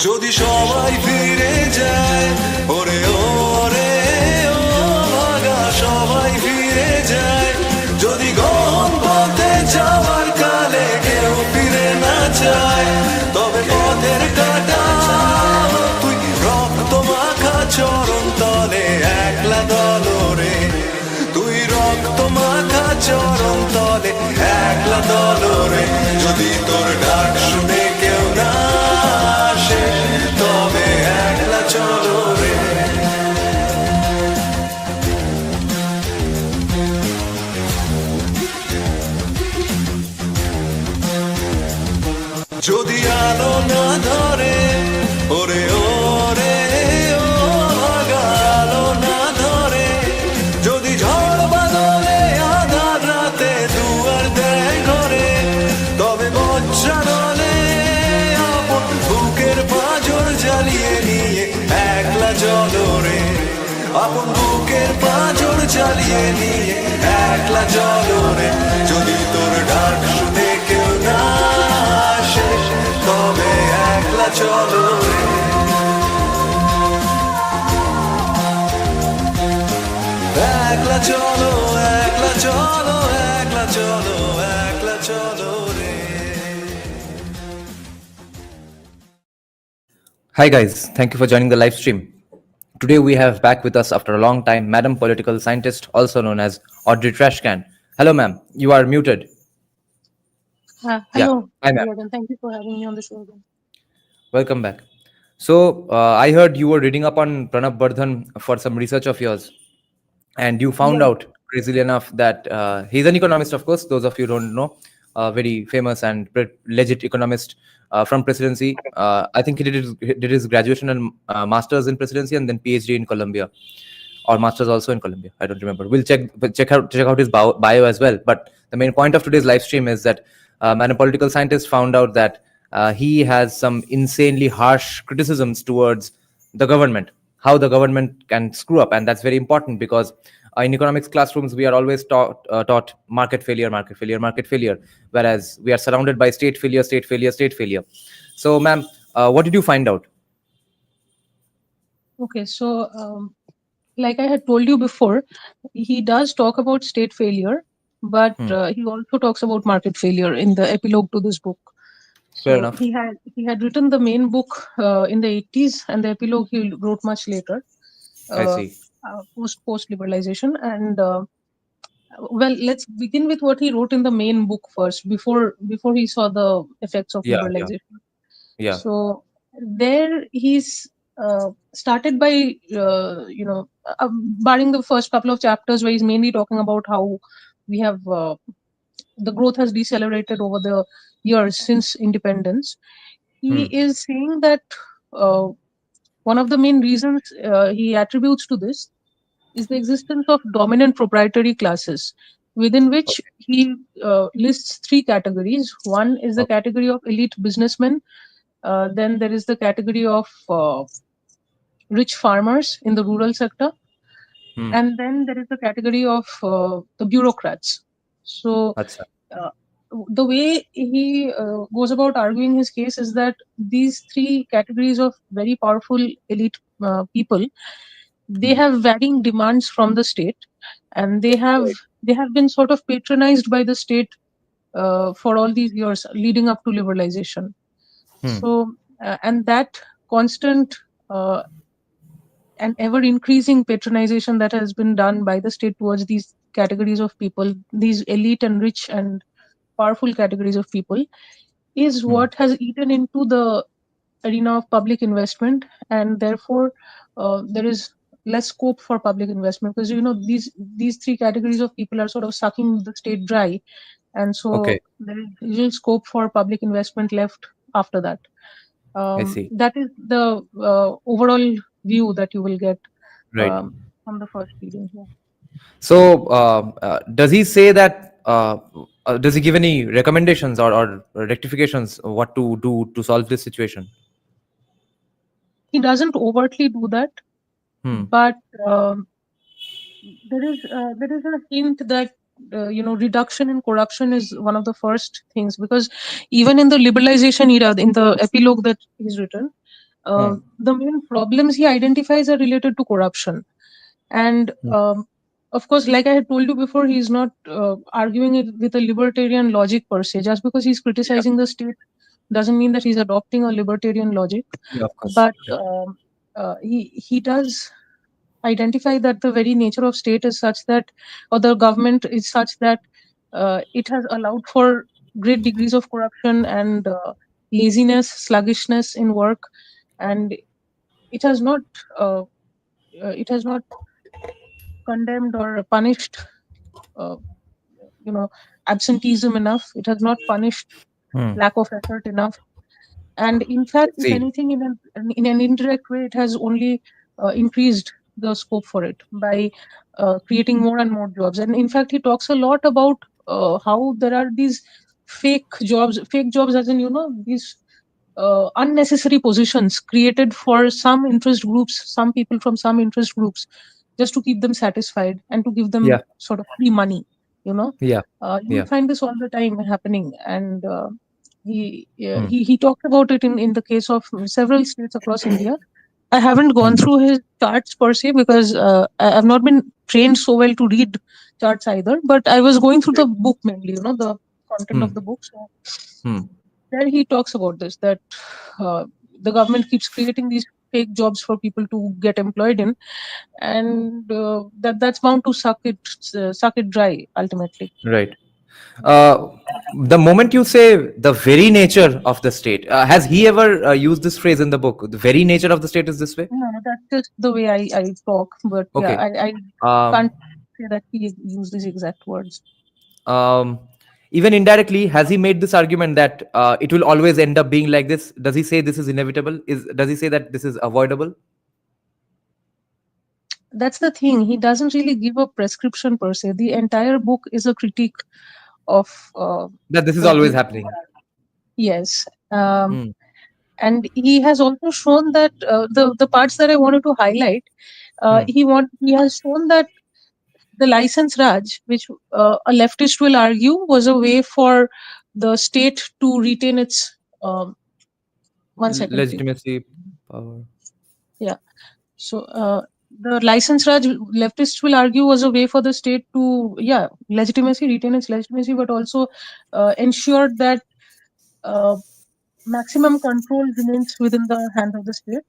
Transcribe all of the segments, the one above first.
যদি সবাই ফিরে যায়, ওরে ওরে ও ভাগা সবাই ফিরে যায়, যদি গহন পথে যাওয়ার কালে কেউ ফিরে না চায়, তবে পথের কাটা তুই রক্ত মাখা চরণ তলে একলা দলরে, তুই রক্ত মাখা চরণ তলে একলা দলরে, যদি তোর ডাক শুনে কেউ না আসে, তবে একলা চলো রে। যদি আলো না ধরে, ওরে ওরে ও ভাগা আলো না ধরে, যদি ঝড় বাদলে আধার রাতে দুয়ার দেয় ঘরে, তবে বজ্রানলে আপন বুকের পাঁজর জ্বালিয়ে নিয়ে একলা চলো রে, আপন বুকের পাঁজর জ্বালিয়ে নিয়ে একলা চলো রে, যদি তোর ডাক শুনে কেউ না আসে, তবে একলা চলো রে। একলা চলো, একলা চলো, একলা চলো, একলা চলো রে। Hi guys, thank you for joining the live stream. Today we have back with us after a long time Madam Political Scientist, also known as Audrey Trashcan. Hello ma'am, you are muted. Hello, Hi ma'am. Jordan. Thank you for having me on the show again. Welcome back. So I heard you were reading up on Pranab Bardhan for some research of yours, and you found Yeah. out, crazily enough, that he's an economist, of course. Those of you who don't know, very famous and legit economist from presidency. I think he did his graduation and masters in presidency, and then PhD in Columbia, or masters also in Columbia. I don't remember. We'll check out his bio as well. But the main point of today's live stream is that a political scientist found out that he has some insanely harsh criticisms towards the government, how the government can screw up. And that's very important because in economics classrooms, we are always taught market failure, market failure, market failure, whereas we are surrounded by state failure, state failure, state failure. So, ma'am, what did you find out? Okay, so like I had told you before, he does talk about state failure, but he also talks about market failure in the epilogue to this book. Fair So enough. he had written the main book in the 80s, and the epilogue he wrote much later. I see. Post liberalization, and well, let's begin with what he wrote in the main book first, before he saw the effects of liberalization. Yeah. So there he's started by barring the first couple of chapters where he's mainly talking about how we have the growth has decelerated over the years since independence. He is saying that one of the main reasons he attributes to this is the existence of dominant proprietary classes, within which he lists three categories. One is the category of elite businessmen. Then there is the category of rich farmers in the rural sector. And then there is the category of the bureaucrats. So the way he goes about arguing his case is that these three categories of very powerful elite people, they have varying demands from the state, and they have been sort of patronized by the state for all these years leading up to liberalization. So and that constant and ever increasing patronization that has been done by the state towards these categories of people, these elite and rich and powerful categories of people, is what has eaten into the arena of public investment, and therefore there is less scope for public investment, because these three categories of people are sort of sucking the state dry, and so there is little scope for public investment left after that. I see. That is the overall view that you will get Right. from the first reading here. So, does he say that? Does he give any recommendations or rectifications what to do to solve this situation? He doesn't overtly do that, but there is a hint that reduction in corruption is one of the first things, because even in the liberalization era, in the epilogue that he's written, The main problems he identifies are related to corruption. And of course, like I had told you before, he's not arguing it with a libertarian logic per se. Just because he's criticizing the state doesn't mean that he's adopting a libertarian logic. Yeah, of course. But he does identify that the very nature of state is such that, or the government is such that it has allowed for great degrees of corruption and laziness, sluggishness in work, and it has not uh, it has not condemned or punished uh, absenteeism enough. It has not punished lack of effort enough. And in fact, if See. anything, in an indirect way, it has only increased the scope for it by creating more and more jobs. And in fact, he talks a lot about how there are these fake jobs as in, these unnecessary positions created for some interest groups, some people from some interest groups, just to keep them satisfied and to give them Yeah. sort of free money. Yeah. You will Yeah. find this all the time happening. And he Hmm. he talked about it in the case of several states across India. I haven't gone through his charts per se because I've not been trained so well to read charts either. But I was going through the book mainly, the content of the book. So there he talks about this, that the government keeps creating these fake jobs for people to get employed in, and that's bound to suck it dry ultimately. Right. The moment you say the very nature of the state, has he ever used this phrase in the book? The very nature of the state is this way? No, that's just the way I talk. But yeah, Okay. I can't say that he used these exact words. Even indirectly, has he made this argument that it will always end up being like this? Does he say this is inevitable? Does he say that this is avoidable? That's the thing. He doesn't really give a prescription per se. The entire book is a critique of That this is always the happening. yes. And he has also shown that the parts that I wanted to highlight, he has shown that the license Raj, which a leftist will argue was a way for the state to retain its one second, please. Legitimacy, power. Yeah. So the license Raj, leftists will argue, was a way for the state to retain its legitimacy, but also ensure that maximum control remains within the hands of the state,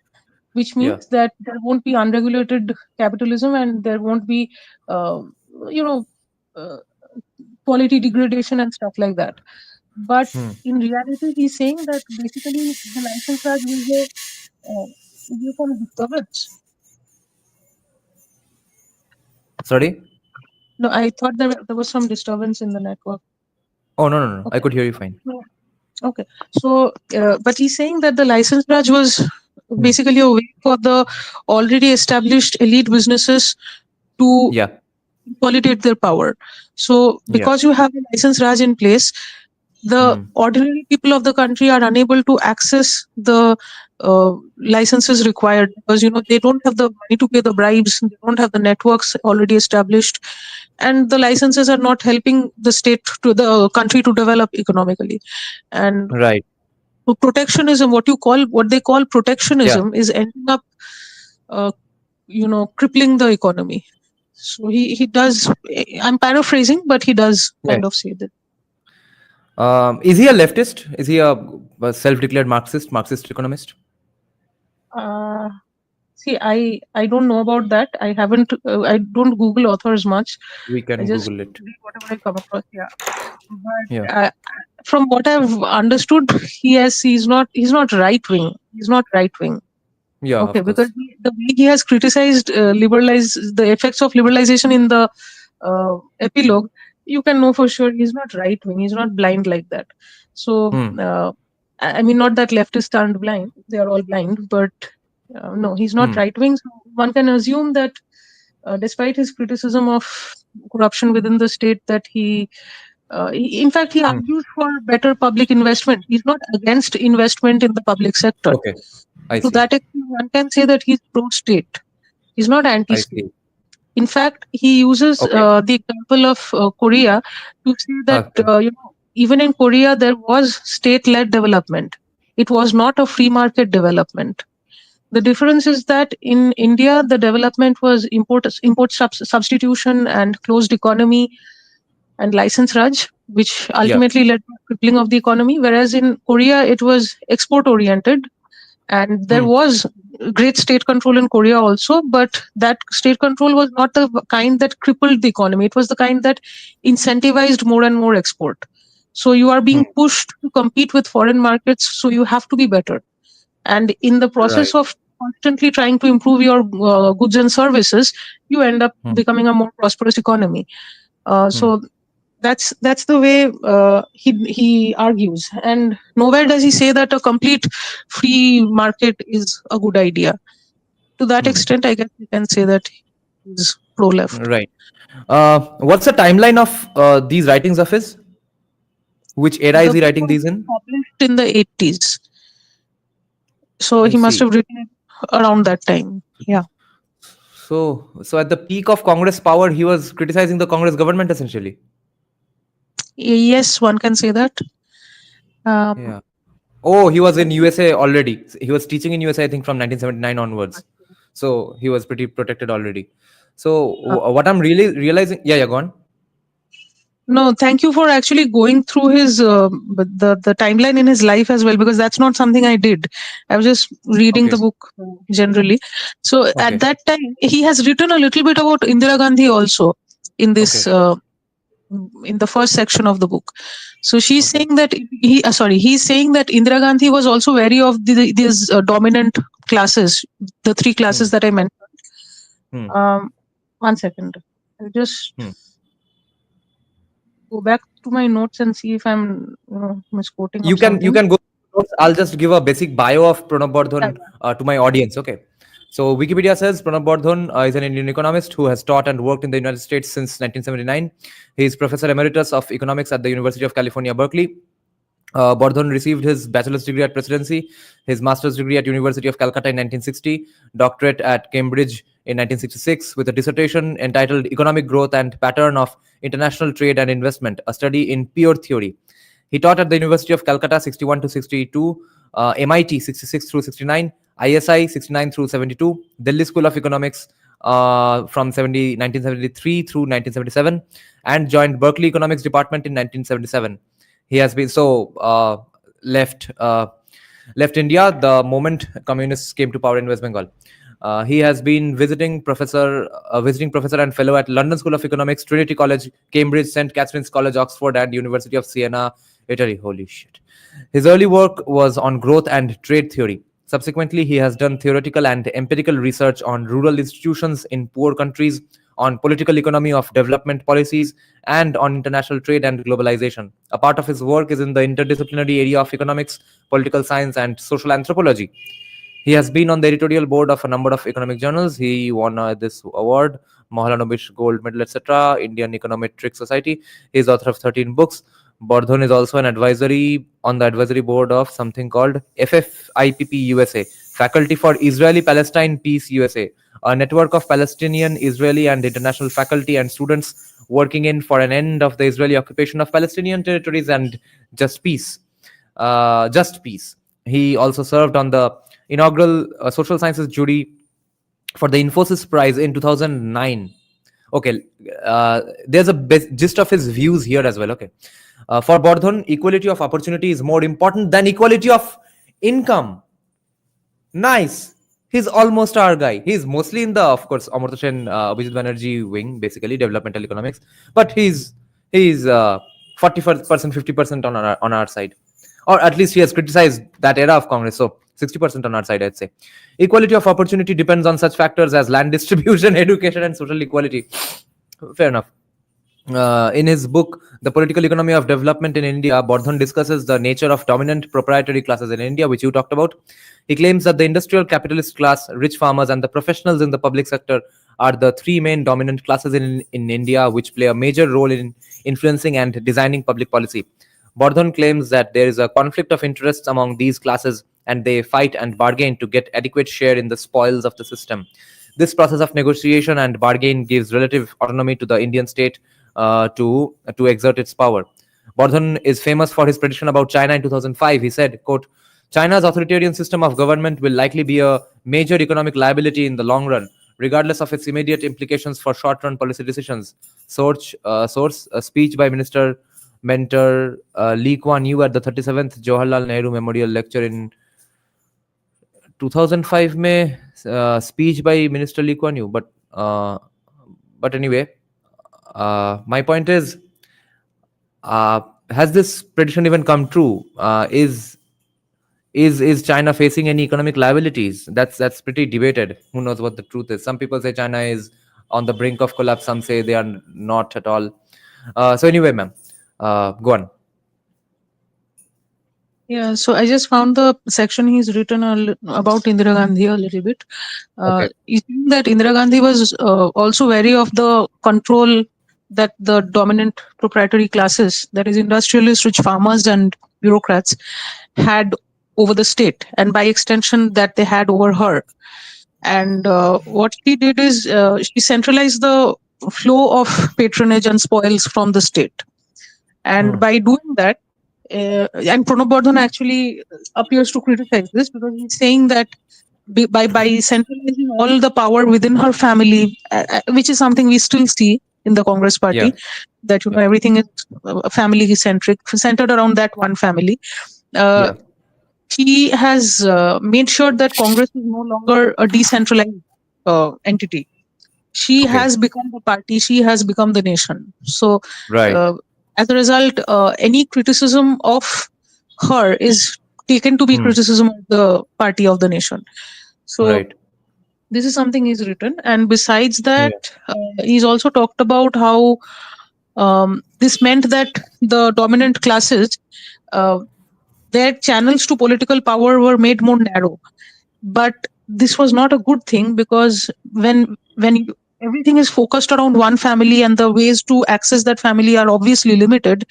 which means that there won't be unregulated capitalism and there won't be quality degradation and stuff like that. But in reality, he's saying that basically the license Raj was some disturbance. Sorry? No, I thought there was some disturbance in the network. Oh, no. Okay. I could hear you fine. Okay. So, but he's saying that the license Raj was basically a way for the already established elite businesses to consolidate their power. So, because you have a license Raj in place, the ordinary people of the country are unable to access the licenses required because they don't have the money to pay the bribes, they don't have the networks already established, and the licenses are not helping the country to develop economically. And protectionism, what they call protectionism, is ending up crippling the economy. So he does, I'm paraphrasing, but he does kind of say that. Is he a leftist? Is he a self-declared Marxist economist? See, I don't know about that. I don't Google authors much. We can I just Google it. read whatever I come across. But from what I've understood, he's not right wing. He's not right wing. Yeah. Okay, because the way he has criticized the effects of liberalization in the epilogue, you can know for sure he's not right wing. He's not blind like that. So I mean, not that leftists aren't blind; they are all blind. But no, he's not right wing. So one can assume that, despite his criticism of corruption within the state, that he in fact, he argues for better public investment. He's not against investment in the public sector. Okay, I see. To that extent, one can say that he's pro-state. He's not anti-state. In fact, he uses the example of Korea to say that even in Korea there was state-led development. It was not a free market development. The difference is that in India, the development was substitution and closed economy and license Raj, which Yeah. ultimately led to crippling of the economy. Whereas in Korea, it was export oriented, and there Hmm. was great state control in Korea also, but that state control was not the kind that crippled the economy. It was the kind that incentivized more and more export. So you are Hmm. being pushed to compete with foreign markets, so you have to be better. And in the Right. process of constantly trying to improve your goods and services, you end up Hmm. becoming a more prosperous economy. Hmm. So that's the way he argues, and nowhere does he say that a complete free market is a good idea. To that Hmm. extent, I guess you can say that he's pro left. Right. What's the timeline of these writings of his? Which era is The he book writing was these in? published in the 80s, so I he must see. have written it around that time. Yeah. So at the peak of Congress power, he was criticizing the Congress government essentially. Yes, one can say that. um, Yeah. Oh, he was in USA already. He was teaching in USA, I think, from 1979 onwards. So he was pretty protected already. So uh, what I'm really realizing, yeah, yeah, go on. no, thank you for actually going through his the timeline in his life as well, because that's not something I did. I was just reading the Okay, book generally. So at okay, that time, he has written a little bit about Indira Gandhi also in this okay, in the first section of the book. So she's okay. saying that he's saying that Indira Gandhi was also wary of these dominant classes, the three Hmm, classes that I mentioned. hmm, Um, One second, I'll just hmm. go back to my notes and see if I'm misquoting You or can something. go. I'll just give a basic bio of Pranab Yeah, Bardhan to my audience. Okay. So Wikipedia says Pranab Bardhan is an Indian economist who has taught and worked in the United States since 1979. He is Professor Emeritus of Economics at the University of California, Berkeley. Bardhan received his bachelor's degree at Presidency, his master's degree at University of Calcutta in 1960, doctorate at Cambridge in 1966, with a dissertation entitled "Economic Growth and Pattern of International Trade and Investment: A Study in Pure Theory." He taught at the University of Calcutta 61 to 62, MIT 66 through 69, ISI 69 through 72, Delhi School of Economics from 1973 through 1977, and joined Berkeley Economics Department in 1977. He has been left left India the moment communists came to power in West Bengal. He has been visiting professor and fellow at London School of Economics, Trinity College, Cambridge, St. Catherine's College, Oxford, and University of Siena, Italy. Holy shit. His early work was on growth and trade theory. Subsequently, he has done theoretical and empirical research on rural institutions in poor countries, on political economy of development policies, and on international trade and globalization. A part of his work is in the interdisciplinary area of economics, political science, and social anthropology. He has been on the editorial board of a number of economic journals. He won this award, Mahalanobis Gold Medal, etc., Indian Econometric Society. He is author of 13 books. Bardhan is also an advisory on the advisory board of something called FFIPP USA, Faculty for Israeli Palestine Peace USA, a network of Palestinian, Israeli, and international faculty and students working in for an end of the Israeli occupation of Palestinian territories and just peace. Just peace. He also served on the inaugural social sciences jury for the Infosys Prize in 2009. Okay, there's a gist of his views here as well. Okay, for Bardhan, equality of opportunity is more important than equality of income. Nice. He's almost our guy. He's mostly in the, of course, Amartya Sen, Abhijit Banerjee wing, basically developmental economics. But he's 40%, 50% on our side, or at least he has criticized that era of Congress. So 60% on our side, I'd say. Equality of opportunity depends on such factors as land distribution, education, and social equality. Fair enough. In his book, The Political Economy of Development in India, Bardhan discusses the nature of dominant proprietary classes in India, which you talked about. He claims that the industrial capitalist class, rich farmers, and the professionals in the public sector are the three main dominant classes in India, which play a major role in influencing and designing public policy. Bardhan claims that there is a conflict of interests among these classes and they fight and bargain to get adequate share in the spoils of the system. This process of negotiation and bargain gives relative autonomy to the Indian state to exert its power. Bardhan is famous for his prediction about China in 2005. He said, quote, China's authoritarian system of government will likely be a major economic liability in the long run, regardless of its immediate implications for short-run policy decisions. Source: a speech by Minister Mentor Lee Kuan Yew at the 37th Jawaharlal Nehru Memorial Lecture in 2005 में speech by Minister Lee Kuan Yew. But anyway, my point is, has this prediction even come true? Is China facing any economic liabilities? That's pretty debated. Who knows what the truth is? Some people say China is on the brink of collapse. Some say they are not at all. So anyway, ma'am, go on. Yeah, so I just found the section he's written about Indira Gandhi a little bit. Okay. He think that Indira Gandhi was also wary of the control that the dominant proprietary classes, that is industrialists, rich farmers and bureaucrats, had over the state, and by extension that they had over her. And what she did is she centralized the flow of patronage and spoils from the state. And by doing that, and Pranab Bardhan actually appears to criticize this, because he's saying that by centralizing all the power within her family, which is something we still see in the Congress party, that everything is family centric, centered around that one family. He has made sure that Congress is no longer a decentralized entity. She has become the party. She has become the nation. So, as a result, any criticism of her is taken to be criticism of the party of the nation. So, this is something he's written. And besides that, he's also talked about how this meant that the dominant classes, their channels to political power were made more narrow. But this was not a good thing, because when everything is focused around one family and the ways to access that family are obviously limited,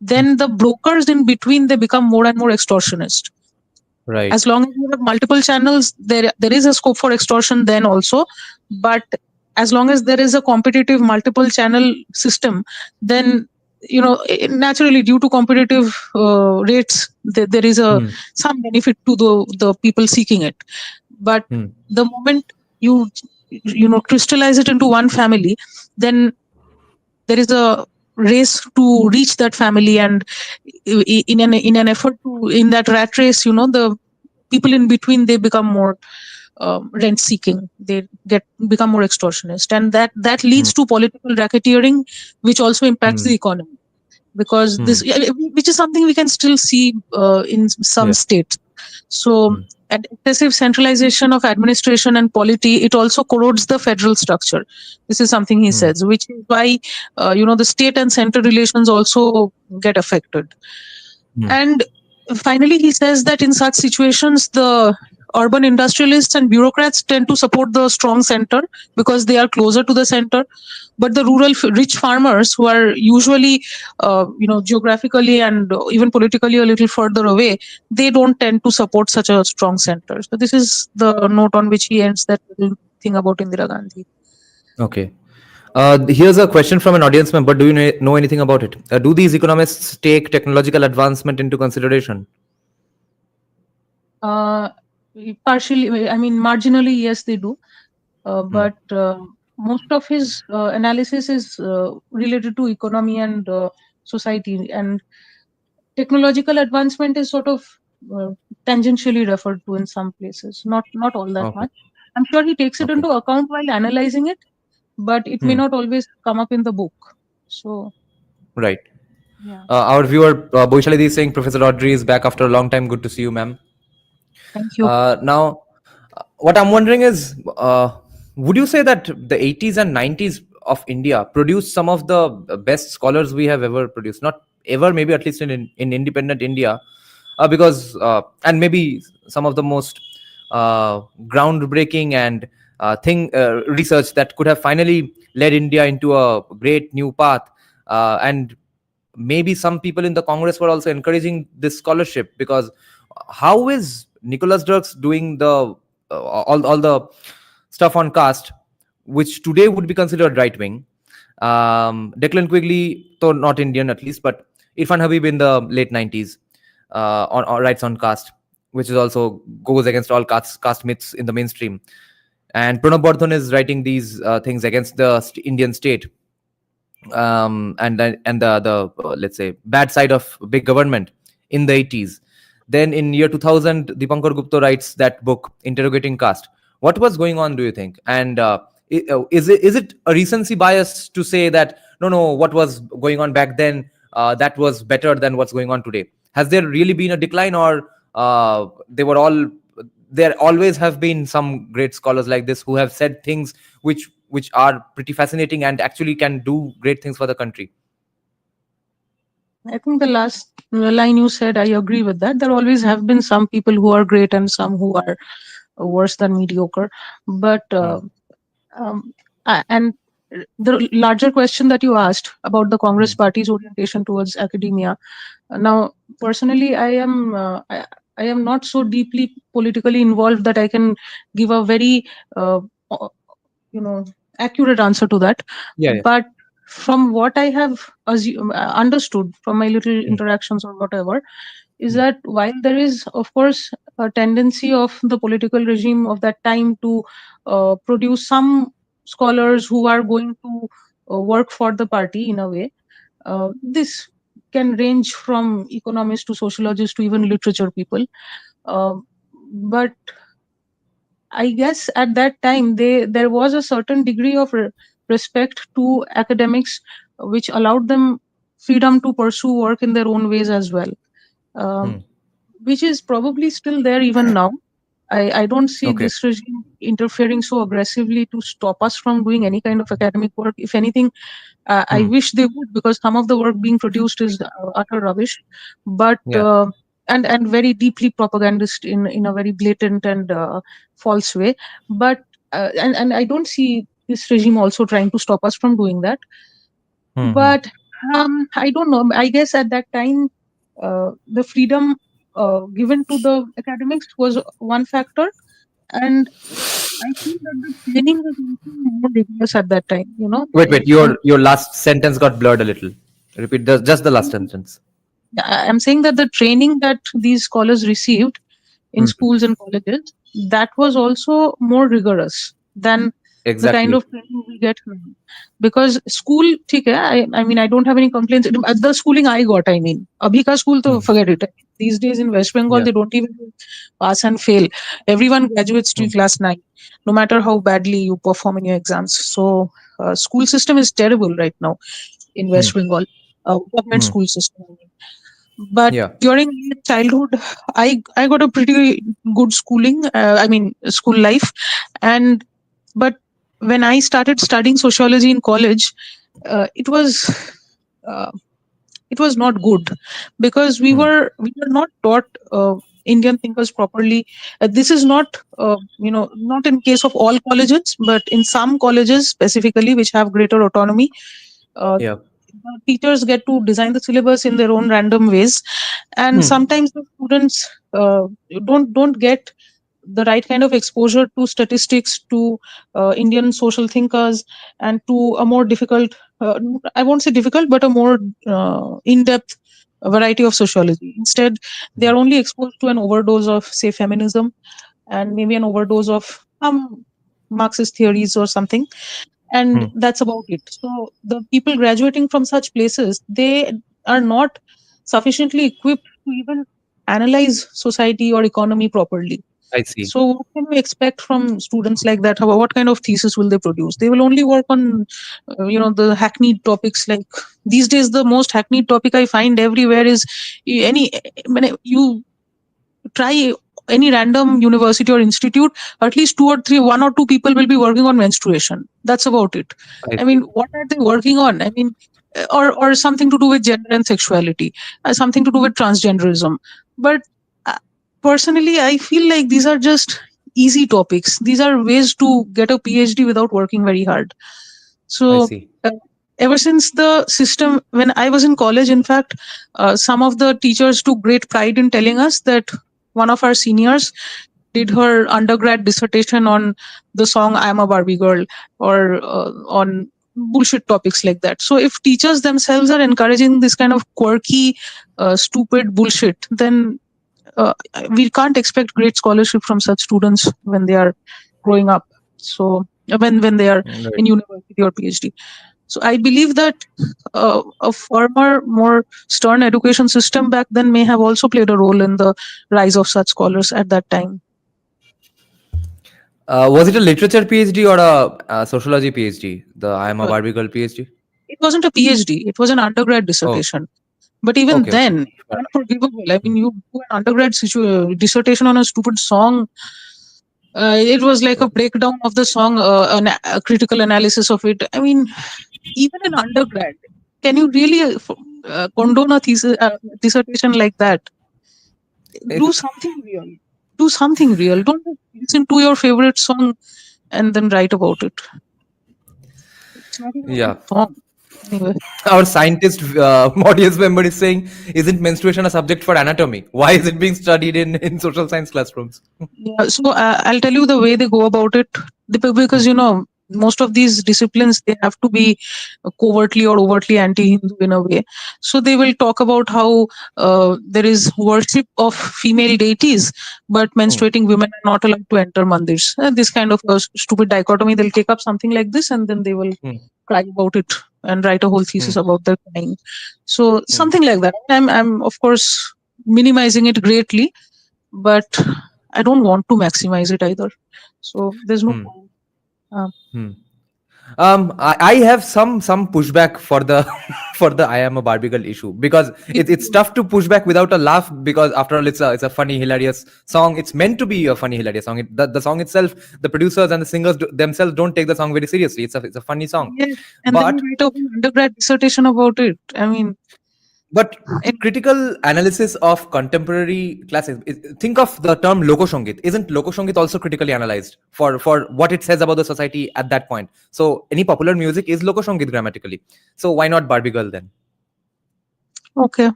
then the brokers in between, they become more and more extortionist. As long as you have multiple channels, there is a scope for extortion then also. But as long as there is a competitive multiple channel system, then naturally, due to competitive rates, there is some benefit to the people seeking it. But the moment you crystallize it into one family, then there is a race to reach that family, and in an effort to, in that rat race, the people in between, they become more rent seeking, they become more extortionist, and that leads to political racketeering, which also impacts the economy, because which is something we can still see in some states. So and excessive centralization of administration and polity, it also corrodes the federal structure. This is something he says, which is why the state and center relations also get affected. And finally, he says that in such situations, the urban industrialists and bureaucrats tend to support the strong center because they are closer to the center. But the rural rich farmers, who are usually, geographically and even politically a little further away, they don't tend to support such a strong center. So this is the note on which he ends that little thing about Indira Gandhi. Okay. Here's a question from an audience member. Do you know anything about it? Do these economists take technological advancement into consideration? Partially, I mean, marginally, yes, they do. But most of his analysis is related to economy and society, and technological advancement is sort of tangentially referred to in some places, not all that much. I'm sure he takes it into account while analyzing it, but it may not always come up in the book. So, right. Yeah. Our viewer Boishalidi is saying Professor Audrey is back after a long time. Good to see you, ma'am. Thank you. Now, what I'm wondering is, would you say that the 80s and 90s of India produced some of the best scholars we have ever produced? Not ever, maybe at least in independent India, because and maybe some of the most groundbreaking and research that could have finally led India into a great new path, and maybe some people in the Congress were also encouraging this scholarship, because how is Nicholas Dirks doing the all the stuff on caste, which today would be considered right wing? Declan Quigley, though not Indian at least, but Irfan Habib in the late 90s on writes on caste. which is also goes against all caste myths in the mainstream. And Pranab Bardhan is writing these things against the Indian state, and the let's say bad side of big government in the 80s. Then in year 2000, Dipankar Gupta writes that book, Interrogating Caste. What was going on, do you think? And is it a recency bias to say that no, what was going on back then, that was better than what's going on today? Has there really been a decline, or there always have been some great scholars like this who have said things which are pretty fascinating and actually can do great things for the country? I think the last line you said, I agree with that. There always have been some people who are great and some who are worse than mediocre. But um, and the larger question that you asked about the Congress Party's orientation towards academia. Now, personally, I am not so deeply politically involved that I can give a very uh, accurate answer to that. Yeah. But from what I have understood from my little interactions or whatever, is that while there is, of course, a tendency of the political regime of that time to produce some scholars who are going to work for the party in a way, this can range from economists to sociologists to even literature people. But I guess at that time there was a certain degree of respect to academics, which allowed them freedom to pursue work in their own ways as well, which is probably still there even now. I don't see Okay. this regime interfering so aggressively to stop us from doing any kind of academic work. If anything, I wish they would, because some of the work being produced is utter rubbish, but Yeah. and very deeply propagandist in a very blatant and false way. But and I don't see this regime also trying to stop us from doing that. But I don't know. I guess at that time, the freedom given to the academics was one factor, and I feel that the training was also more rigorous at that time. Wait. Your last sentence got blurred a little. Repeat just the last sentence. I'm saying that the training that these scholars received in schools and colleges, that was also more rigorous than the kind Exactly. of training we get now. Because school, ठीक है, I mean, I don't have any complaints. The schooling I got, I mean, abhi ka school to forget it. These days in West Bengal, Yeah. they don't even pass and fail. Everyone graduates till class 9, no matter how badly you perform in your exams. So, school system is terrible right now in West Bengal, government school system. I mean. But Yeah. during my childhood, I got a pretty good schooling. I mean, school life, and but when I started studying sociology in college, uh, it was uh, it was not good, because we were not taught Indian thinkers properly. This is not not in case of all colleges, but in some colleges specifically which have greater autonomy. Yeah. The teachers get to design the syllabus in their own random ways, and sometimes the students don't get the right kind of exposure to statistics, to Indian social thinkers, and to a more difficult, I won't say difficult, but a more in-depth variety of sociology. Instead, they are only exposed to an overdose of, say, feminism, and maybe an overdose of some Marxist theories or something, and that's about it. So the people graduating from such places, they are not sufficiently equipped to even analyze society or economy properly. I see. So what can we expect from students like that? What kind of thesis will they produce? They will only work on the hackneyed topics. Like these days, the most hackneyed topic I find everywhere is any when you try any random university or institute, at least one or two people will be working on menstruation. That's about it. I I mean, see. what are they working on? I mean, or something to do with gender and sexuality, something to do with transgenderism. But uh, personally, I feel like these are just easy topics. These are ways to get a PhD without working very hard. I So see. ever since the system, when I was in college, in fact, some of the teachers took great pride in telling us that one of our seniors did her undergrad dissertation on the song "I Am a Barbie Girl" or on bullshit topics like that. So if teachers themselves are encouraging this kind of quirky, stupid bullshit, then we can't expect great scholarship from such students when they are growing up. So when they are Right. in university or PhD. So I believe that a firmer, more stern education system back then may have also played a role in the rise of such scholars at that time. Was it a literature PhD or a sociology PhD? The I am a Uh, Barbie girl PhD. It wasn't a PhD; it was an undergrad Oh, dissertation. But even okay. then, Fair unforgivable. I enough. mean, you do an undergrad dissertation on a stupid song. It was like a breakdown of the song, a critical analysis of it. I mean, even in undergrad, can you really condone a thesis dissertation like that? If Do something real. Do something real. Don't just listen to your favorite song and then write about it. It's not even a good yeah, song. Anyway. our scientist audience member is saying, isn't menstruation a subject for anatomy? Why is it being studied in social science classrooms? Yeah, so I'll tell you the way they go about it. Because Hmm. most of these disciplines, they have to be covertly or overtly anti-Hindu in a way. So they will talk about how there is worship of female deities, but Hmm. menstruating women are not allowed to enter mandirs. This kind of a stupid dichotomy. They'll take up something like this, and then they will Hmm. cry about it and write a whole Hmm. thesis about their crying. So Hmm. something like that. I'm of course minimizing it greatly, but I don't want to maximize it either. So there's no Hmm. point. Uh, Hmm. I have some pushback for the for the I am a Barbie girl issue, because it's tough to push back without a laugh, because after all it's a funny hilarious song. It's meant to be a funny hilarious song. The song itself, the producers and the singers themselves don't take the song very seriously. It's a funny song, yes, and then you but write a whole undergrad dissertation about it. I mean, but and critical analysis of contemporary classics, think of the term lokoshongit. Isn't lokoshongit also critically analyzed for what it says about the society at that point? So any popular music is lokoshongit grammatically. So why not Barbie girl then? okay,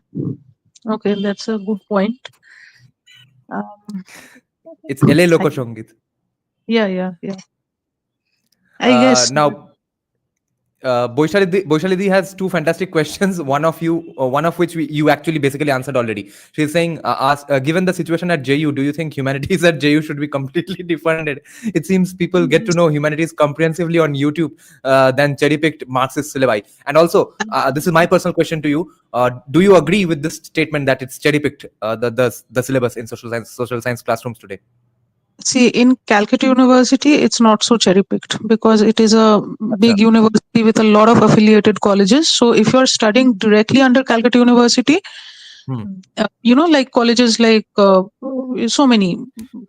okay, that's a good point. Um, It's LA I, lokoshongit. yeah. I guess. Now Boishalidi has two fantastic questions. One of which you actually basically answered already. She's saying, given the situation at JU, do you think humanities at JU should be completely defunded? It seems people get to know humanities comprehensively on YouTube than cherry-picked Marxist syllabi. And also, this is my personal question to you. Do you agree with this statement that it's cherry-picked, the syllabus in social science classrooms today? See, in Calcutta University, it's not so cherry picked because it is a Acha. big university with a lot of affiliated colleges. So, if you're studying directly under Calcutta University, Hmm. like colleges like so many,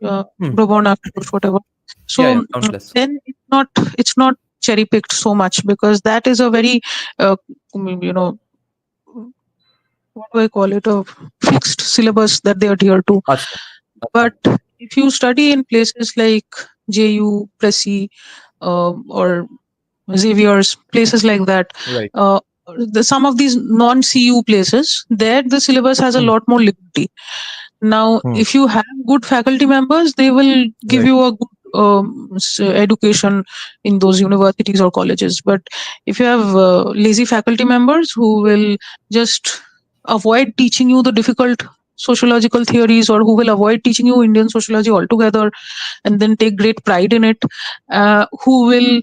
Hmm. Robona, whatever. Yeah, So, countless. then it's not cherry picked so much because that is a very, you know, what do I call it, a fixed syllabus that they adhere to. Acha. But Acha. if you study in places like JU, Pressy, or Xavier's, places like that, Right. uh, some of these non-CU places, there the syllabus has a Hmm. lot more liberty. Now, Hmm. if you have good faculty members, they will give Right. you a good education in those universities or colleges. But if you have lazy faculty members who will just avoid teaching you the difficult sociological theories, or who will avoid teaching you Indian sociology altogether and then take great pride in it, who will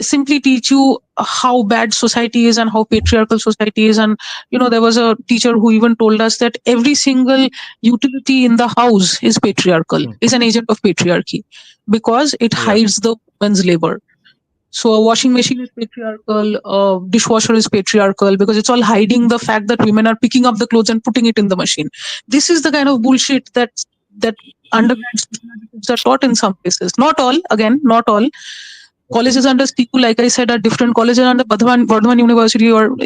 simply teach you how bad society is and how patriarchal society is. And there was a teacher who even told us that every single utility in the house is patriarchal, Hmm. is an agent of patriarchy, because it Yeah. hides the woman's labor. So a washing machine is patriarchal, a dishwasher is patriarchal, because it's all hiding the fact that women are picking up the clothes and putting it in the machine. This is the kind of bullshit that undergrad sociology books are taught in some places. Not all, again, not all. Okay. Colleges under CU, like I said, are different. Colleges under Bardhan University, or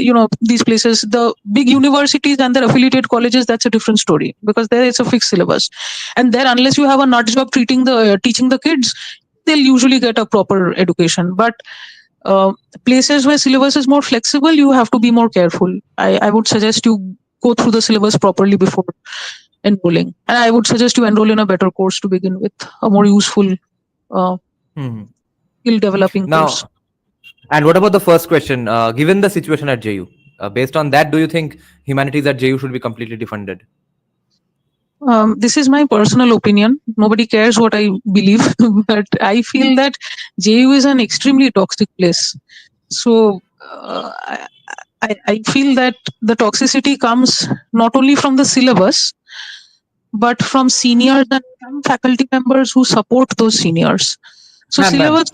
these places, the big universities and their affiliated colleges, that's a different story, because there it's a fixed syllabus, and there, unless you have a nut job teaching the kids, they'll usually get a proper education. But uh, places where syllabus is more flexible, you have to be more careful. I would suggest you go through the syllabus properly before enrolling, and I would suggest you enroll in a better course to begin with, a more useful uh, Hmm. skill developing course. Now, and what about the first question? Given the situation at JU, based on that, do you think humanities at JU should be completely defunded? This is my personal opinion. Nobody cares what I believe, but I feel that JU is an extremely toxic place. So I feel that the toxicity comes not only from the syllabus, but from seniors and some faculty members who support those seniors. So Ma'am, syllabus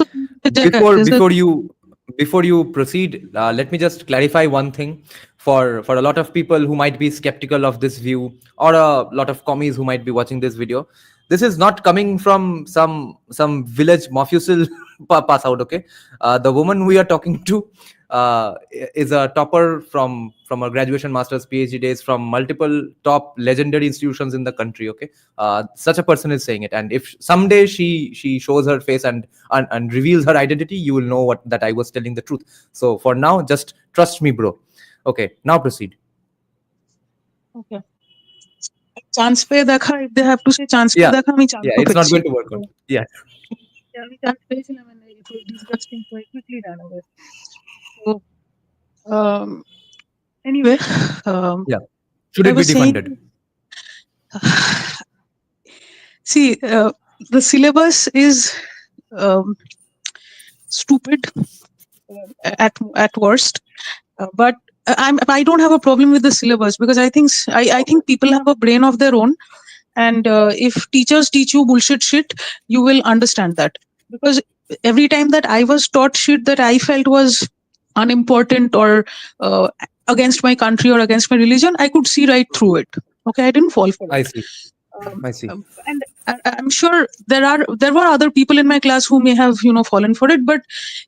before is the before you before you proceed, let me just clarify one thing for a lot of people who might be skeptical of this view, or a lot of commies who might be watching this video. This is not coming from some village mafiosil pass out. Okay, the woman we are talking to is a topper from her graduation, master's, PhD days from multiple top legendary institutions in the country. Okay, such a person is saying it, and if someday she shows her face and reveals her identity, you will know what that I was telling the truth. So for now, just trust me, bro. Okay, now proceed. okay. Chance pe dekha, if they have to say chance pe Yeah, dekha, me chance yeah, to it's not pitch. going to work out. Yeah, Yeah, we chance পেয়েছিলাম and it was disgusting, so I quickly ran away. So anyway, yeah. Should I it be was saying, defunded? see, the syllabus is um, stupid at worst, but I don't have a problem with the syllabus because I think people have a brain of their own, and if teachers teach you bullshit shit, you will understand that. Because every time that I was taught shit that I felt was unimportant or against my country or against my religion, I could see right through it. Okay, I didn't fall for I it. see. I see. And I'm sure there were other people in my class who may have fallen for it. But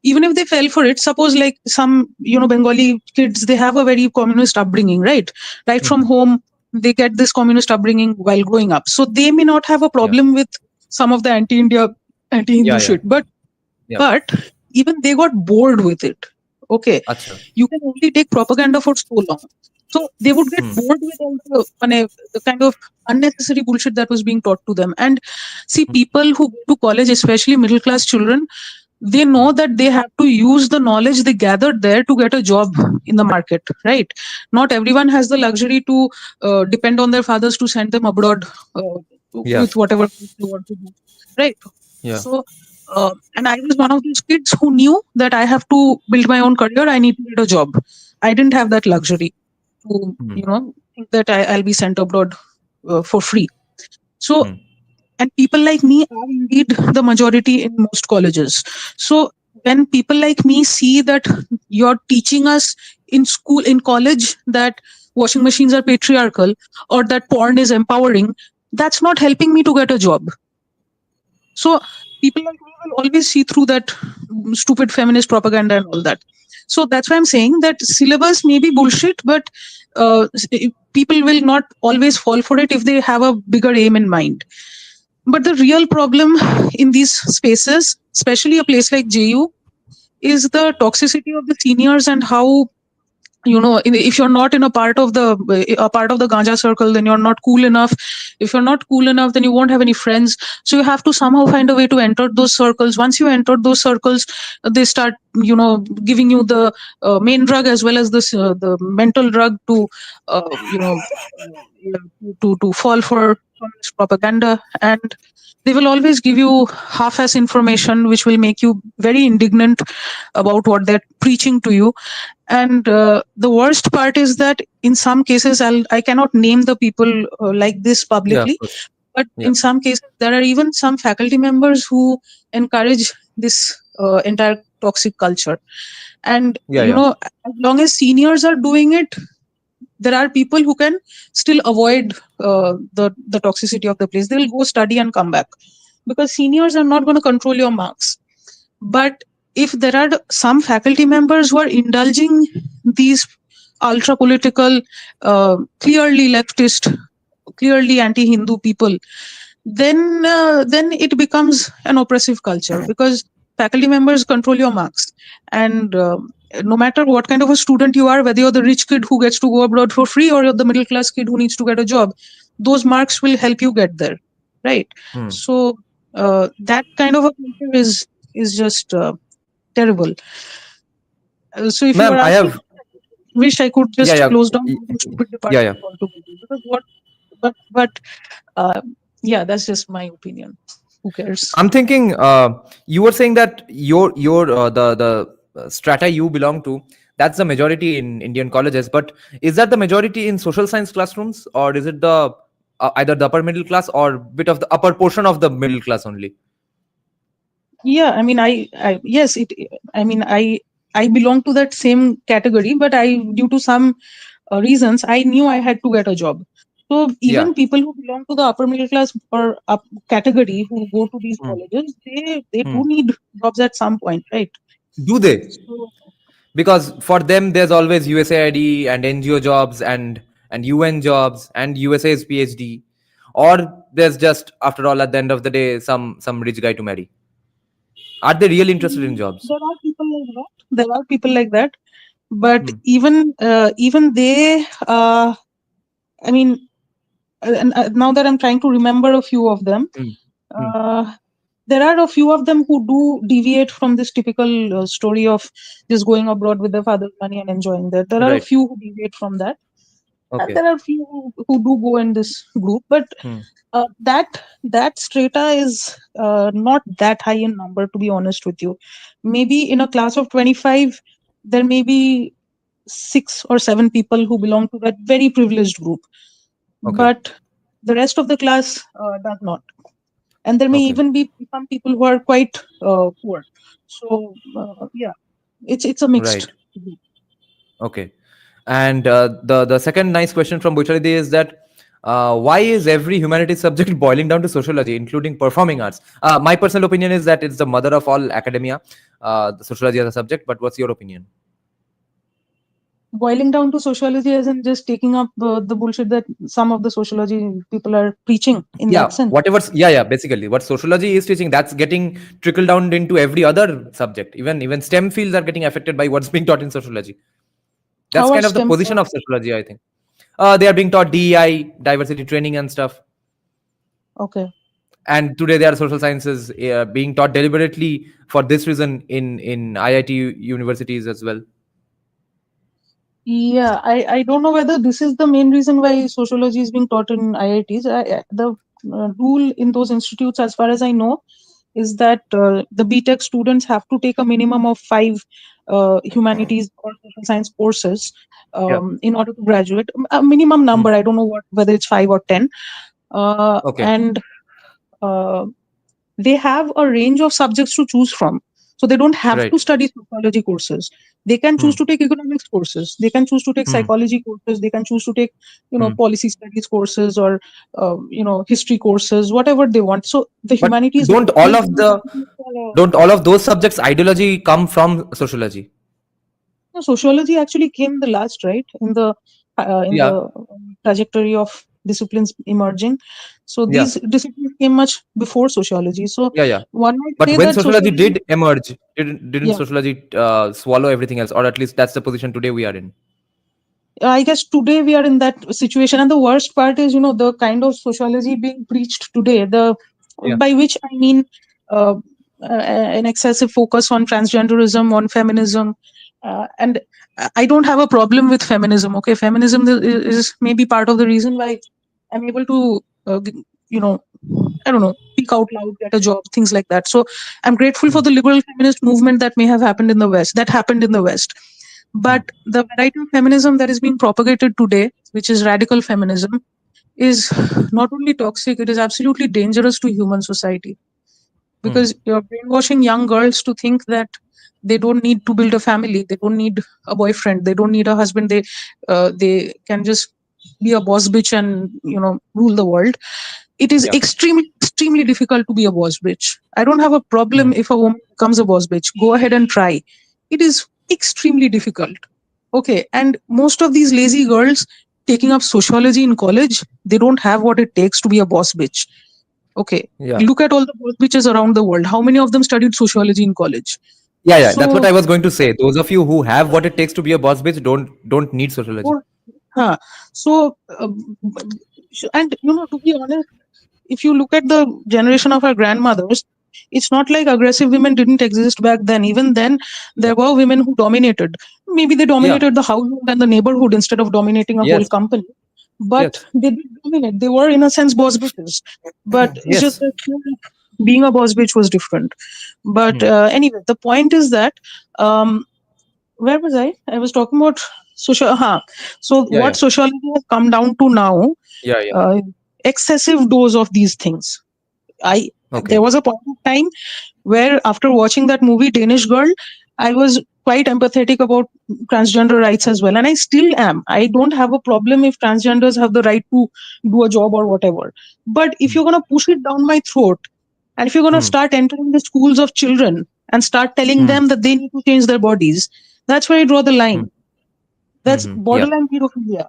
even if they fell for it, suppose like some Bengali kids, they have a very communist upbringing, right from home. They get this communist upbringing while growing up, so they may not have a Yeah. problem with some of the anti-India, anti-Hindu Yeah, yeah. shit. But Yeah. but even they got bored with it. Okay, Acha. you can only take propaganda for so long. So they would get bored with all the kind of unnecessary bullshit that was being taught to them. And see, people who go to college, especially middle class children, they know that they have to use the knowledge they gathered there to get a job in the market, right? Not everyone has the luxury to depend on their fathers to send them abroad Yeah. with whatever they want to do, right? Yeah. So, and I was one of those kids who knew that I have to build my own career. I need to get a job. I didn't have that luxury to, think that I'll be sent abroad for free. So, and people like me are indeed the majority in most colleges. So, when people like me see that you're teaching us in school, in college, that washing machines are patriarchal or that porn is empowering, that's not helping me to get a job. So people like me will always see through that stupid feminist propaganda and all that. So that's why I'm saying that syllabus may be bullshit, but people will not always fall for it if they have a bigger aim in mind. But the real problem in these spaces, especially a place like JU, is the toxicity of the seniors and how if you're not in a part of the ganja circle, then you're not cool enough. If you're not cool enough, then you won't have any friends, so you have to somehow find a way to enter those circles. Once you enter those circles, they start giving you the main drug as well as the mental drug to to fall for communist propaganda. And they will always give you half-ass information which will make you very indignant about what they're preaching to you. And the worst part is that in some cases, I cannot name the people like this Yeah, of publicly, course. but Yeah. in some cases, there are even some faculty members who encourage this entire toxic culture. And, Yeah. as long as seniors are doing it, there are people who can still avoid the toxicity of the place. They will go study and come back because seniors are not going to control your marks. But if there are some faculty members who are indulging these ultra political, clearly leftist, clearly anti-Hindu people, then it becomes an oppressive culture because faculty members control your marks. And no matter what kind of a student you are, whether you're the rich kid who gets to go abroad for free or you're the middle class kid who needs to get a job, those marks will help you get there, right? So that kind of a culture is just terrible. So if you Ma'am, are I asking, have wish I could just yeah. close down all the stupid Yeah. departments altogether. Because but uh, yeah, that's just my opinion. Who cares? I'm thinking you were saying that your the strata you belong to, that's the majority in Indian colleges, but is that the majority in social science classrooms, or is it the either the upper middle class or bit of the upper portion of the middle class only? Yeah, I mean, I yes, it. I mean, I belong to that same category, but I, due to some reasons, I knew I had to get a job. So Yeah. even people who belong to the upper middle class or up category who go to these Hmm. colleges, they Hmm. do need jobs at some point, right? Do they? So Because for them there's always USAID and NGO jobs and UN jobs and USA's PhD, or there's just, after all, at the end of the day, some rich guy to marry. Are they really interested in jobs? there are people like that. There are people like that, but Hmm. even they, I mean, now that I'm trying to remember a few of them, Hmm. Hmm. uh, there are a few of them who do deviate from this typical story of just going abroad with their father's money and enjoying that. There are a Right. few who deviate from that, and Okay. there are few who do go in this group. But Hmm. that strata is not that high in number, to be honest with you. Maybe in a class of 25, there may be 6 or 7 people who belong to that very privileged group, Okay. but the rest of the class does not. And there may Okay. even be some people who are quite poor. So yeah, it's a mixed Right. group. Okay. And the second nice question from Bucharidi is that why is every humanities subject boiling down to sociology, including performing arts? My personal opinion is that it's the mother of all academia, the sociology as a subject. But what's your opinion? Boiling down to sociology isn't just taking up the bullshit that some of the sociology people are preaching in Yeah, that sense. yeah, basically what sociology is teaching, that's getting trickled down into every other subject. Even STEM fields are getting affected by what's being taught in sociology. That's How are kind of the STEM? position of sociology, I think. They are being taught DEI, diversity training and stuff. Okay. And today there are social sciences being taught deliberately for this reason in IIT universities as well. Yeah, I don't know whether this is the main reason why sociology is being taught in IITs. The rule in those institutes, as far as I know, is that the BTech students have to take a minimum of 5 humanities or social science courses Yeah. in order to graduate. A minimum Hmm. number, I don't know whether it's 5 or 10. Okay. And uh, they have a range of subjects to choose from. So they don't have to Right. study sociology courses. They can Hmm. choose to take economics courses. They can choose to take Hmm. psychology courses. They can choose to take, Hmm. policy studies courses or, history courses, whatever they want. So the But humanities don't all is of the don't all of those subjects ideology come from sociology? no, sociology actually came the last, right? In Yeah. the trajectory of disciplines emerging. So Yeah. these disciplines came much before sociology. So Yeah. Yeah. one might But say when that sociology sociology, did emerge, didn't yeah. sociology swallow everything else, or at least that's the position today we are in? I guess today we are in that situation, and the worst part is, the kind of sociology being preached today. The Yeah. By which I mean uh, an excessive focus on transgenderism, on feminism, and I don't have a problem with feminism. Okay, feminism is maybe part of the reason why I'm able to, you know, I don't know, speak out loud, get a job, things like that. So I'm grateful Hmm. for the liberal feminist movement that may have happened in the West. That happened in the West, Hmm. but the variety of feminism that is being propagated today, which is radical feminism, is not only toxic, it is absolutely dangerous to human society, Hmm. because you're brainwashing young girls to think that they don't need to build a family, they don't need a boyfriend, they don't need a husband, they can just be a boss bitch and rule the world. It is Yeah. extremely difficult to be a boss bitch. I don't have a Hmm. problem if a woman becomes a boss bitch. Go ahead and try. It is extremely difficult. Okay, and most of these lazy girls taking up sociology in college, they don't have what it takes to be a boss bitch. Okay, Yeah. look at all the boss bitches around the world. How many of them studied sociology in college? Yeah. Yeah. That's what So, I was going to say. Those of you who have what it takes to be a boss bitch don't need sociology. or- huh. So, and to be honest, if you look at the generation of our grandmothers, it's not like aggressive women didn't exist back then. Even then, Yeah. there were women who dominated. Maybe they Yeah. dominated the household and the neighborhood instead of dominating a whole Yes. company. but Yes. they did dominate. They were in a sense boss bitches, but it's just Yes. that being a boss bitch was different. But anyway, the point is that um, where was I? I was talking about social. So Yeah. what Yeah. sociology has come down to now, Yeah. Yeah. uh, excessive dose of these things. I Okay. There was a point of time where after watching that movie Danish Girl, I was quite empathetic about transgender rights as well, and I still am. I don't have a problem if transgenders have the right to do a job or whatever. But if you're going to push it down my throat, and if you're going to Hmm. start entering the schools of children and start telling Hmm. them that they need to change their bodies, that's where I draw the Hmm. line. That's Yeah. borderline pedophilia.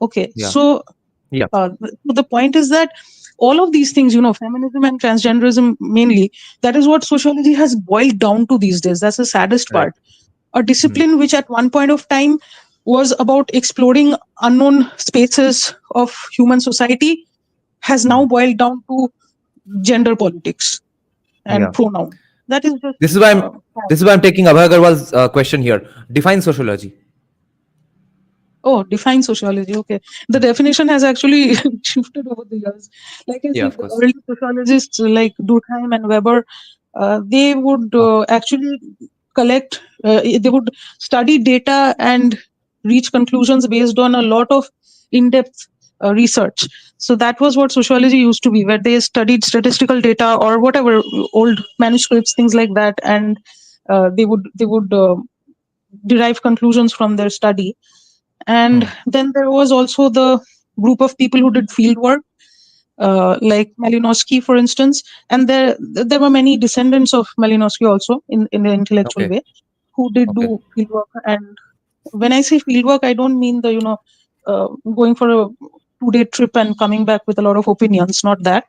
Okay, Yeah. so Yeah. the point is that all of these things, feminism and transgenderism mainly, that is what sociology has boiled down to these days. That's the saddest Right. part. A Hmm. discipline which at one point of time was about exploring unknown spaces of human society has now boiled down to gender politics and Yeah. pronoun. That is just This is why I'm. sad. This is why I'm taking Abhay Agarwal's question here. Define sociology. Oh, define sociology. Okay. The definition has actually shifted over the years. Like I Yeah. said, Of the course. early sociologists like Durkheim and Weber, they would actually collect, they would study data and reach conclusions based on a lot of in depth research. So that was what sociology used to be, where they studied statistical data or whatever, old manuscripts, things like that, and they would derive conclusions from their study. And Hmm. then there was also the group of people who did field work, like Malinowski, for instance. And there were many descendants of Malinowski also in the intellectual Okay. way who did Okay. do field work. And when I say field work, I don't mean the going for a 2-day trip and coming back with a lot of opinions. Not that.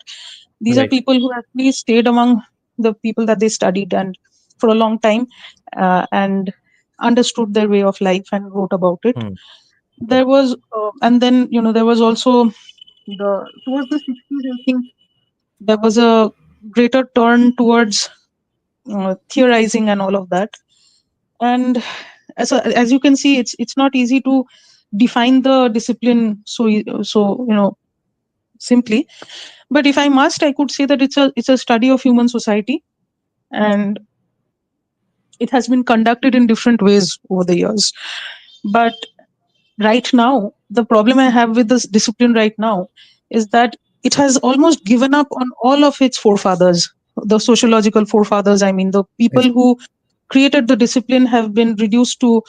These are Right. people who actually stayed among the people that they studied and for a long time, and understood their way of life and wrote about it. Hmm. There was and then there was also towards the 60s, I think, there was a greater turn towards theorizing and all of that. And as you can see, it's not easy to define the discipline so simply. But if I must, I could say that it's a study of human society, and it has been conducted in different ways over the years. But right now, the problem I have with this discipline right now is that it has almost given up on all of its forefathers, the sociological forefathers. I mean, the people Yes. who created the discipline have been reduced to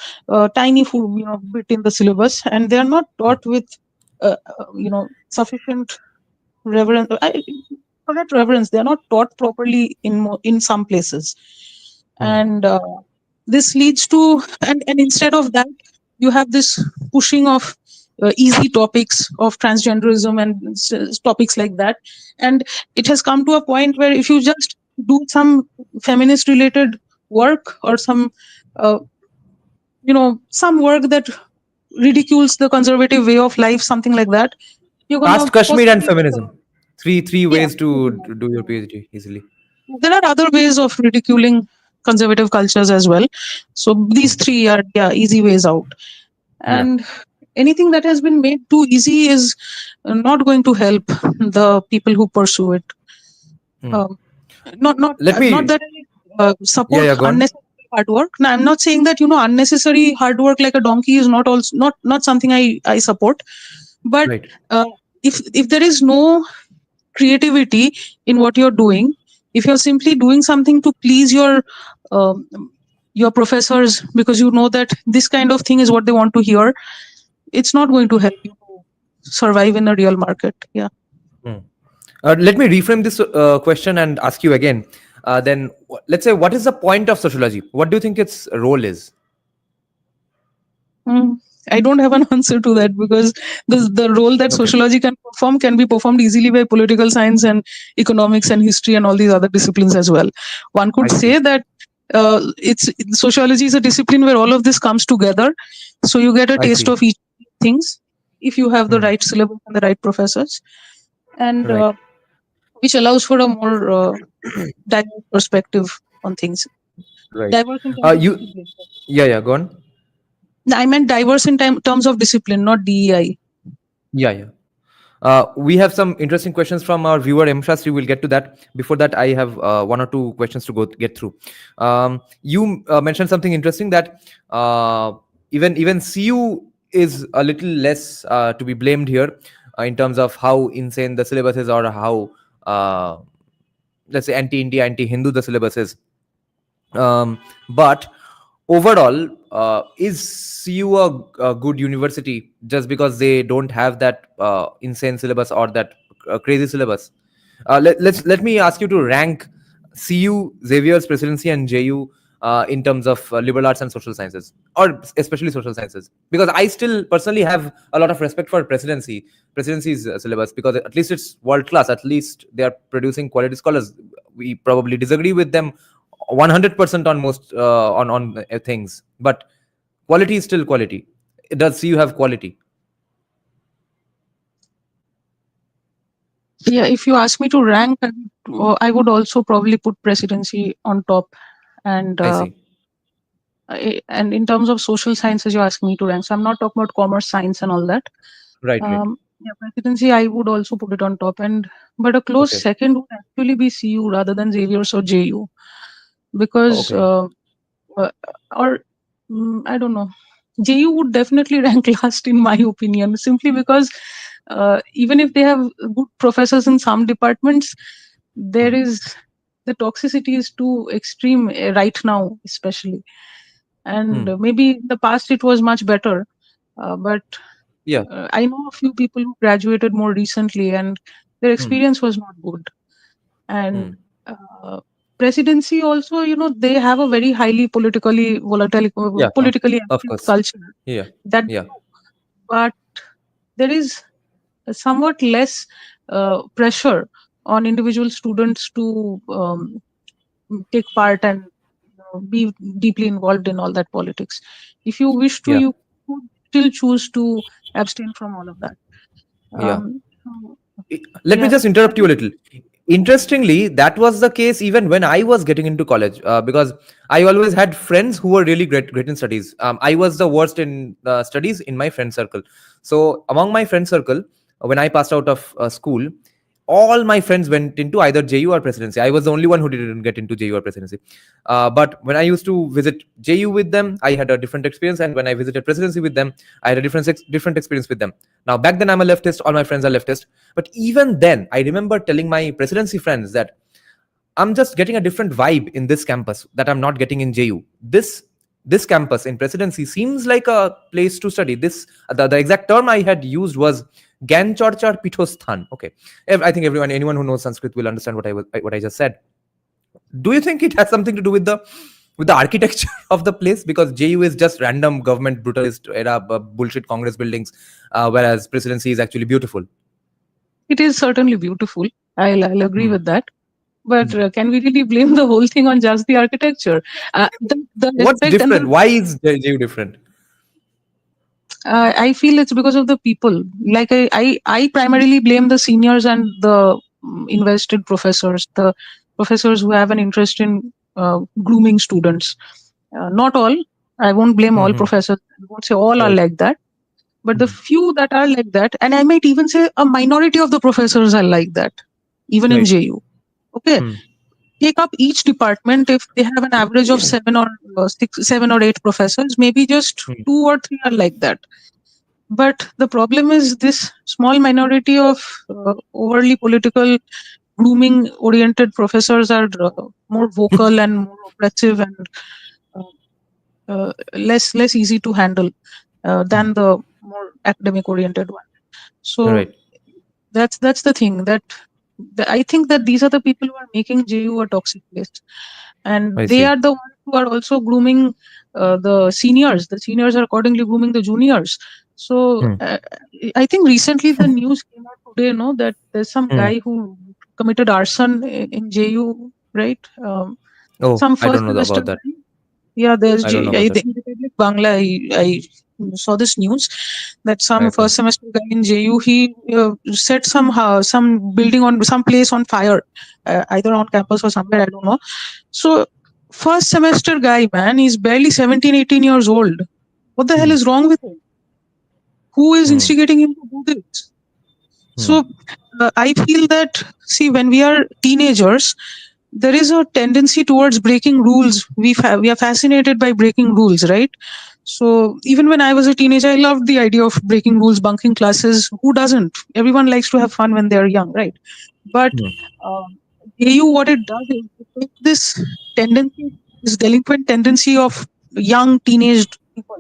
tiny bit in the syllabus, and they are not taught with sufficient reverence. I forget reverence. They are not taught properly in some places, Hmm. and this leads to, and instead of that, you have this pushing of easy topics of transgenderism and topics like that. And it has come to a point where if you just do some feminist related work or uh, some work that ridicules the conservative way of life, something like that, you're gonna Past Kashmir and possibly feminism. Three yeah, ways to do your PhD easily. there are other ways of ridiculing conservative cultures as well. So these Hmm. three are, yeah, easy ways out. Yeah. And anything that has been made too easy is not going to help the people who pursue it. Hmm. Um, not Let not me. that I Yeah. support Yeah. Go on. unnecessary hard work. Now, I'm not saying that unnecessary hard work like a donkey is not also not something I support. But Right. uh, if there is no creativity in what you're doing, if you're simply doing something to please um, your professors because you know that this kind of thing is what they want to hear, it's not going to help you to survive in a real market. Yeah. Hmm. Let me reframe this question and ask you again. Then let's say, what is the point of sociology? What do you think its role is? Mm. I don't have an answer to that because the role that Okay. sociology can perform can be performed easily by political science and economics and history and all these other disciplines as well. One could I see. say that it's sociology is a discipline where all of this comes together, so you get a I taste see. of each things if you have the Hmm. right syllabus and the right professors, and Right. which allows for a more diverse perspective on things. Right. Diverse in terms of You. discipline. Yeah. Yeah. Go on. I meant diverse in terms of discipline, not DEI. Yeah, yeah. We have some interesting questions from our viewer M Shastri. We'll get to that. Before that, I have one or two questions to get through. You mentioned something interesting, that even CU is a little less to be blamed here, in terms of how insane the syllabus is, or how, uh, let's say, anti-India, anti-Hindu the syllabus is. But overall, is CU a good university just because they don't have that insane syllabus, or that crazy syllabus? Let me ask you to rank CU, Xavier's Presidency, and JU in terms of liberal arts and social sciences, or especially social sciences, because I still personally have a lot of respect for presidency's syllabus, because at least it's world class. At least they are producing quality scholars. We probably disagree with them 100% on most on things, but quality is still quality. Does CU have quality? Yeah, if you ask me to rank, I would also probably put presidency on top. And I see. and in terms of social sciences, you ask me to rank. So I'm not talking about commerce, science, and all that. Right, right. Yeah, presidency, I would also put it on top. And but a close Okay, second would actually be CU rather than Xavier's or JU, because okay. uh, or I don't know. JU would definitely rank last in my opinion, simply because even if they have good professors in some departments, there is the toxicity is too extreme right now, especially. And maybe in the past it was much better, but Yeah. I know a few people who graduated more recently, and their Hmm. experience was not good. And Hmm. uh, presidency also, they have a very highly politically volatile, Yeah, politically of active course. culture. Yeah, That, yeah. but there is somewhat less pressure on individual students to take part and be deeply involved in all that politics. If you wish to, Yeah, you could still choose to abstain from all of that. yeah. So, Let me yeah, just interrupt you a little. Interestingly, that was the case even when I was getting into college, because I always had friends who were really great in studies. I was the worst in studies in my friend circle. So among my friend circle, when I passed out of school, all my friends went into either JU or presidency. I was the only one who didn't get into JU or presidency. But when I used to visit JU with them, I had a different experience, and when I visited presidency with them, I had a different experience with them. Now back then I'm a leftist. All my friends are leftist. But even then, I remember telling my presidency friends that I'm just getting a different vibe in this campus that I'm not getting in JU. This campus in presidency seems like a place to study. The exact term I had used was Gyan Chorchar Pithosthan. Okay, I think anyone who knows Sanskrit will understand what I just said. Do you think it has something to do with the architecture of the place? Because JU is just random government brutalist era bullshit Congress buildings, whereas presidency is actually beautiful. it is certainly beautiful. I'll agree Hmm. with that. But Hmm. can we really blame the whole thing on just the architecture? The What's respect and different? the Why is JU different? I feel it's because of the people. Like I primarily blame the seniors and the invested professors, the professors who have an interest in grooming students. Not all. I won't blame all Hmm. professors. I won't say all are Right. like that. But the Hmm. few that are like that, and I might even say a minority of the professors are like that, even in Right. JU. Okay, Hmm. take up each department. If they have an average of seven or eight professors, maybe just Hmm. two or three are like that. But the problem is this small minority of overly political, grooming oriented professors are more vocal and more oppressive and uh, less easy to handle Hmm. than the more academic oriented one. So Right. that's the thing that I think that these are the people who are making JU a toxic place, I and they see. are the ones who are also grooming the seniors. The seniors are accordingly grooming the juniors. So Hmm. I think recently the news came out today, that there's some Hmm. guy who committed arson in JU, right? Oh, Some I first don't know semester about that. guy. Yeah, I don't know about that. in Republic Bangla. I saw this news that some Okay. first semester guy in JU he set some building on some place on fire, either on campus or somewhere, I don't know. So first semester guy, man, he's barely 17, 18 years old. What the hell Hmm. is wrong with him? Who is instigating him to do this? So I feel that, see, when we are teenagers, there is a tendency towards breaking rules. We are fascinated by breaking rules, right? So even when I was a teenager, I loved the idea of breaking rules, bunking classes. Who doesn't? Everyone likes to have fun when they're young, right? But um, AU, what it does is it takes this tendency, this delinquent tendency of young teenage people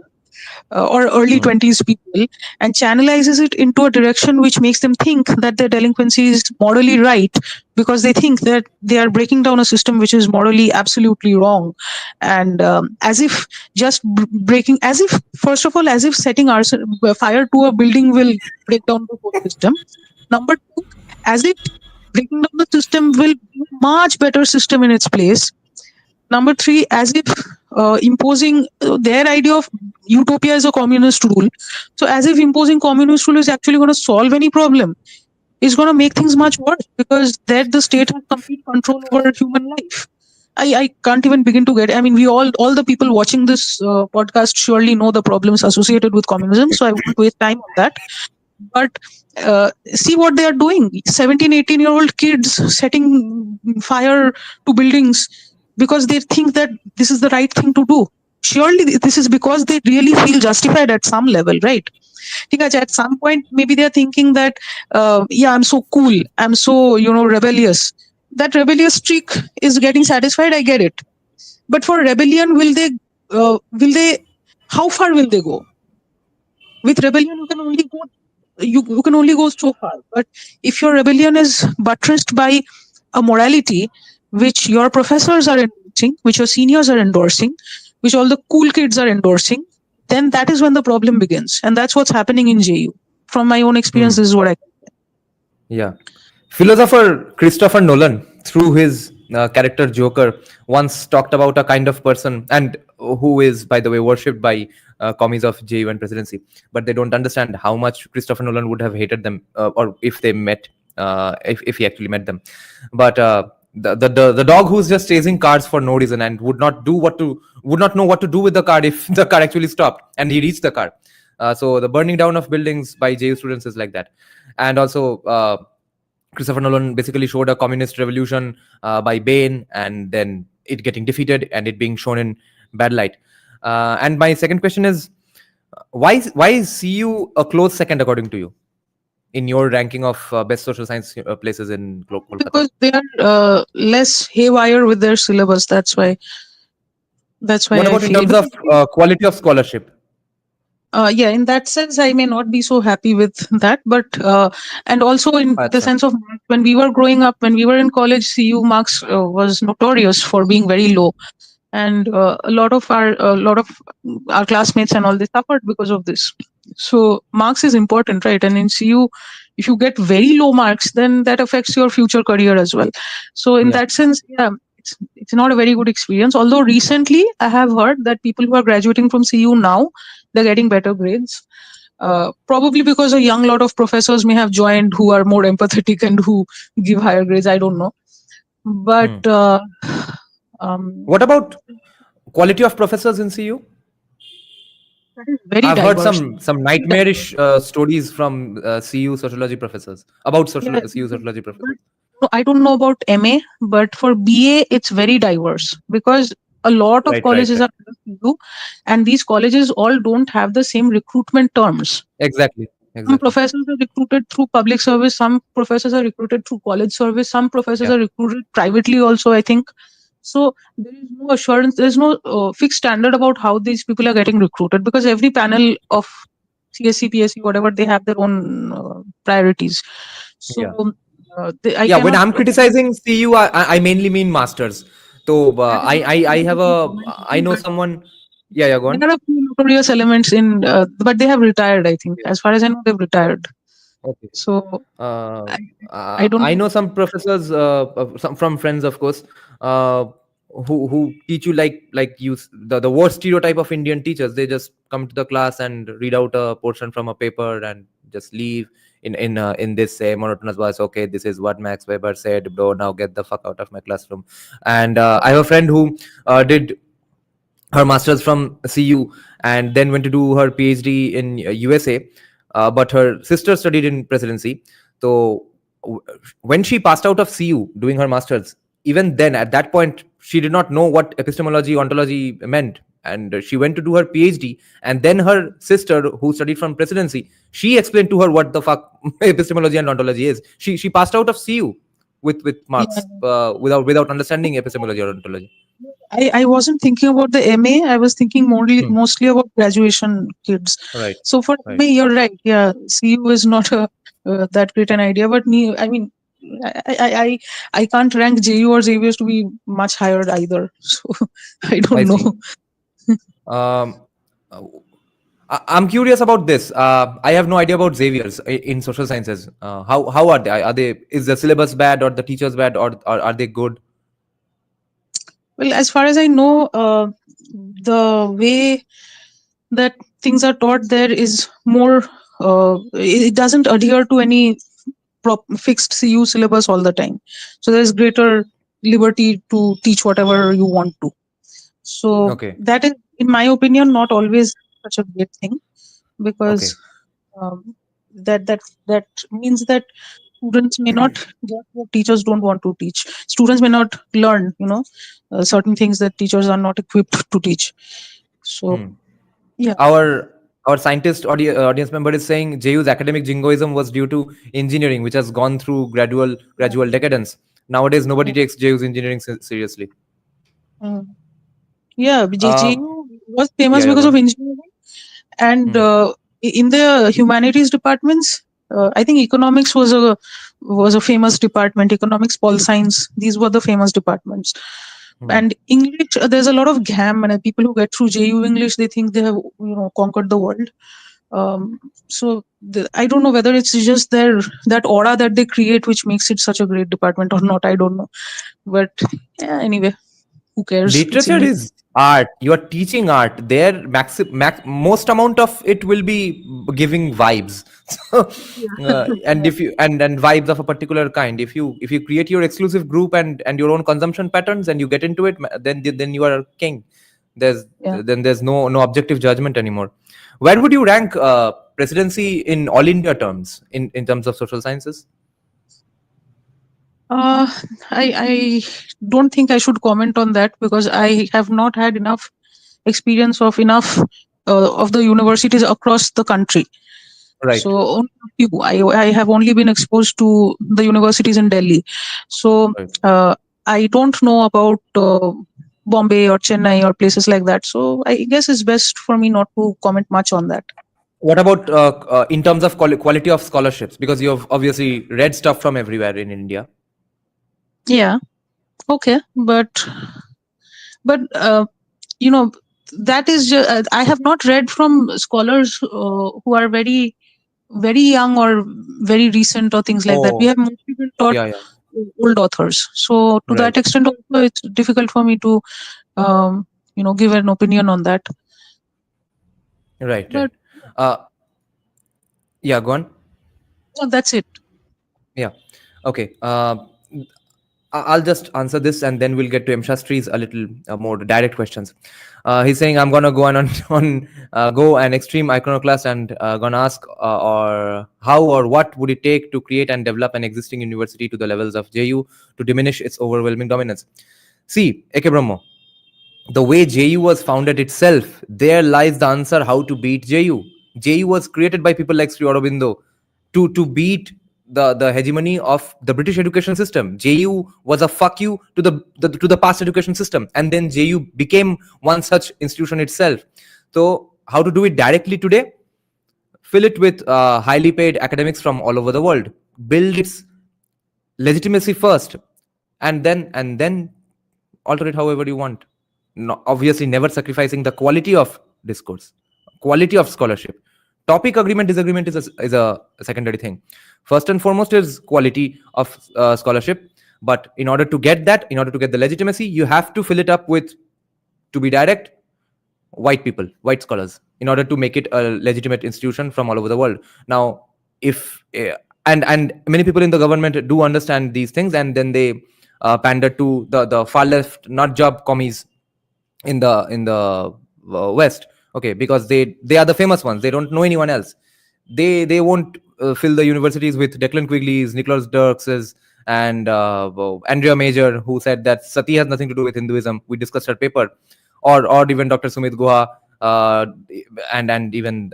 or early 20s people, and channelizes it into a direction which makes them think that their delinquency is morally right, because they think that they are breaking down a system which is morally absolutely wrong. And as if just breaking, as if, first of all, as if setting fire to a building will break down the whole system. Number two, as if breaking down the system will be a much better system in its place. Number three, as if imposing their idea of utopia is a communist rule. So as if imposing communist rule is actually going to solve any problem. It's going to make things much worse, because there the state has complete control over human life. I can't even begin to get. I mean, we all the people watching this podcast surely know the problems associated with communism. So I won't waste time on that. But see what they are doing. 17, 18-year-old kids setting fire to buildings because they think that this is the right thing to do. Surely this is because they really feel justified at some level, right? At some point, maybe they're thinking that, yeah, I'm so cool, I'm so, rebellious. That rebellious streak is getting satisfied, I get it. But for rebellion, how far will they go? With rebellion, you can only go so far. But if your rebellion is buttressed by a morality which your professors are endorsing, which your seniors are endorsing, which all the cool kids are endorsing, then that is when the problem begins. And that's what's happening in JU. From my own experience, this is what I can say. Yeah. Philosopher Christopher Nolan, through his character Joker, once talked about a kind of person, and who is, by the way, worshipped by commies of JU and presidency, but they don't understand how much Christopher Nolan would have hated them, or if they met, if he actually met them. But the dog who's just chasing cars for no reason and would not know what to do with the car if the car actually stopped and he reached the car. So the burning down of buildings by JU students is like that. And also Christopher Nolan basically showed a communist revolution by Bane, and then it getting defeated and it being shown in bad light. And my second question is, why is CU a close second according to you in your ranking of best social science places in Kolkata? Because they are less haywire with their syllabus. That's why. What about in terms of quality of scholarship? Yeah, in that sense, I may not be so happy with that, but and also in the sense of when we were growing up, when we were in college, CU marks was notorious for being very low, and a lot of our classmates and all, they suffered because of this. So marks is important, right? And in CU, if you get very low marks, then that affects your future career as well. So in that sense, yeah, it's not a very good experience. Although recently I have heard that people who are graduating from CU now, they're getting better grades. Probably because a young lot of professors may have joined who are more empathetic and who give higher grades. I don't know. But what about quality of professors in CU? Very I've diverse. heard some nightmarish stories from CU sociology professors about CU sociology professors. I don't know about MA, but for BA, it's very diverse because a lot of colleges are CU, and these colleges all don't have the same recruitment terms. Exactly. Some professors are recruited through public service, some professors are recruited through college service, some professors are recruited privately also, I think. So there is no assurance, there is no fixed standard about how these people are getting recruited, because every panel of CSC, PSC, whatever, they have their own priorities. So when I'm criticizing CU, I mainly mean masters. So I know someone. Yeah, go on. There are a few notorious elements in, but they have retired, I think. As far as I know, they've retired. Okay. So I know some professors, some from friends, of course, who teach you like you the worst stereotype of Indian teachers. They just come to the class and read out a portion from a paper and just leave in this monotonous voice. Okay, this is what Max Weber said, bro. Now get the fuck out of my classroom. And I have a friend who did her master's from CU and then went to do her PhD in USA. but her sister studied in presidency. So when she passed out of CU doing her masters, even then at that point she did not know what epistemology ontology meant, and she went to do her PhD. And then her sister, who studied from presidency, she explained to her what the fuck epistemology and ontology is. She passed out of CU with Yeah. marks, without understanding epistemology or ontology. I wasn't thinking about the MA. I was thinking Hmm. mostly about graduation kids. Right. So for Right. MA, you're right. Yeah, CU is not that great an idea. But I mean, I can't rank JU or Xavier's to be much higher either. So I I don't see. know. Um, uh, I'm curious about this. I have no idea about Xavier's in social sciences. How are they? Are they, is the syllabus bad, or the teachers bad, or are they good? Well, as far as I know, the way that things are taught there is more. It doesn't adhere to any fixed CU syllabus all the time. So there is greater liberty to teach whatever you want to. So Okay. that is, in my opinion, not always such a great thing, because Okay. that means that students may not get what teachers don't want to teach. Students may not learn, certain things that teachers are not equipped to teach. So Hmm. yeah, Our scientist audience member is saying JU's academic jingoism was due to engineering, which has gone through gradual decadence. Nowadays, nobody takes JU's engineering seriously. mm, yeah. Um, JU was famous yeah, yeah, because go of on. engineering, and Hmm. in the humanities departments, I think economics was a famous department. Economics, pol science, these were the famous departments. Hmm. And English, there's a lot of gam, and people who get through JU English, they think they have conquered the world. So I don't know whether it's just that aura that they create which makes it such a great department or not. I don't know, but yeah, anyway, who cares? It's Literature English. is art. You are teaching art. There, most amount of it will be giving vibes. So, and Yeah, if you and vibes of a particular kind. If you create your exclusive group and your own consumption patterns, and you get into it, then you are a king. yeah. There's no objective judgment anymore. Where would you rank presidency in all India terms, in terms of social sciences? Uh, I don't think I should comment on that, because I have not had enough experience of enough of the universities across the country. Right. So only a few. I have only been exposed to the universities in Delhi. So Right. I don't know about Bombay or Chennai or places like that. So I guess it's best for me not to comment much on that. What about in terms of quality of scholarships? Because you have obviously read stuff from everywhere in India. Yeah. Okay. But that is just, I have not read from scholars who are very very young or very recent or things like that. We Oh, have mostly been taught yeah, yeah. old authors. So to Right, that extent also, it's difficult for me to give an opinion on that. right, right. But Uh, yeah, go on. no, that's it. Yeah. Okay. I'll just answer this, and then we'll get to M. Shastri's a little more direct questions. He's saying, I'm gonna go on go an extreme iconoclast, and gonna ask or how or what would it take to create and develop an existing university to the levels of JU to diminish its overwhelming dominance. See, Eke Brahmo, the way JU was founded itself, there lies the answer how to beat JU. JU was created by people like Sri Aurobindo to beat the hegemony of the British education system. JU was a fuck you to the past education system, and then JU became one such institution itself. So how to do it directly today? Fill it with highly paid academics from all over the world. Build its legitimacy first, and then alter it however you want. No, obviously never sacrificing the quality of discourse, quality of scholarship. Topic agreement disagreement is a secondary thing. First and foremost is quality of scholarship. But in order to get that, in order to get the legitimacy, you have to fill it up with, to be direct, white people, white scholars, in order to make it a legitimate institution from all over the world. Now, if and many people in the government do understand these things, and then they pander to the far left nut job commies in the west. Okay, because they are the famous ones, they don't know anyone else. they won't fill the universities with Declan Quigley's, Nicholas Dirks's, and Andrea Major, who said that Sati has nothing to do with Hinduism. We discussed her paper, or even Dr. Sumit Guha, and even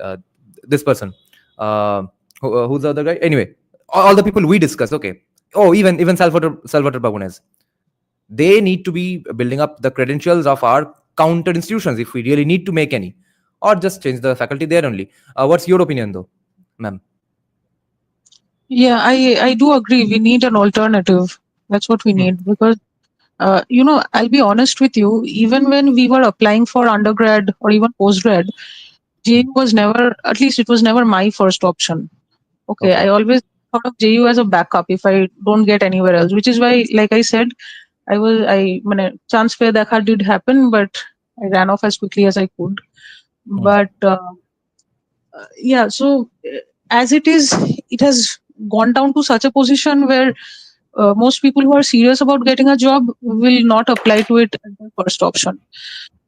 this person, who's the other guy? Anyway, all the people we discuss. Okay. Oh, even Salvatore Babones. They need to be building up the credentials of our counter institutions if we really need to make any, or just change the faculty there only. What's your opinion, though, ma'am? Yeah, I do agree. We need an alternative. That's what we need, because I'll be honest with you. Even when we were applying for undergrad or even postgrad, JU was never, at least it was never my first option. Okay, I always thought of JU as a backup if I don't get anywhere else. Which is why, like I said, chance fair dekha did happen, but I ran off as quickly as I could. But yeah, so as it is, it has gone down to such a position where most people who are serious about getting a job will not apply to it as their first option.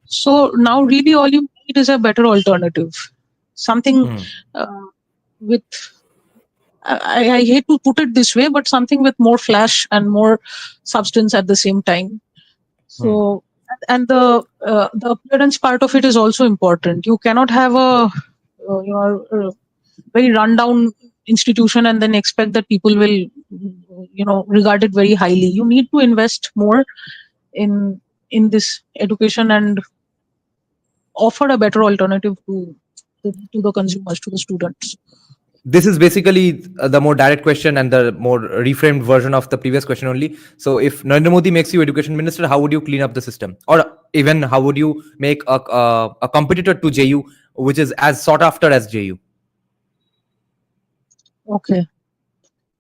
So now, really, all you need is a better alternative, something with. I hate to put it this way, but something with more flash and more substance at the same time. So, and the appearance part of it is also important. You cannot have a very rundown institution and then expect that people will regard it very highly. You need to invest more in this education and offer a better alternative to the consumers, to the students. This is basically the more direct question and the more reframed version of the previous question only. So if Narendra Modi makes you education minister, how would you clean up the system? Or even how would you make a competitor to JU, which is as sought after as JU? Okay.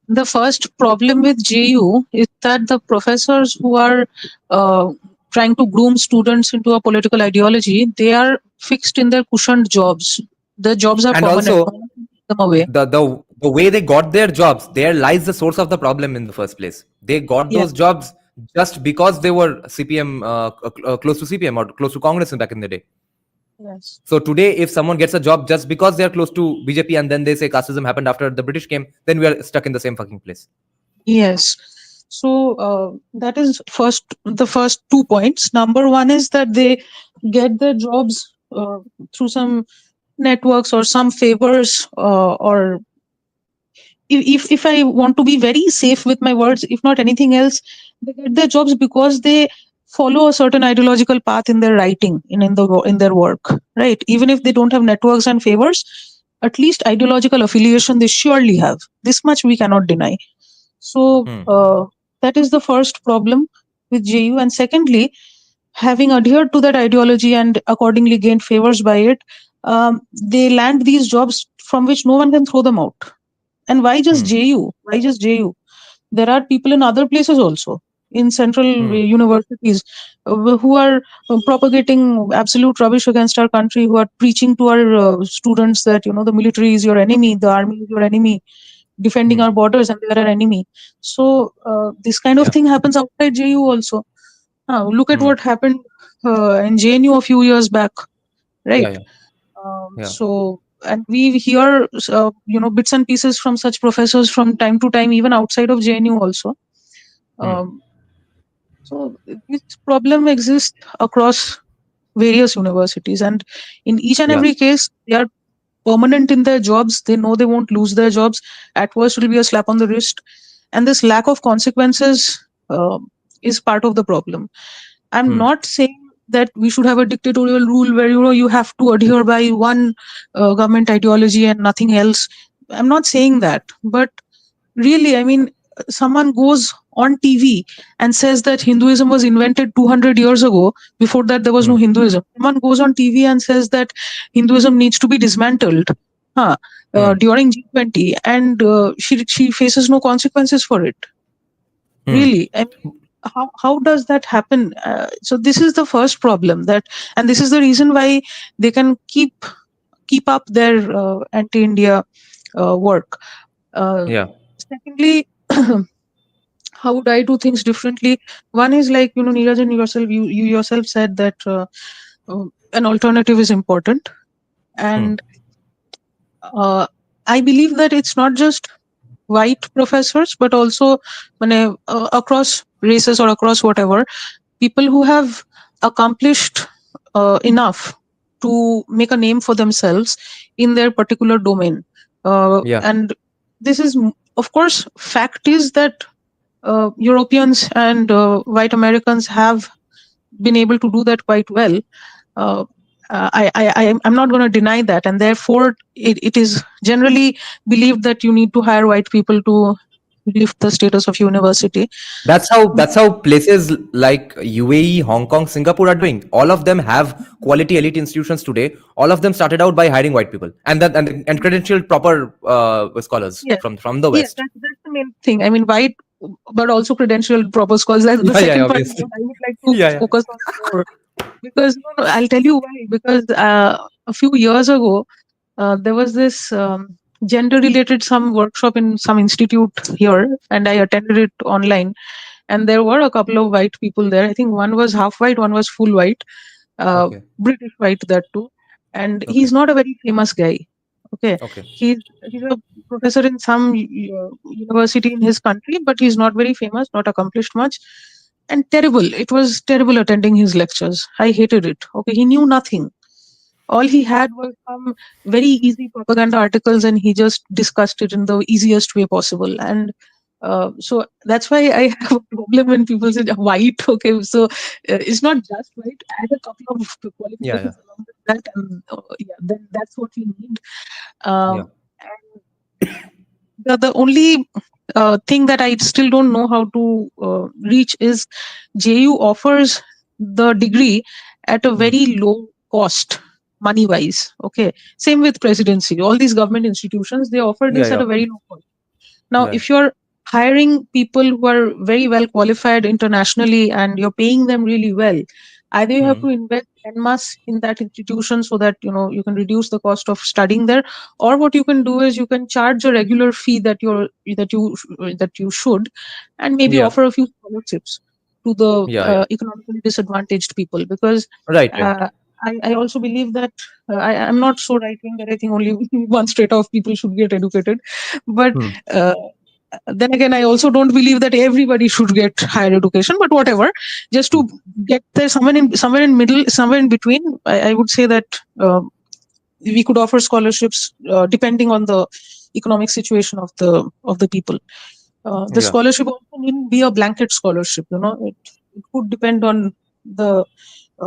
The first problem with JU is that the professors who are trying to groom students into a political ideology, they are fixed in their cushioned jobs. The jobs are And permanent. also, them away. the way they got their jobs, there lies the source of the problem in the first place. They got those jobs just because they were CPM, close to CPM or close to Congress back in the day. Yes. So today, if someone gets a job just because they are close to BJP and then they say casteism happened after the British came, then we are stuck in the same fucking place. Yes. So that is the first 2 points. Number one is that they get their jobs through some networks or some favors, or if I want to be very safe with my words, if not anything else, they get their jobs because they follow a certain ideological path in their writing, in their work, right? Even if they don't have networks and favors, at least ideological affiliation they surely have. This much we cannot deny. So that is the first problem with JU. And secondly, having adhered to that ideology and accordingly gained favors by it, they land these jobs from which no one can throw them out. And why just JU? Why just JU? There are people in other places also, in central universities, who are propagating absolute rubbish against our country, who are preaching to our students that, the military is your enemy, the army is your enemy, defending our borders, and they are our enemy. So this kind of thing happens outside JU also. Look at what happened in JNU a few years back, right? So, and we hear bits and pieces from such professors from time to time, even outside of JNU also. So this problem exists across various universities, and in each and every case, they are permanent in their jobs. They know they won't lose their jobs. At worst, it will be a slap on the wrist, and this lack of consequences is part of the problem. I'm not saying that we should have a dictatorial rule where you have to adhere by one government ideology and nothing else. I'm not saying that, but really, I mean, someone goes on TV and says that Hinduism was invented 200 years ago. Before that, there was no Hinduism. Someone goes on TV and says that Hinduism needs to be dismantled during G20, and she faces no consequences for it. Really, I mean, how does that happen? So this is the first problem, and this is the reason why they can keep up their anti-India work. Secondly, how would I do things differently? One is like, Neeraj, you yourself said that an alternative is important, and I believe that it's not just white professors, but also across races or across whatever, people who have accomplished enough to make a name for themselves in their particular domain. Yeah, And this is, of course, fact is that Europeans and white Americans have been able to do that quite well. Uh, I'm not going to deny that, and therefore it is generally believed that you need to hire white people to lift the status of university. that's how places like UAE, Hong Kong, Singapore are doing. All of them have quality elite institutions today. All of them started out by hiring white people and credentialed proper scholars Yeah, from the yeah, West. that's the main thing. I mean, white, but also credentialed proper scholars. That's the Yeah, second part obviously. what I would like to Yeah, yeah. focus on more. Because I'll tell you why. Because a few years ago, there was this gender-related some workshop in some institute here, and I attended it online. And there were a couple of white people there. I think one was half white, one was full white, Okay, British white that too. And okay, he's not a very famous guy. Okay, okay. he's a professor in some university in his country, but he's not very famous, not accomplished much, and terrible. It was terrible attending his lectures. I hated it. Okay, he knew nothing. All he had was some very easy propaganda articles, and he just discussed it in the easiest way possible. And so that's why I have a problem when people say white. Okay, so it's not just white. Add a couple of Yeah, yeah, qualifications along with that, and yeah, then that's what we need. yeah. And the only thing that I still don't know how to reach is JU offers the degree at a Hmm. very low cost money wise. Okay, same with presidency. All these government institutions, they offer Yeah, this at yeah, a very low cost. Now, yeah. if you're hiring people who are very well qualified internationally and you're paying them really well, either you have Hmm. to invest en masse in that institution so that you can reduce the cost of studying there, or what you can do is you can charge a regular fee that you should, and maybe Yeah, offer a few scholarships to the yeah, yeah. economically disadvantaged people, because Right, right. uh, I also believe that I'm not so right wing that I think only one straight off people should get educated, but Hmm. uh, then again, I also don't believe that everybody should get higher education, but whatever, just Hmm. to get there somewhere in middle, somewhere in between, I would say that we could offer scholarships depending on the economic situation of the people. The Yeah. scholarship also needn't be a blanket scholarship. It could depend on the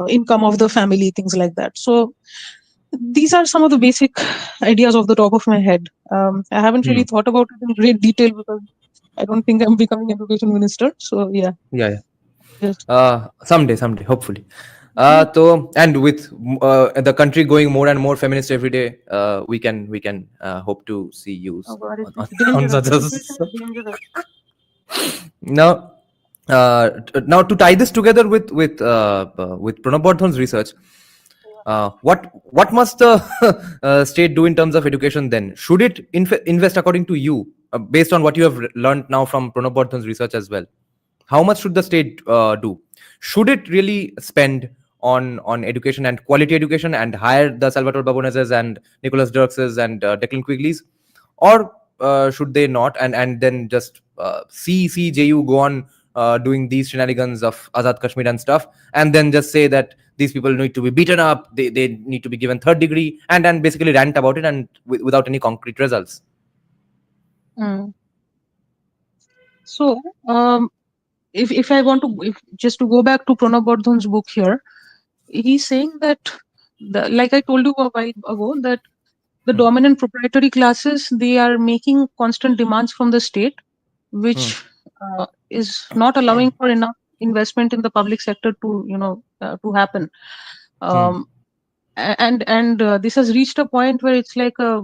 income of the family, things like that. So these are some of the basic ideas off the top of my head. I haven't Hmm. really thought about it in great detail because I don't think I'm becoming education minister. So yeah, Yeah, yeah. just Someday, hopefully. So and with the country going more and more feminist every day, we can hope to see you oh God, on, on, it's on dangerous. such Education a is dangerous. now. Now to tie this together with Pranab Bardhan's research, what must the state do in terms of education then? Should it invest according to you, based on what you have learned now from Pranab Bardhan's research as well? How much should the state do? Should it really spend on education and quality education and hire the Salvatore Babonezes and Nicholas Dirkses and Declan Quigleys, or should they not, and then just see JU go on doing these shenanigans of Azad Kashmir and stuff, and then just say that these people need to be beaten up, they need to be given third degree, and basically rant about it and without any concrete results? Mm. So if I want to, if just to go back to Pranab Bardhan's book here, he's saying that like I told you a while ago, that the Hmm. dominant proprietary classes, they are making constant demands from the state, Hmm. which is not allowing for enough investment in the public sector to to happen. Hmm. um, and this has reached a point where it's like a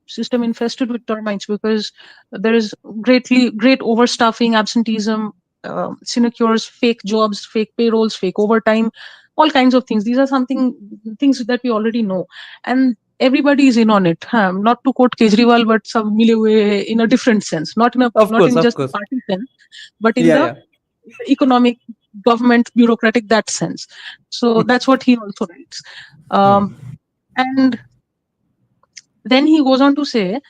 system infested with termites, because there is great overstaffing, absenteeism, sinecures, fake jobs, fake payrolls, fake overtime, all kinds of things. These are things that we already know, and everybody is in on it. Not to quote Kejriwal, but some mile hue in a different sense, Of not course, in of just the course. party sense, but in Yeah, the yeah. economic, government, bureaucratic, that sense. So that's what he also writes. Hmm. um, and then he goes on to say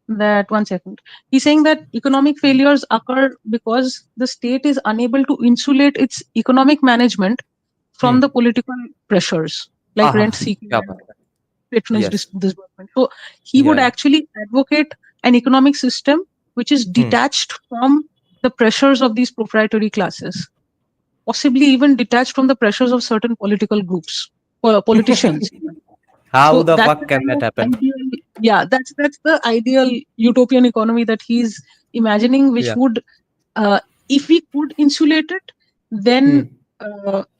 that, one second. He's saying that economic failures occur because the state is unable to insulate its economic management from the political pressures like rent seeking Yeah, and patronage yes. disbursement. So he Yeah, would yeah. actually advocate an economic system which is detached from the pressures of these proprietary classes, possibly even detached from the pressures of certain political groups or politicians. How So the that's fuck the can kind that of happen? ideal, yeah, that's the ideal utopian economy that he's imagining, which Yeah. would, uh, if we could insulate it, then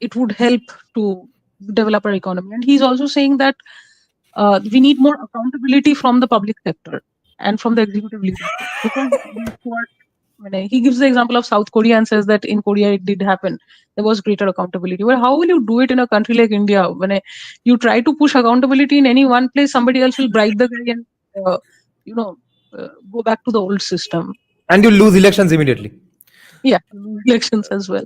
it would help to develop our economy. And he's also saying that we need more accountability from the public sector and from the executive leadership, because that's what, he gives the example of South Korea and says that in Korea it did happen. There was greater accountability. Well, how will you do it in a country like India? You try to push accountability in any one place, somebody else will bribe the guy and you know go back to the old system. And you lose elections immediately. Yeah, elections as well.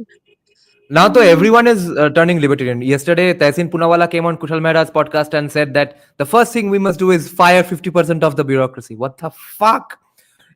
Now, though, everyone is turning libertarian. Yesterday, Tehsin Punawala came on Kushal Mehra's podcast and said that the first thing we must do is fire 50% of the bureaucracy. What the fuck?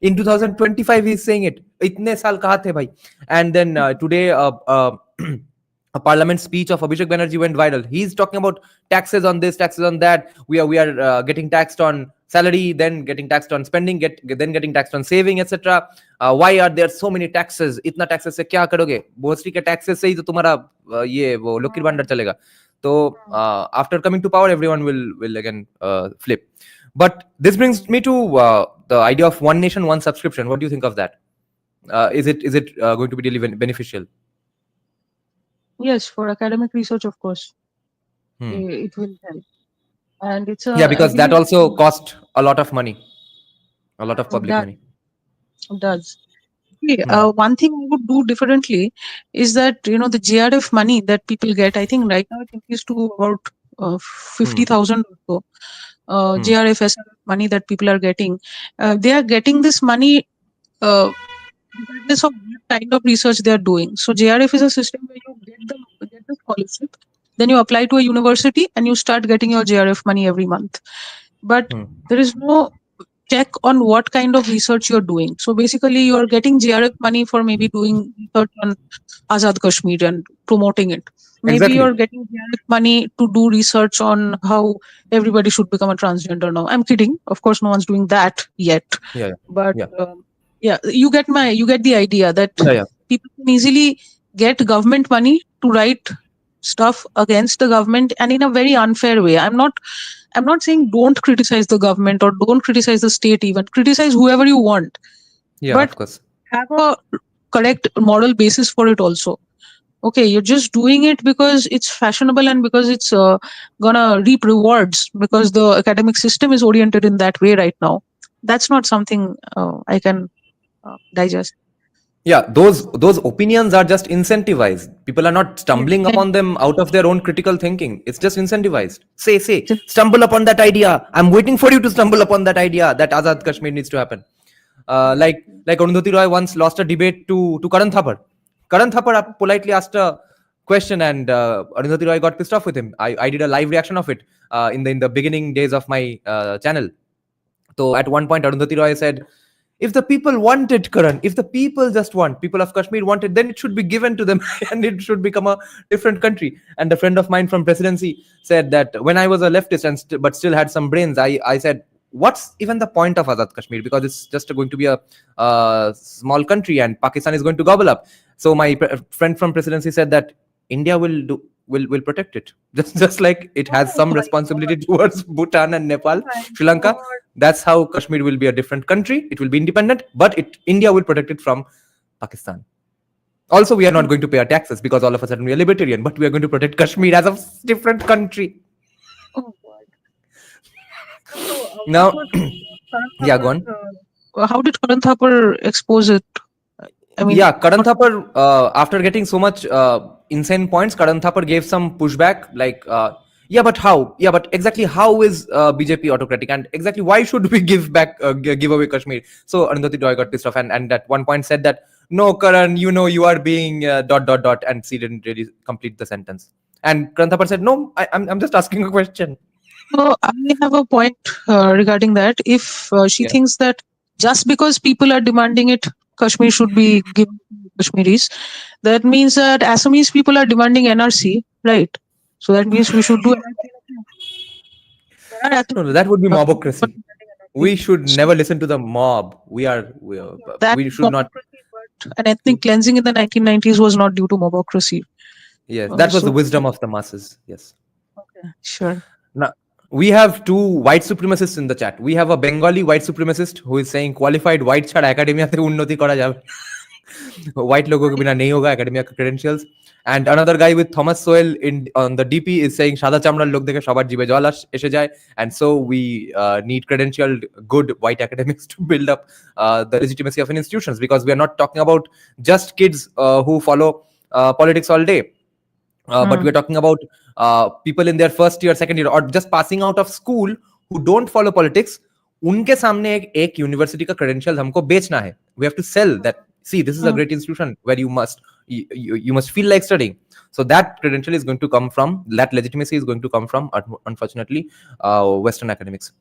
In 2025, he's saying it. Itne saal kaha the bhai? And then today, a parliament speech of Abhishek Banerjee went viral. He's talking about taxes on this, taxes on that. We are getting taxed on salary, then getting taxed on spending, then getting taxed on saving, etc. Why are there so many taxes? इतना taxes से क्या करोगे? Mostly के taxes से ही तो तुम्हारा ये वो लकीर भंडार चलेगा. So after coming to power, everyone will again flip. But this brings me to the idea of one nation, one subscription. What do you think of that? Is it going to be really beneficial? Yes, for academic research, of course, it will help. And it's Yeah, I because that believe also cost a lot of money, a lot of public that money. does. Okay, one thing I would do differently is that, the JRF money that people get, I think right now it increased to about 50,000 or so. JRF SRF money that people are getting. They are getting this money regardless of what kind of research they are doing. So JRF is a system where you get the scholarship, then you apply to a university and you start getting your JRF money every month. But there is no check on what kind of research you're doing. So basically, you're getting JRF money for maybe doing research on Azad Kashmir and promoting it. Maybe Exactly. you're getting JRF money to do research on how everybody should become a transgender now. I'm kidding. Of course, no one's doing that yet. Yeah. But Yeah. you get the idea that Yeah. people can easily get government money to write stuff against the government and in a very unfair way. I'm not saying don't criticize the government or don't criticize the state, even criticize whoever you want, Yeah. but Of course. have a correct moral basis for it also. Okay, you're just doing it because it's fashionable and because it's gonna reap rewards because the academic system is oriented in that way right now. That's not something I can digest. Yeah, those opinions are just incentivized. People are not stumbling upon them out of their own critical thinking. It's just incentivized. Say, stumble upon that idea. I'm waiting for you to stumble upon that idea that Azad Kashmir needs to happen. Like Arundhati Roy once lost a debate to Karan Thapar. Karan Thapar politely asked a question, and Arundhati Roy got pissed off with him. I did a live reaction of it in the beginning days of my channel. So at one point, Arundhati Roy said, if the people wanted Karan, if the people of Kashmir wanted, then it should be given to them and it should become a different country. And a friend of mine from presidency said that when I was a leftist and but still had some brains, I said, what's even the point of Azad Kashmir? Because it's just going to be a small country and Pakistan is going to gobble up. So my friend from presidency said that India will protect it. Just like it has some responsibility towards Bhutan and Nepal, Sri Lanka. That's how Kashmir will be a different country. It will be independent, but India will protect it from Pakistan. Also, we are not going to pay our taxes because all of a sudden we are libertarian, but we are going to protect Kashmir as a different country. Oh God. Now, yeah, go on. How did Karan Thapar expose it? I mean, yeah, Karan Thapar, after getting so much insane points, Karan Thapar gave some pushback like, yeah, but how? Yeah, but exactly how is BJP autocratic, and exactly why should we give away Kashmir? So Arundhati Roy got pissed off and at one point said that, no, Karan, you are being ... and she didn't really complete the sentence. And Karan Thapar said, no, I'm just asking a question. so I have a point regarding that. If she thinks that just because people are demanding it, Kashmir should be given to Kashmiris. That means that Assamese people are demanding NRC, right? So that means we should do NRC. There are No, no, Assamese that would be people mobocracy. demanding We NRC. should So never listen to the mob. that We is should not. mobocracy, but an ethnic cleansing in the 1990s was not due to mobocracy. Yes, that was the So, wisdom of the masses. Yes. okay, sure. Now, we have two white supremacists in the chat. We have a Bengali white supremacist who is saying qualified white ছাড়া একাডেমিয়াতে উন্নতি করা যাবে white logo ke bina nahi hoga academia credentials, and another guy with Thomas Sowell in on the DP is saying সাদা চামড়ার লোক দেখে সবার জিভে জল এসে যায়, and so we need credentialed good white academics to build up the legitimacy of institutions, because we are not talking about just kids who follow politics all day. But we are talking about people in their first year, second year, or just passing out of school who don't follow politics. उनके सामने एक university का credential हमको बेचना है. We have to sell that. See, this is a great institution where you must feel like studying. So that credential is going to come from, that legitimacy is going to come from, unfortunately, Western academics.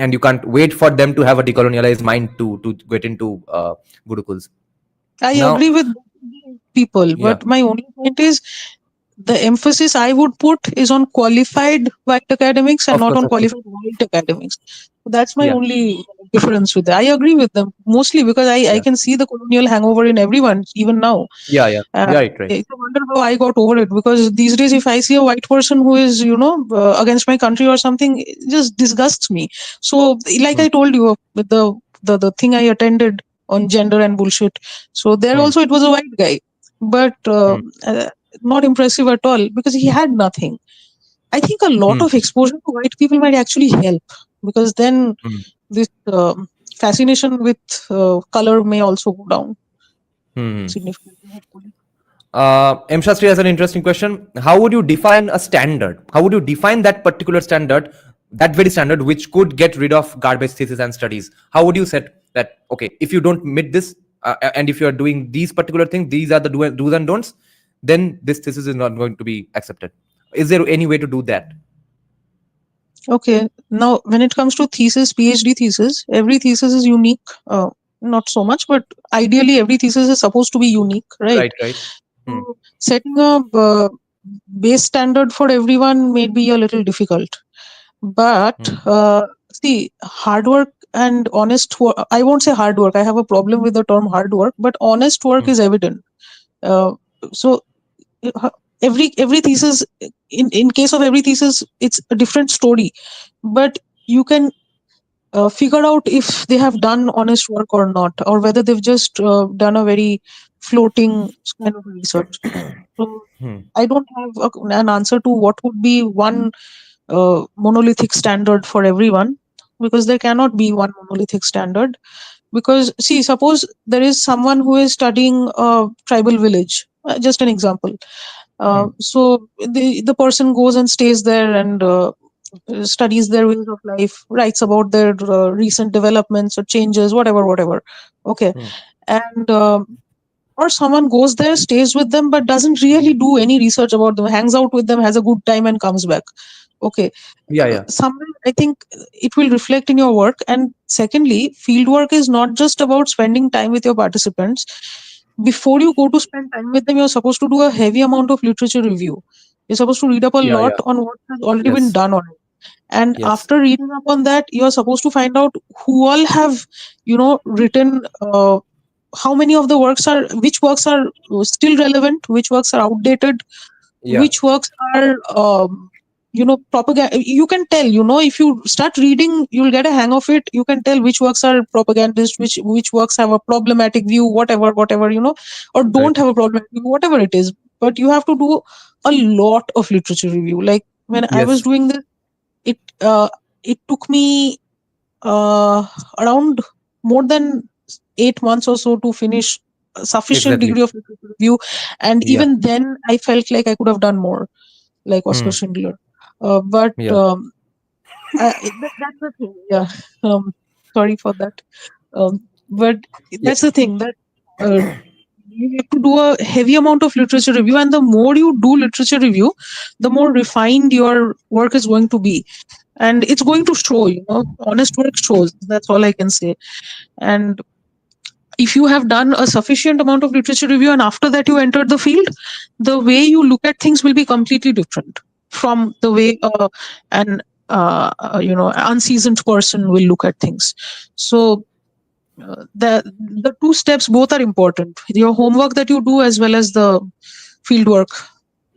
And you can't wait for them to have a decolonialized mind to get into gurukuls. I Now, agree with people, yeah, but my only point is the emphasis I would put is on qualified white academics and of not course, on of course. qualified white academics. So that's my Yeah, only difference with that. I agree with them mostly because I yeah, can see the colonial hangover in everyone, even now. yeah, yeah, right, right. I wonder how I got over it, because these days, if I see a white person who is, against my country or something, it just disgusts me. So, like I told you, with the thing I attended on gender and bullshit. So there also it was a white guy, but not impressive at all because he had nothing. I think a lot of exposure to white people might actually help, because then this fascination with color may also go down significantly, hopefully. M. Shastri has an interesting question. How would you define a standard? How would you define that particular standard, that very standard which could get rid of garbage thesis and studies? How would you set that, okay, if you don't meet this, and if you are doing these particular things, these are the do's and don'ts, then this thesis is not going to be accepted? Is there any way to do that? Okay, now when it comes to thesis, PhD thesis, every thesis is unique. Not so much, but ideally every thesis is supposed to be unique, right? Right, right. So setting a base standard for everyone may be a little difficult, but see, hard work and honest work, I won't say hard work, I have a problem with the term hard work, but honest work is evident. So every thesis, in case of every thesis, it's a different story, but you can figure out if they have done honest work or not, or whether they've just done a very floating kind of research. So I don't have an answer to what would be one monolithic standard for everyone, because there cannot be one monolithic standard. Because see, suppose there is someone who is studying a tribal village, just an example. So the person goes and stays there and studies their ways of life, writes about their recent developments or changes, whatever. Okay. And or someone goes there, stays with them, but doesn't really do any research about them, hangs out with them, has a good time and comes back. Okay. Yeah. Somewhere I think it will reflect in your work. And secondly, field work is not just about spending time with your participants. Before you go to spend time with them, you're supposed to do a heavy amount of literature review. You're supposed to read up a lot on what has already been done on it. And after reading up on that, you're supposed to find out who all have, written how many of the works are, which works are still relevant, which works are outdated, which works are propaganda. You can tell, if you start reading, you'll get a hang of it. You can tell which works are propagandist, which works have a problematic view, whatever, or don't have a problematic view, whatever it is. But you have to do a lot of literature review. Like when I was doing this, it took me around more than 8 months or so to finish a sufficient degree of literature review, and even then I felt like I could have done more, like Oscar Schindler. But that's the thing. Yeah. Sorry for that. But that's the thing, that you have to do a heavy amount of literature review, and the more you do literature review, the more refined your work is going to be. and it's going to show. Honest work shows. That's all I can say. And if you have done a sufficient amount of literature review and after that you entered the field, the way you look at things will be completely different from the way an unseasoned person will look at things. So the two steps both are important: your homework that you do as well as the field work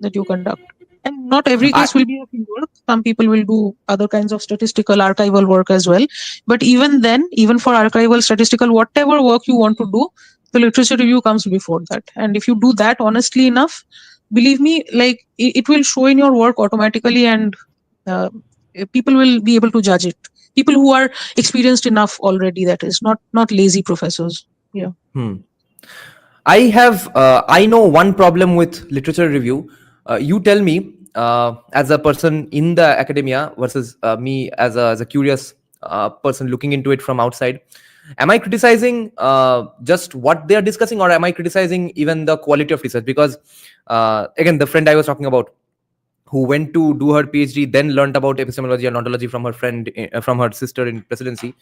that you conduct. And not every I, case will be a field work. Some people will do other kinds of statistical archival work as well. But even then, even for archival, statistical, whatever work you want to do, the literature review comes before that. And if you do that honestly enough, believe me, like it will show in your work automatically, and uh, people will be able to judge it. People who are experienced enough already, that is, not lazy professors. Yeah. I know one problem with literature review. You tell me, as a person in the academia versus me as a curious person looking into it from outside, am I criticizing just what they are discussing, or am I criticizing even the quality of research? Because again, the friend I was talking about, who went to do her PhD, then learned about epistemology and ontology from her friend, from her sister in presidency.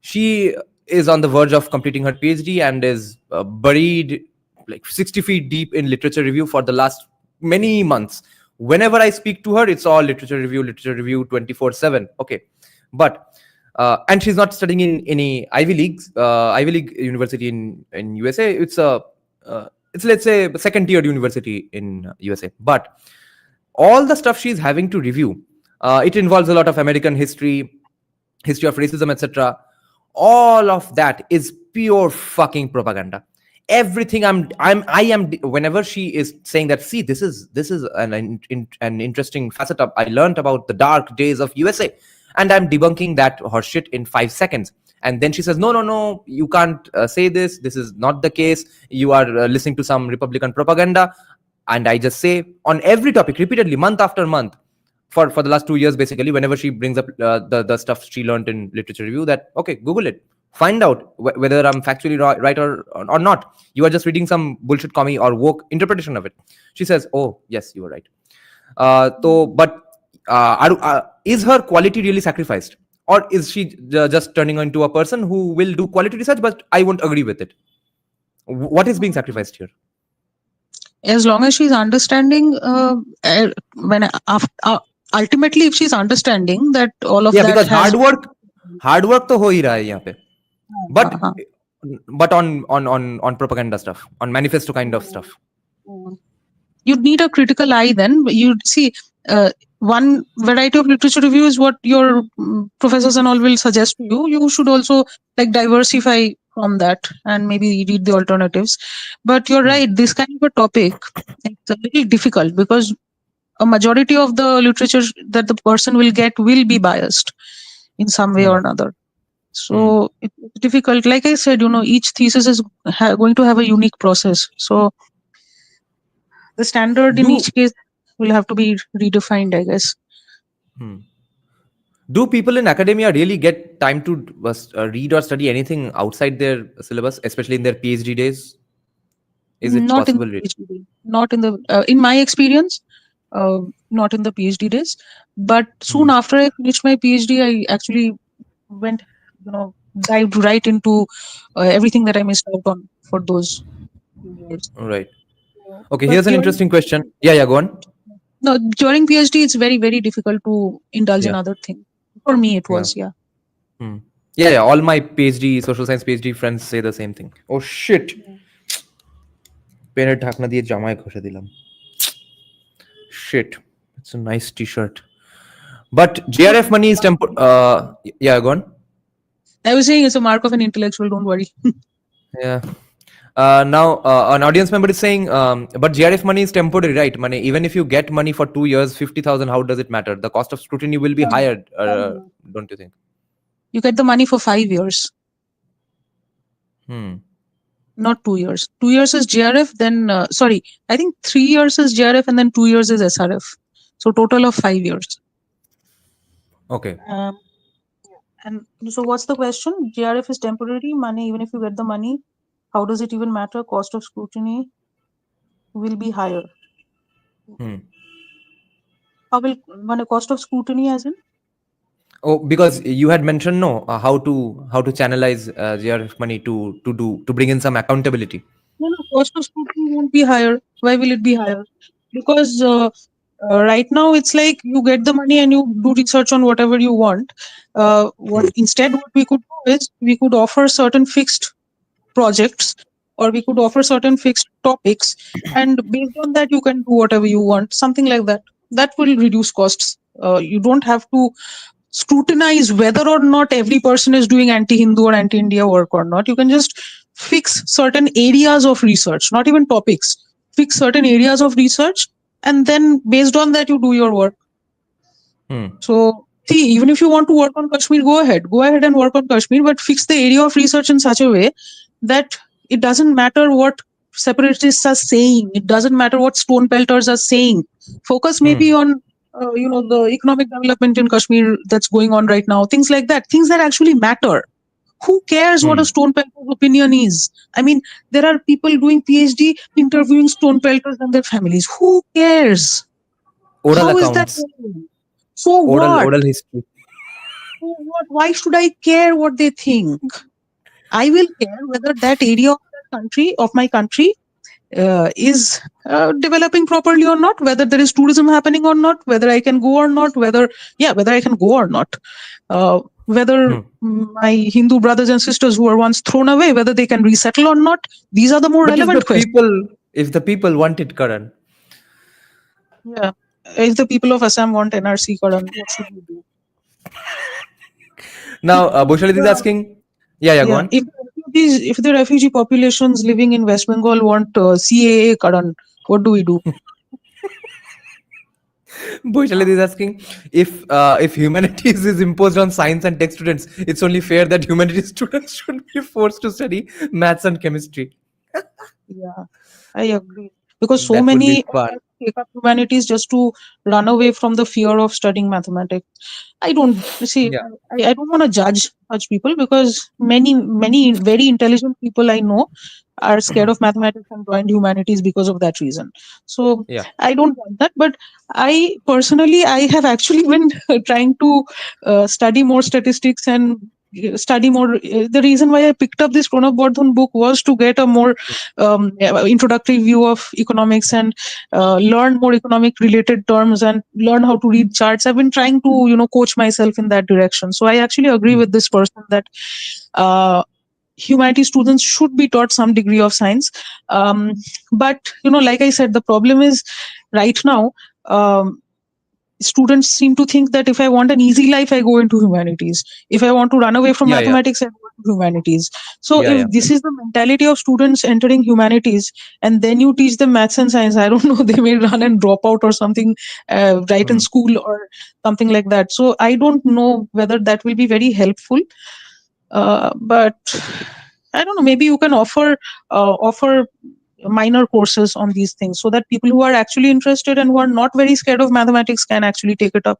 She is on the verge of completing her PhD and is buried like 60 feet deep in literature review for the last many months. Whenever I speak to her, it's all literature review 24/7. Okay. But and she's not studying in any Ivy League university in USA. It's, let's say, second tier university in USA. But all the stuff she's having to review, it involves a lot of American history, history of racism, etc. All of that is pure fucking propaganda. Everything I am whenever she is saying that, see, this is an interesting facet of, I learned about the dark days of USA, and I'm debunking that her shit in 5 seconds. And then she says, no, you can't say this. This is not the case. You are listening to some Republican propaganda. And I just say on every topic repeatedly, month after month, for the last 2 years, basically, whenever she brings up the stuff she learned in literature review, that, okay, Google it, find out whether I'm factually right or not. You are just reading some bullshit commie or woke interpretation of it. She says, oh yes, you are right. But is her quality really sacrificed, or is she just turning into a person who will do quality research, but I won't agree with it? What is being sacrificed here? As long as she's understanding, when ultimately, if she's understanding that all of Yeah, that because has hard work तो हो ही रहा है यहाँ पे, but uh, on propaganda stuff, on manifesto kind of stuff. you'd need a critical eye. Then you'd see one variety of literature review is what your professors and all will suggest to you. You should also like diversify from that and maybe read the alternatives. But you're right, this kind of a topic, it's a little difficult because a majority of the literature that the person will get will be biased in some way or another. So it's difficult. Like I said, each thesis is going to have a unique process. So the standard in each case will have to be redefined, I guess. Do people in academia really get time to read or study anything outside their syllabus, especially in their PhD days? Is it Not in possible? the PhD days. Not in the in my experience, not in the PhD days. But soon after I finished my PhD, I actually went, dived right into everything that I missed out on for those few years. Right. Okay, But here's an interesting question. Yeah, go on. no, during PhD, it's very, very difficult to indulge in Yeah. other things. For me, it Yeah. was, yeah. Yeah. All my PhD, social science PhD friends say the same thing. Oh shit. পেনের ঢাকনা দিয়ে জামায় ঘষে দিলাম. Shit. It's a nice t-shirt. But JRF money is yeah, go on. I was saying it's a mark of an intellectual, don't worry. Yeah. Now an audience member is saying, but JRF money is temporary, right? Money, even if you get money for 2 years, 50,000, how does it matter? The cost of scrutiny will be higher, don't you think? You get the money for 5 years. Not 2 years. 2 years is JRF, then sorry, I think 3 years is JRF and then 2 years is SRF. So total of 5 years. Okay. And so what's the question? JRF is temporary money. Even if you get the money, how does it even matter? Cost of scrutiny will be higher. How will cost of scrutiny as in? Oh, because you had mentioned no how to channelize GRF money to bring in some accountability. No, no, cost of scrutiny won't be higher. Why will it be higher? Because right now it's like you get the money and you do research on whatever you want. What instead what we could do is we could offer certain fixed projects, or we could offer certain fixed topics, and based on that you can do whatever you want, something like that. That will reduce costs. You don't have to scrutinize whether or not every person is doing anti-Hindu or anti-India work or not. You can just fix certain areas of research, not even topics. Fix certain areas of research, and then based on that you do your work. Hmm. So see, even if you want to work on Kashmir, go ahead and work on Kashmir, but fix the area of research in such a way that it doesn't matter what separatists are saying, it doesn't matter what stone pelters are saying. Focus maybe on the economic development in Kashmir that's going on right now, things like that, things that actually matter. Who cares what a stone pelter's opinion is? I mean, there are people doing PhD interviewing stone pelters and their families. Who cares? Oral How is that accounts, relevant? So oral what? oral history. So what? Why should I care what they think? I will care whether that area of the country, of my country, is developing properly or not, whether there is tourism happening or not, whether I can go or not, whether I can go or not, whether my Hindu brothers and sisters who were once thrown away, whether they can resettle or not. These are the more But relevant questions. if the people want it, Karan. Yeah. If the people of Assam want NRC, Karan, what should we do? Now, Bhushalid is asking. Yeah, go Yeah, on. if the refugee populations living in West Bengal want CAA, Karan, what do we do? Bhushalid is asking if humanities is imposed on science and tech students, it's only fair that humanities students should be forced to study maths and chemistry. Yeah, I agree. Because so That would be many of fun. us take up humanities just to run away from the fear of studying mathematics. I don't see. Yeah. I don't want to judge such people, because many very intelligent people I know are scared of mathematics and joined humanities because of that reason. So Yeah. I don't want that. But I personally, I have actually been trying to study more statistics and study more. The reason why I picked up this Pranab Bardhan book was to get a more introductory view of economics, and learn more economic related terms, and learn how to read charts. I've been trying to coach myself in that direction. So I actually agree with this person that humanity students should be taught some degree of science. But like I said, the problem is right now, students seem to think that if I want an easy life, I go into humanities. If I want to run away from Yeah. mathematics, I go into humanities. So Yeah. if this is the mentality of students entering humanities, and then you teach them maths and science, I don't know, they may run and drop out or something, right in school or something like that. So I don't know whether that will be very helpful. But I don't know, maybe you can offer minor courses on these things, so that people who are actually interested and who are not very scared of mathematics can actually take it up.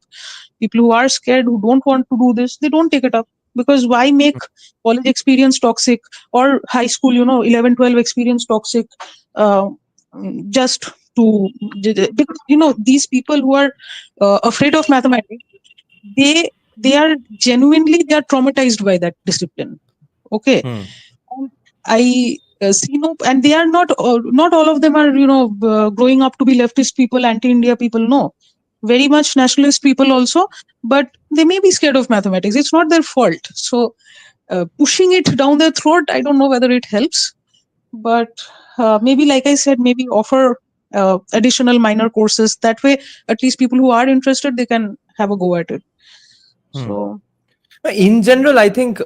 People who are scared, who don't want to do this, they don't take it up. Because why make college experience toxic, or high school 11 12 experience toxic, uh, just to because these people who are afraid of mathematics, they are genuinely, they are traumatized by that discipline. Okay. And I see no, and they are not all of them are growing up to be leftist people, anti-India people. No, very much nationalist people also, but they may be scared of mathematics. It's not their fault. So pushing it down their throat, I don't know whether it helps. But maybe, like I said, maybe offer additional minor courses. That way, at least people who are interested, they can have a go at it. So In general, I think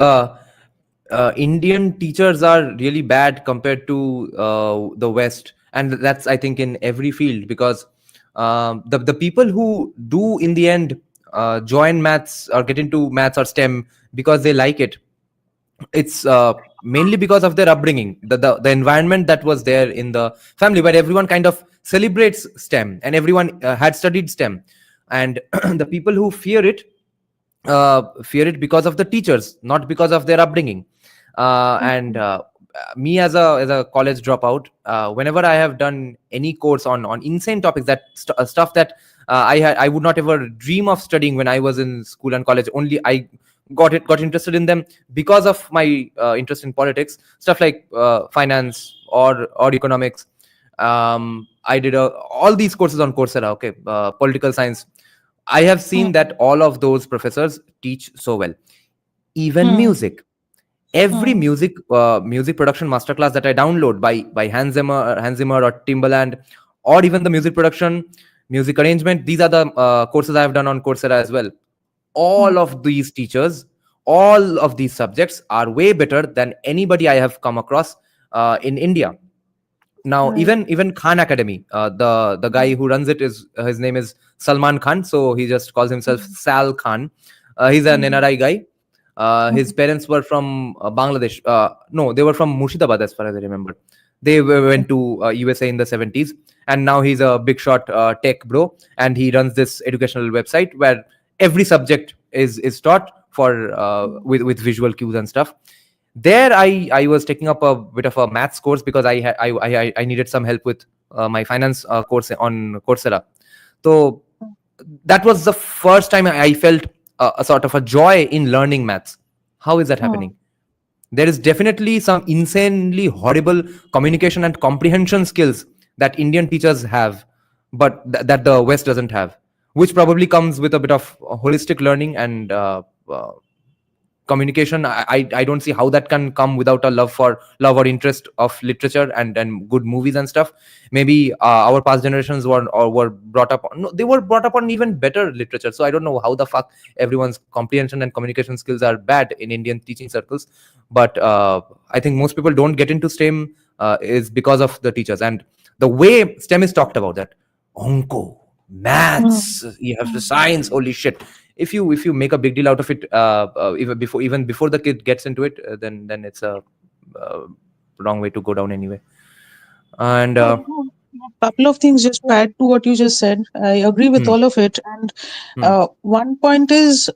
Indian teachers are really bad compared to the West, and that's, I think, in every field, because the people who do in the end join maths or get into maths or STEM because they like it, it's mainly because of their upbringing, the environment that was there in the family, where everyone kind of celebrates STEM and everyone had studied STEM, and the people who fear it because of the teachers, not because of their upbringing. And Me, as a college dropout, whenever I have done any course on insane topics, that stuff that I would not ever dream of studying when I was in school and college. Only I got interested in them because of my interest in politics, stuff like finance or economics. I did all these courses on Coursera. Okay, political science. I have seen that all of those professors teach so well. Even Hmm. music, every Hmm. music production masterclass that I download by Hans Zimmer or Timbaland, or even the music production, music arrangement, these are the courses I have done on Coursera as well. Hmm. All of these teachers, all of these subjects are way better than anybody I have come across in India. Now Right. even Khan Academy, the guy who runs it, is his name is Salman Khan, so he just calls himself Hmm. Sal Khan. He's an Hmm. NRI guy. His Hmm. parents were from Bangladesh. No, they were from Murshidabad, as far as I remember. They went to USA in the 70s, and now he's a big shot tech bro, and he runs this educational website where every subject is taught for with visual cues and stuff. There I was taking up a bit of a maths course because I needed some help with my finance course on Coursera. So that was the first time I felt a sort of a joy in learning maths. How is that Hmm. happening? There is definitely some insanely horrible communication and comprehension skills that Indian teachers have, but that the West doesn't have, which probably comes with a bit of holistic learning and communication. I don't see how that can come without a love or interest of literature and good movies and stuff. Maybe our past generations were brought up on, no, they were brought up on even better literature, so I don't know how the fuck everyone's comprehension and communication skills are bad in Indian teaching circles. But I think most people don't get into STEM is because of the teachers and the way STEM is talked about, that onko, Hmm. maths, you have the science, holy shit. If you make a big deal out of it, even before the kid gets into it, then it's a uh, wrong way to go down anyway. And So, couple of things just to add to what you just said. I agree with hmm, all of it. And hmm, one point is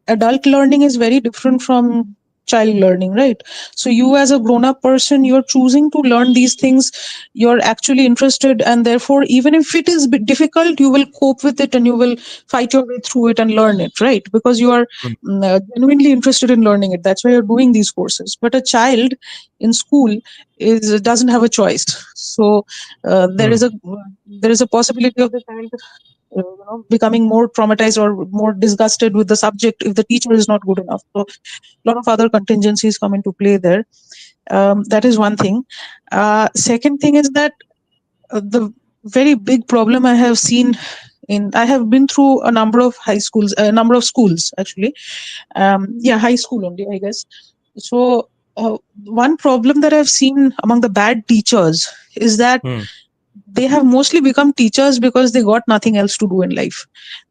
adult learning is very different from child learning, right? So you as a grown up person, you're choosing to learn these things, you're actually interested, and therefore even if it is bit difficult, you will cope with it and you will fight your way through it and learn it, right? Because you are hmm, genuinely interested in learning it. That's why you're doing these courses. But a child in school is doesn't have a choice. So there hmm. is a possibility of the child becoming more traumatized or more disgusted with the subject if the teacher is not good enough. So a lot of other contingencies come into play there. That is one thing. Second thing is that the very big problem I have seen I have been through a number of high schools, a number of schools actually. Yeah, high school only, I guess. So one problem that I've seen among the bad teachers is that Hmm. they have mostly become teachers because they got nothing else to do in life,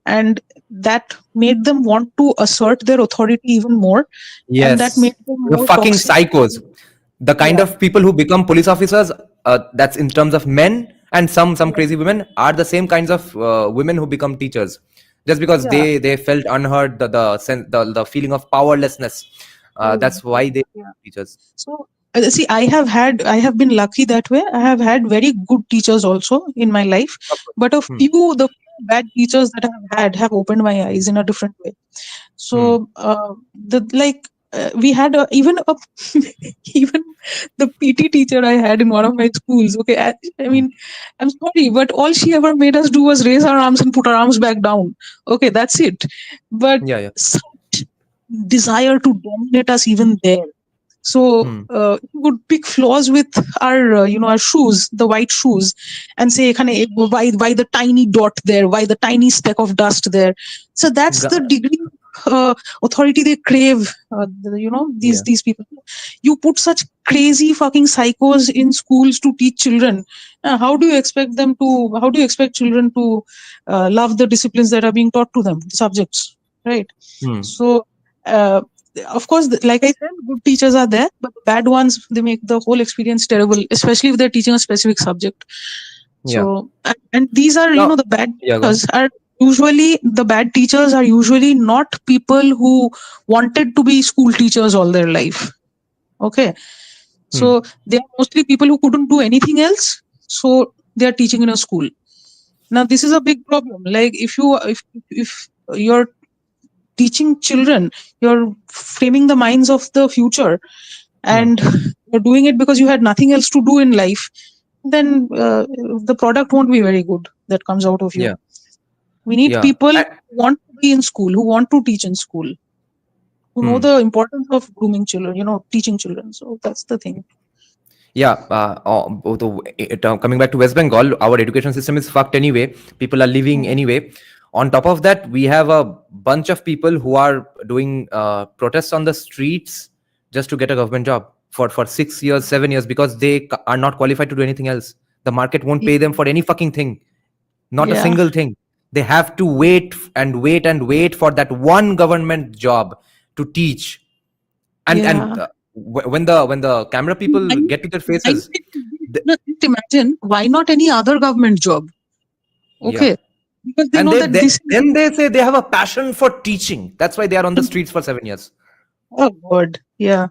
and that made them want to assert their authority even more, and that Yes, made them the more fucking toxic. psychos, the kind Yeah, of people who become police officers, that's in terms of men, and some yeah, crazy women are the same kinds of women who become teachers, just because yeah. they felt unheard, the feeling of powerlessness. True, That's true. why they Yeah. teachers. So see, I have been lucky that way. I have had very good teachers also in my life, Of course. but Hmm. the few bad teachers that I have had have opened my eyes in a different way. Hmm. So we had even a even the PT teacher I had in one of my schools. Okay, I Hmm. mean, I'm sorry, but all she ever made us do was raise our arms and put our arms back down. Okay, that's it. But Yeah, yeah. such desire to dominate us even there. So Hmm. he would pick flaws with our our shoes, the white shoes, and say, "Ekhane, why the tiny dot there? Why the tiny speck of dust there?" So that's the Ga- degree of authority they crave. yeah. These people. You put such crazy fucking psychos in schools to teach children. How do you expect them to? How do you expect children to love the disciplines that are being taught to them, the subjects, right? Hmm. So. Uh, of course, like I said, good teachers are there, but the bad ones, they make the whole experience terrible, especially if they're teaching a specific subject. Yeah. So, and these are, Now, the bad yeah, go on. teachers are the bad teachers are usually not people who wanted to be school teachers all their life. Okay. Hmm. So they are mostly people who couldn't do anything else. So they are teaching in a school. Now this is a big problem. Like if you're teaching children, you're framing the minds of the future, and you're doing it because you had nothing else to do in life, then the product won't be very good that comes out of you. Yeah, We need yeah. people who want to be in school, who want to teach in school, who know the importance of grooming children, teaching children. So that's the thing. Yeah, coming back to West Bengal, our education system is fucked anyway. People are leaving anyway. On top of that, we have a bunch of people who are doing protests on the streets just to get a government job for 6 years, 7 years, because they are not qualified to do anything else. The market won't pay them for any fucking thing, not a Yeah, single thing. They have to wait and wait and wait for that one government job to teach. And yeah. when the camera people get to their faces, th- Just imagine, why not any other government job? yeah, Okay, because they and know that this is, then they say they have a passion for teaching. That's why they are on the streets for 7 years. oh God, yeah.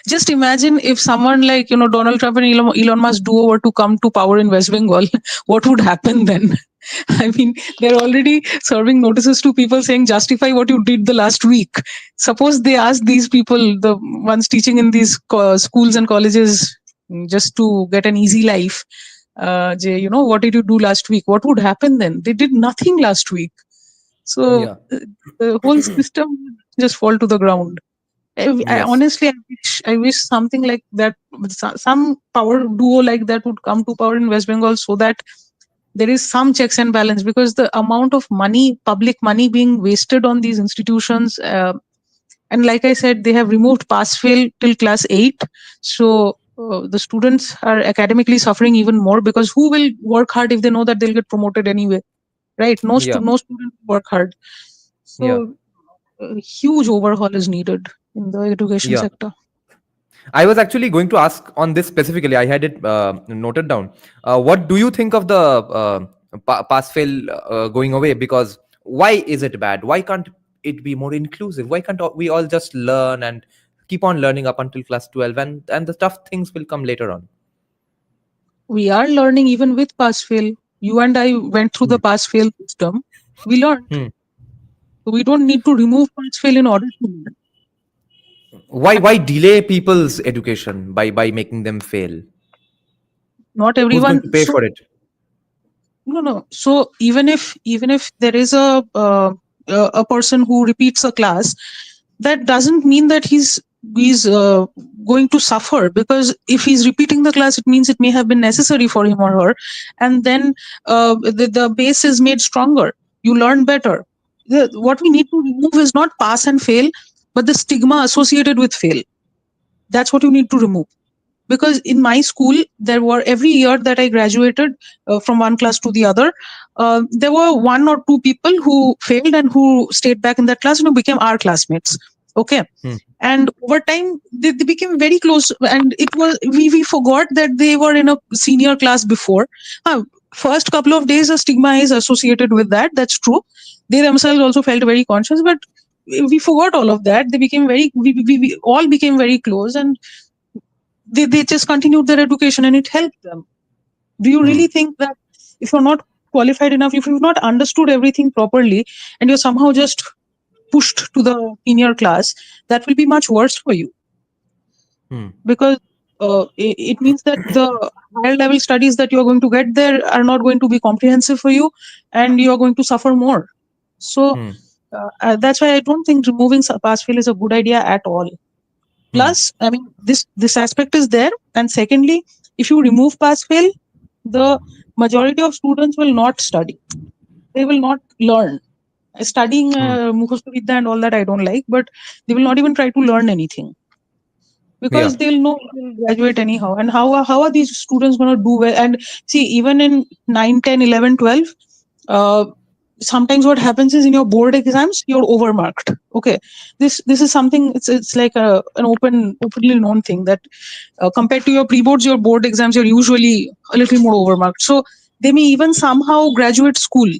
Just imagine if someone like Donald Trump and Elon Musk do over to come to power in West Bengal, what would happen then? I mean, they're already serving notices to people saying justify what you did the last week. Suppose they ask these people, the ones teaching in these schools and colleges, just to get an easy life, what did you do last week? What would happen then? They did nothing last week. So Yeah, the whole system would just fall to the ground. I yes, honestly, I wish something like that, some power duo like that would come to power in West Bengal, so that there is some checks and balance, because the amount of money, public money being wasted on these institutions, and like I said, they have removed pass fail till class 8. So the students are academically suffering even more, because who will work hard if they know that they'll get promoted anyway, right? yeah, No student will work hard. yeah, So a huge overhaul is needed in the education yeah. sector. I was actually going to ask on this specifically. I had it noted down. What do you think of the pass fail going away? Because why is it bad? Why can't it be more inclusive? Why can't we all just learn and keep on learning up until class 12, and the tough things will come later on? We are learning even with pass fail. You and I went through the pass fail system. We learned. Hmm. So we don't need to remove pass fail in order to learn. Why delay people's education by making them fail? Not Who's going everyone. to pay So for it? no. So even if there is a person who repeats a class, that doesn't mean that he's going to suffer, because if he's repeating the class, it means it may have been necessary for him or her, and then the base is made stronger. You learn better. What we need to remove is not pass and fail, but the stigma associated with fail. That's what you need to remove. Because in my school, there were, every year that I graduated from one class to the other, there were one or two people who failed and who stayed back in that class and who became our classmates. Okay. Hmm. And over time, they became very close, and it was, we forgot that they were in a senior class before. First couple of days, a stigma is associated with that. That's true. They themselves also felt very conscious, but we forgot all of that. They became we all became very close, and they just continued their education, and it helped them. Do you really think that if you're not qualified enough, if you've not understood everything properly, and you're somehow just pushed to the senior class, that will be much worse for you? Because it means that the higher level studies that you're going to get there are not going to be comprehensive for you, and you're going to suffer more. So that's why I don't think removing pass fail is a good idea at all. Plus, I mean, this aspect is there, and secondly, if you remove pass fail, the majority of students will not study. They will not learn. Studying Mukhasta Vidya and all that I don't like, but they will not even try to learn anything, Yeah, because they'll know they'll graduate anyhow. And how are these students going to do well? And see, even in 9, 10, 11, 12, sometimes what happens is, in your board exams you're overmarked. Okay, this is something, it's like an openly known thing, that compared to your pre-boards, your board exams, you're usually a little more overmarked. So they may even somehow graduate school.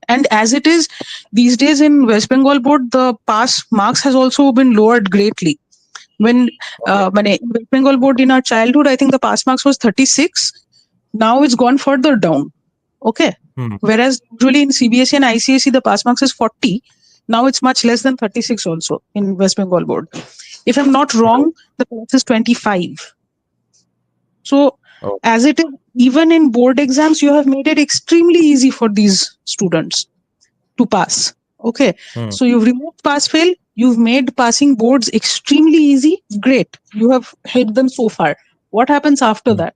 And as it is, these days in West Bengal board, the pass marks has also been lowered greatly. When West Bengal board, in our childhood, I think the pass marks was 36. Now it's gone further down. Okay. Whereas usually in CBSE and ICSE, the pass marks is 40. Now it's much less than 36 also in West Bengal board. If I'm not wrong, the class is 25. So Oh. as it is, even in board exams, you have made it extremely easy for these students to pass. Okay. So you've removed pass fail. You've made passing boards extremely easy. Great. You have helped them so far. What happens after that?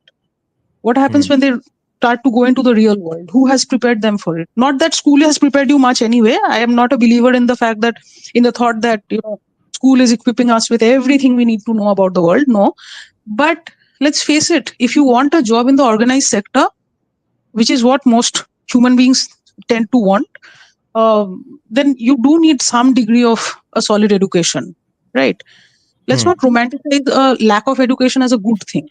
What happens when they start to go into the real world? Who has prepared them for it? Not that school has prepared you much anyway. I am not a believer in the fact that, in the thought that, school is equipping us with everything we need to know about the world. No. But let's face it, if you want a job in the organized sector, which is what most human beings tend to want, then you do need some degree of a solid education, right? Let's not romanticize a lack of education as a good thing,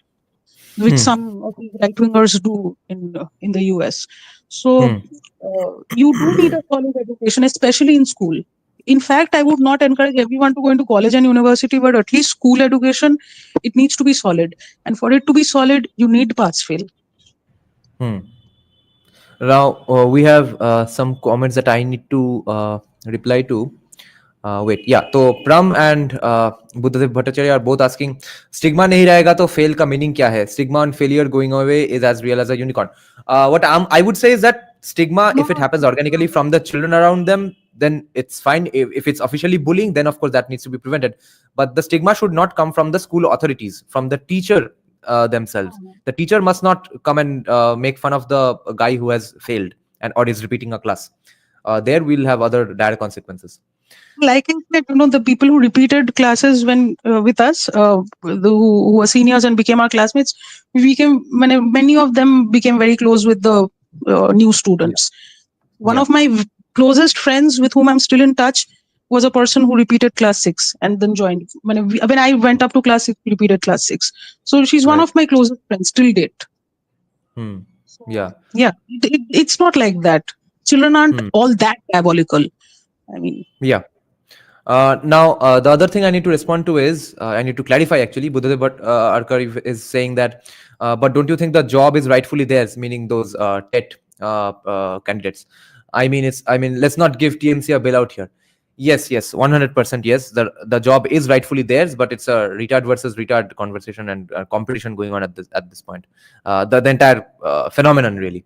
which some of the right wingers do in the US. So you do need a solid education, especially in school. In fact, I would not encourage everyone to go into college and university, but at least school education, it needs to be solid. And for it to be solid, you need pass fail. Now we have some comments that I need to reply to. Wait, yeah. So Pram and Buddhadev Bhattacharya are both asking, stigma nahi rahega to fail ka meaning kya hai? Stigma and failure going away is as real as a unicorn. What I would say is that stigma, if it happens organically from the children around them, then it's fine. If it's officially bullying, then of course that needs to be prevented. But the stigma should not come from the school authorities, from the teacher themselves. The teacher must not come and make fun of the guy who has failed and or is repeating a class. There we'll have other dire consequences. Like I said, the people who repeated classes when with us, who were seniors and became our classmates, many of them became very close with the new students. One of my closest friends with whom I'm still in touch was a person who repeated class 6 and then joined. When I went up to class 6, repeated class 6. So she's one of my closest friends till date. Yeah. It's not like that. Children aren't all that diabolical. I mean, yeah. Now, the other thing I need to respond to is, I need to clarify actually, Buddhadev Arkar is saying that, but don't you think the job is rightfully theirs, meaning those TET candidates? I mean, let's not give TMC a bailout here. Yes, 100% yes. The job is rightfully theirs, but it's a retard versus retard conversation and competition going on at this point. The entire phenomenon really.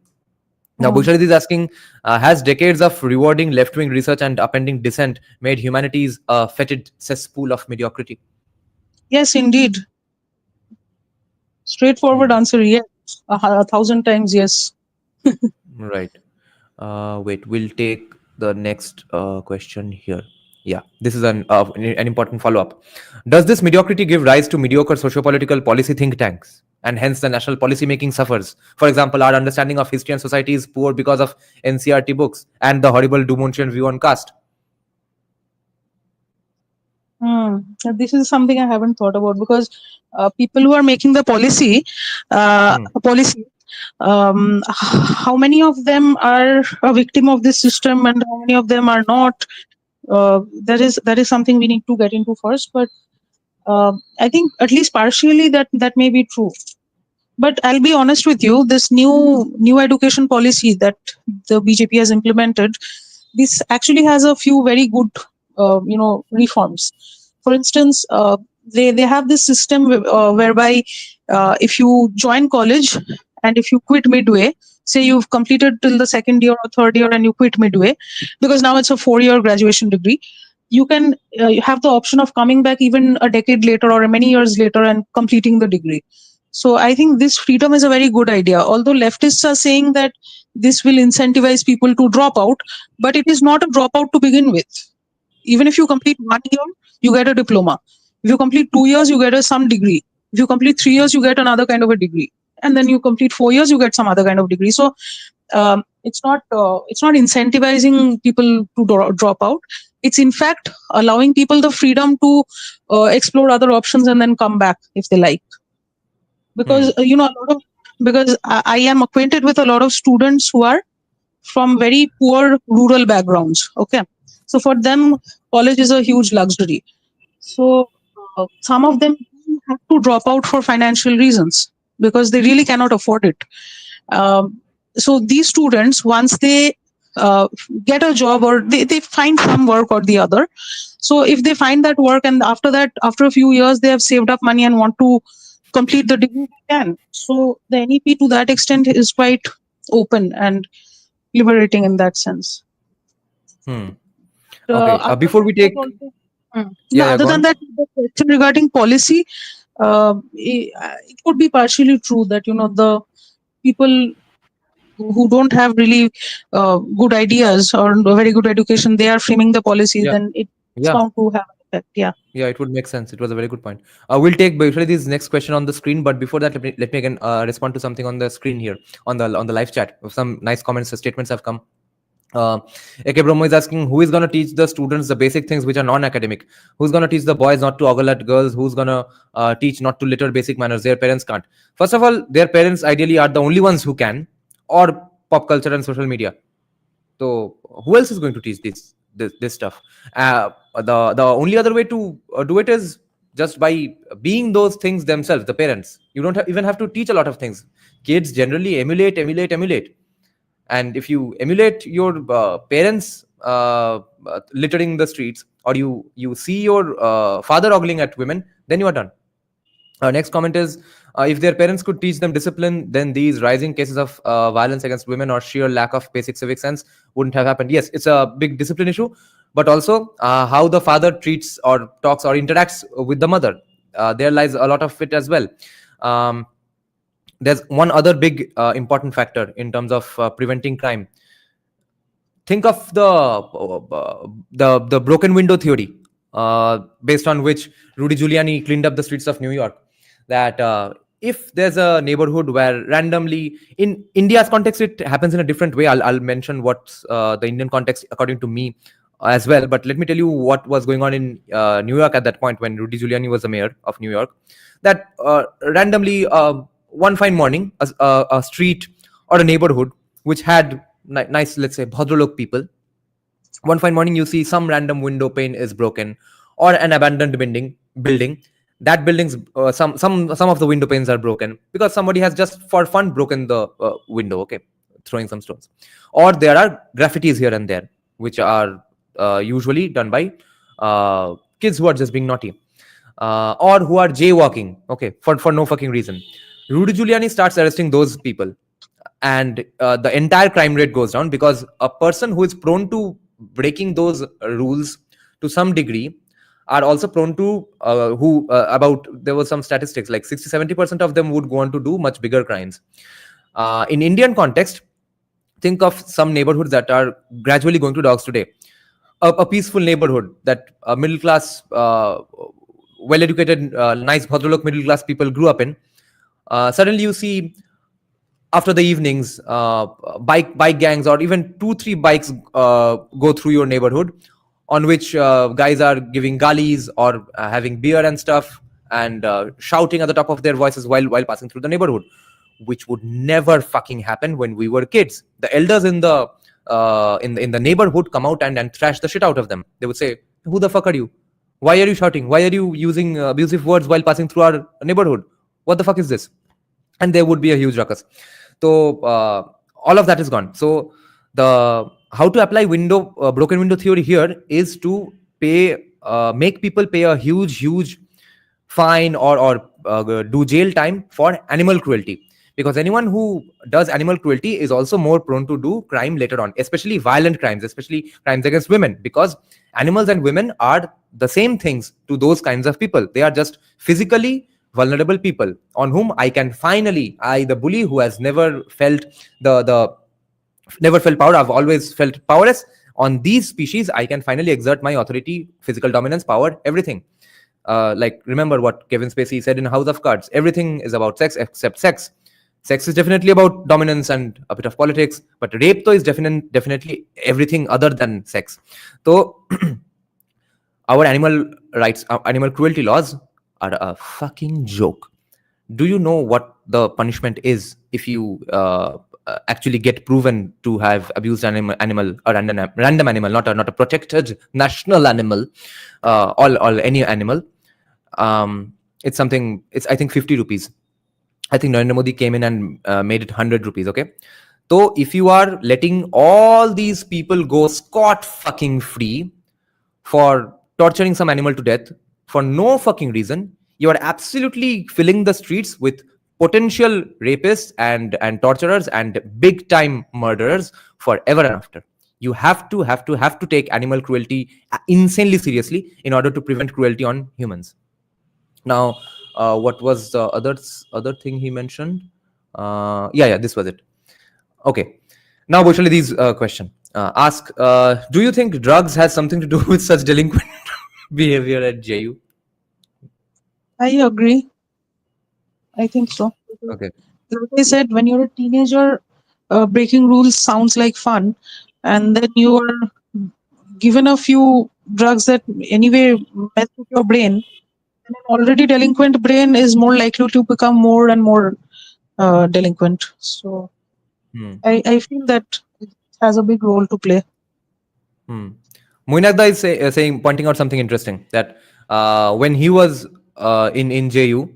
Now, Bhusharit is asking, has decades of rewarding left-wing research and upending dissent made humanities a fetid cesspool of mediocrity? Yes, indeed. Straightforward answer, yes. 1,000 times yes. Right. Wait, we'll take the next question here. Yeah, this is an important follow-up. Does this mediocrity give rise to mediocre socio-political policy think tanks? And hence the national policy making suffers. For example, our understanding of history and society is poor because of NCRT books and the horrible Dumontian view on caste. This is something I haven't thought about, because people who are making the policy, how many of them are a victim of this system and how many of them are not? That is something we need to get into first. But I think at least partially that may be true. But I'll be honest with you, this new education policy that the BJP has implemented, this actually has a few very good, reforms. For instance, they have this system whereby if you join college and if you quit midway, say you've completed till the second year or third year and you quit midway, because now it's a 4-year graduation degree, you can have the option of coming back even a decade later or many years later and completing the degree. So I think this freedom is a very good idea. Although leftists are saying that this will incentivize people to drop out, but it is not a dropout to begin with. Even if you complete 1 year, you get a diploma. If you complete 2 years, you get some degree. If you complete 3 years, you get another kind of a degree. And then you complete 4 years, you get some other kind of degree. So it's not incentivizing people to drop out. It's in fact allowing people the freedom to explore other options and then come back if they like. Because because I am acquainted with a lot of students who are from very poor rural backgrounds. Okay, so for them, college is a huge luxury. So some of them have to drop out for financial reasons because they really cannot afford it. so these students, once they get a job, or they find some work or the other, so if they find that work, and after that, after a few years, they have saved up money and want to complete the degree, they can. So the NEP to that extent is quite open and liberating in that sense. Hmm. Okay. Other Before we than that take, also, no, yeah, yeah, other go than on. that, the question regarding policy, it could be partially true that the people who don't have really good ideas or a very good education, they are framing the policy, Yeah, then it's yeah, bound to have an effect. Yeah. yeah. It would make sense. It was a very good point. We'll take basically this next question on the screen, but before that, let me again respond to something on the screen here on the live chat. Some nice comments, statements have come. AK Bromo is asking, who is going to teach the students the basic things which are non-academic? Who's going to teach the boys not to ogle at girls? Who's going to teach not to litter? Basic manners? Their parents can't. First of all, their parents ideally are the only ones who can, or pop culture and social media. So who else is going to teach this stuff? The only other way to do it is just by being those things themselves. The parents. You don't even have to teach a lot of things. Kids generally emulate, and if you emulate your parents littering the streets, or you see your father ogling at women, then you are done. Next comment is, if their parents could teach them discipline, then these rising cases of violence against women or sheer lack of basic civic sense wouldn't have happened. Yes, it's a big discipline issue, but also how the father treats or talks or interacts with the mother. There lies a lot of it as well. Um, there's one other big important factor in terms of preventing crime. Think of the broken window theory, based on which Rudy Giuliani cleaned up the streets of New York. That if there's a neighborhood where randomly, in India's context, it happens in a different way. I'll mention what's the Indian context according to me as well. But let me tell you what was going on in New York at that point when Rudy Giuliani was the mayor of New York. That randomly, one fine morning, a street or a neighborhood which had nice, let's say, Bhadralok people. One fine morning, you see some random window pane is broken, or an abandoned building. That building's some of the window panes are broken because somebody has just for fun broken the window. Okay, throwing some stones, or there are graffitis here and there, which are usually done by kids who are just being naughty, or who are jaywalking. Okay, for no fucking reason. Rudy Giuliani starts arresting those people, and the entire crime rate goes down, because a person who is prone to breaking those rules to some degree are also prone to who about there was some statistics like 60-70% of them would go on to do much bigger crimes. In Indian context, think of some neighborhoods that are gradually going to dogs today. A peaceful neighborhood that middle class, well educated, nice Bhadralok middle class people grew up in. Suddenly you see, after the evenings, bike gangs, or even 2-3 bikes go through your neighborhood, on which guys are giving galis or having beer and stuff, and shouting at the top of their voices while passing through the neighborhood, which would never fucking happen when we were kids. The elders in the neighborhood come out and thrash the shit out of them. They would say, "Who the fuck are you? Why are you shouting? Why are you using abusive words while passing through our neighborhood? What the fuck is this?" And there would be a huge ruckus. So all of that is gone. So the how to apply broken window theory here is to make people pay a huge fine, or do jail time for animal cruelty, because anyone who does animal cruelty is also more prone to do crime later on, especially violent crimes, especially crimes against women, because animals and women are the same things to those kinds of people. They are just physically vulnerable people on whom I can finally, the bully who has never felt never felt power, I've always felt powerless. On these species, I can finally exert my authority, physical dominance, power, everything. Like, remember what Kevin Spacey said in House of Cards: everything is about sex except sex. Sex is definitely about dominance and a bit of politics, but rape though is definitely everything other than sex. So our animal rights, animal cruelty laws are a fucking joke. Do you know what the punishment is if you actually get proven to have abused animal, a random animal, not a protected national animal, or any animal? It's something. It's, I think, 50 rupees. I think Narendra Modi came in and made it 100 rupees. Okay, So if you are letting all these people go scot fucking free for torturing some animal to death for no fucking reason, you are absolutely filling the streets with potential rapists and torturers and big time murderers forever and after. You have to take animal cruelty insanely seriously in order to prevent cruelty on humans. Now, what was the other thing he mentioned? Yeah, this was it. Okay. Now, Boshali, these question. Ask, do you think drugs has something to do with such delinquent behavior at JU? I agree. I think so. Okay. Like I said, when you're a teenager, breaking rules sounds like fun, and then you are given a few drugs that anyway mess with your brain. And an already delinquent brain is more likely to become more and more delinquent. So Hmm. I feel that it has a big role to play. Moinagda is saying, pointing out something interesting, that when he was in JU,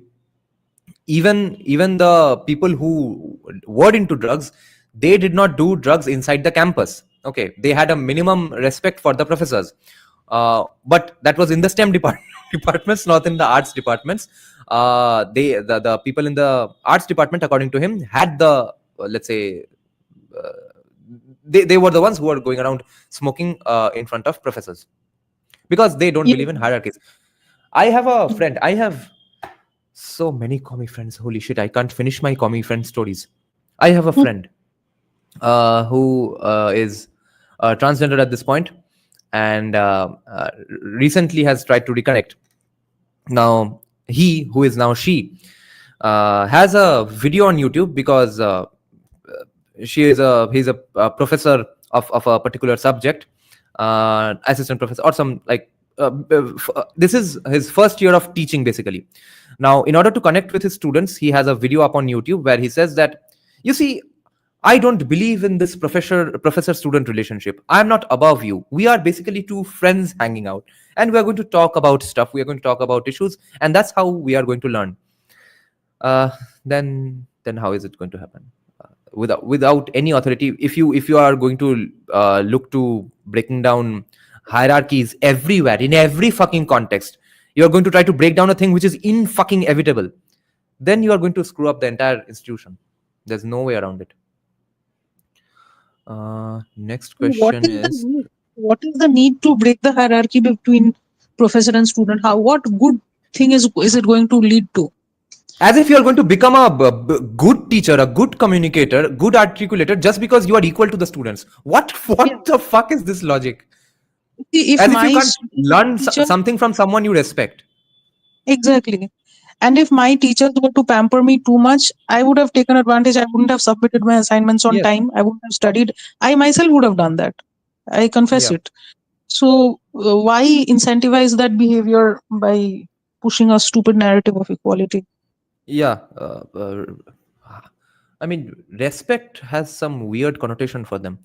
even the people who were into drugs, they did not do drugs inside the campus. Okay, they had a minimum respect for the professors, but that was in the STEM departments, not in the arts departments. The people in the arts department, according to him, had the let's say uh, they were the ones who were going around smoking in front of professors because they don't Yeah. believe in hierarchies. I have a friend. I have so many commie friends. Holy shit! I can't finish my commie friend stories. I have a friend who is transgender at this point, and recently has tried to reconnect. Now he, who is now she, has a video on YouTube because he's a professor of a particular subject, assistant professor or some like this is his first year of teaching basically. Now, in order to connect with his students, he has a video up on YouTube where he says that, you see, I don't believe in this professor student relationship. I'm not above you. We are basically two friends hanging out, and we are going to talk about stuff. We are going to talk about issues, and that's how we are going to learn. uh, then how is it going to happen? Without any authority, if you are going to look to breaking down hierarchies everywhere in every fucking context, you are going to try to break down a thing which is in fucking inevitable, then you are going to screw up the entire institution. There's no way around it. Next What question is the is, need? What is the need to break the hierarchy between professor and student? How? What good thing is it going to lead to? as if you are going to become a good teacher, a good communicator, good articulator, just because you are equal to the students. What Yeah. what the fuck is this logic? See, if As if you my can't learn teacher something from someone you respect. exactly, and if my teachers were to pamper me too much, I would have taken advantage. I wouldn't have submitted my assignments on Yes. time. I wouldn't have studied. I myself would have done that. I confess Yeah. it. So why incentivize that behavior by pushing a stupid narrative of equality? Yeah. I mean, respect has some weird connotation for them.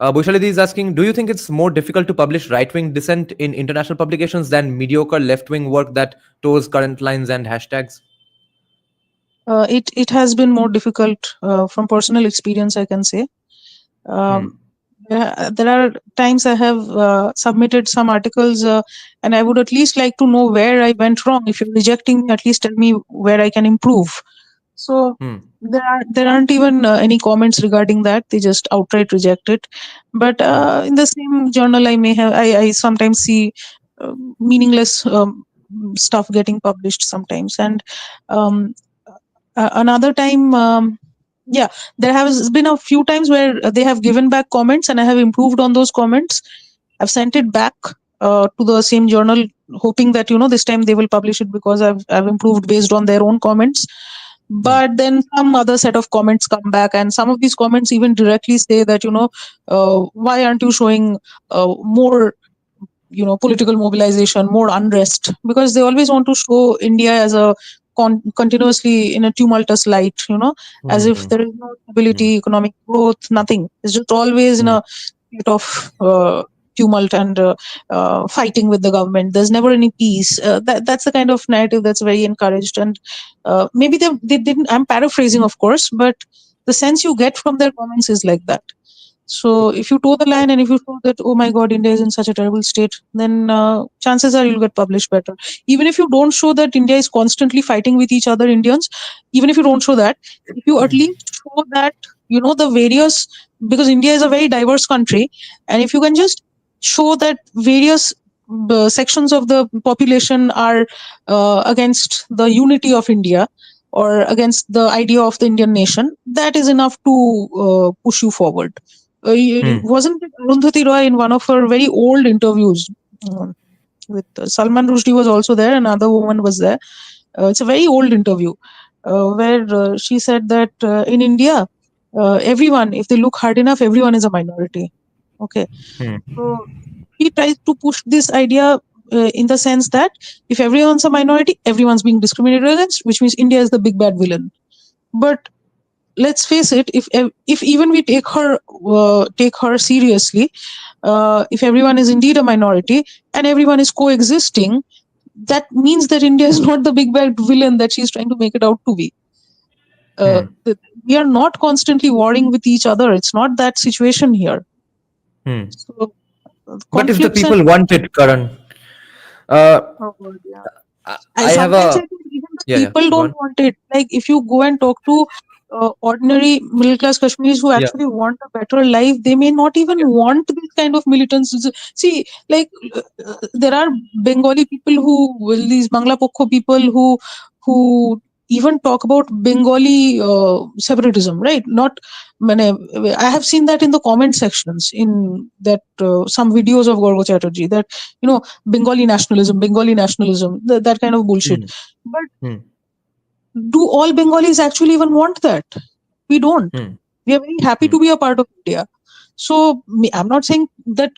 Bushalidi is asking, do you think it's more difficult to publish right-wing dissent in international publications than mediocre left-wing work that toes current lines and hashtags? It has been more difficult from personal experience, I can say. Um, there are times I have submitted some articles, and I would at least like to know where I went wrong. If you're rejecting me, at least tell me where I can improve. So there aren't even any comments regarding that. They just outright reject it. But in the same journal, I sometimes see meaningless stuff getting published sometimes, and um, another time. Yeah, there has been a few times where they have given back comments and I have improved on those comments. I've sent it back to the same journal, hoping that this time they will publish it because I've improved based on their own comments. But then some other set of comments come back, and some of these comments even directly say that why aren't you showing more political mobilization, more unrest, because they always want to show India as a continuously in a tumultuous light, as if there is no stability, economic growth, nothing. It's just always in a state of tumult and fighting with the government. There's never any peace. That's the kind of narrative that's very encouraged, and maybe they didn't. I'm paraphrasing, of course, but The sense you get from their comments is like that. So if you toe the line and if you show that, oh my God, India is in such a terrible state, then chances are you'll get published better. Even if you don't show that India is constantly fighting with each other Indians, even if you don't show that, if you at least show that, the various, because India is a very diverse country, and if you can just show that various sections of the population are against the unity of India or against the idea of the Indian nation, that is enough to push you forward. Wasn't it Arundhati Roy in one of her very old interviews with Salman Rushdie was also there, another woman was there. It's a very old interview where she said that in India, everyone, if they look hard enough, everyone is a minority. Okay. So he tries to push this idea in the sense that if everyone's a minority, everyone's being discriminated against, which means India is the big bad villain. But let's face it, if even we take her seriously, if everyone is indeed a minority and everyone is coexisting, that means that India is not the big bad villain that she's trying to make it out to be. We are not constantly warring with each other. It's not that situation here. So, But if the conflicts people want it, Karan, Oh, God, yeah. I have Sometimes a I think even the yeah. people Go don't on. want it. Like if you go and talk to ordinary middle class Kashmiris who Yeah. actually want a better life, they may not even want this kind of militants. See, like there are Bengali people these Bangla Pokho people who even talk about Bengali separatism, right? Not, I have seen that in the comment sections in that some videos of Gorgo Chatterjee that Bengali nationalism, that kind of bullshit. But do all Bengalis actually even want that? We don't. We are very happy to be a part of India. So I'm not saying that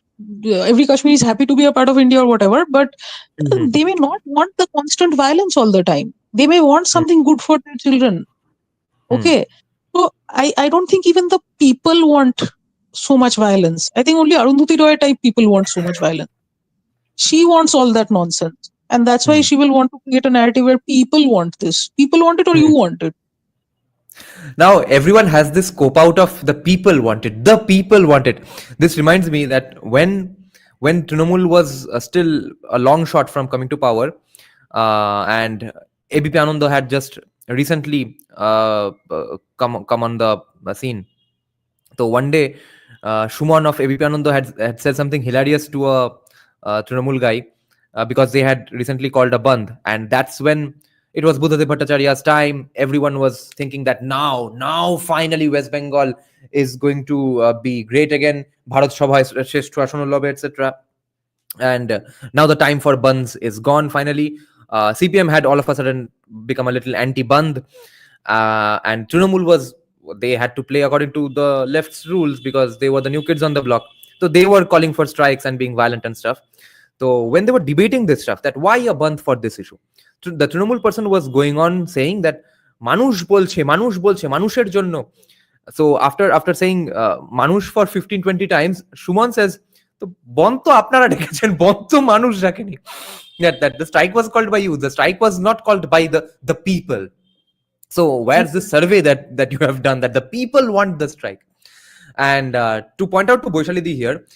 every Kashmiri is happy to be a part of India or whatever, but they may not want the constant violence all the time. They may want something good for their children. Okay. So I don't think even the people want so much violence. I think only Arundhati Roy type people want so much violence. She wants all that nonsense. And that's why she will want to create a narrative where people want this. People want it or you want it. Now everyone has this scope out of the people want it. The people want it. This reminds me that when Trinamool was still a long shot from coming to power, and ABP Ananda had just recently come on the scene. So one day, Shuman of ABP Ananda had said something hilarious to a Trinamool guy because they had recently called a bandh, and that's when it was Buddhadev Bhattacharya's time. Everyone was thinking that now finally West Bengal is going to be great again. Bharat Sabha Sheshth Ashono Lobe, etc. And now the time for bandhs is gone finally. CPM had all of a sudden become a little anti-bandh, and Trinamool they had to play according to the left's rules because they were the new kids on the block. So they were calling for strikes and being violent and stuff. So when they were debating this stuff, that why a bandh for this issue, the Trinamool person was going on saying that manush bolche manusher jonno. So after saying manush for 15-20 times, Shuman says, "To bond to apnara dekhechen, bond to manush rakheni." That the strike was called by you. The strike was not called by the people. So where's the survey that you have done that the people want the strike? And to point out to Boishalidi here,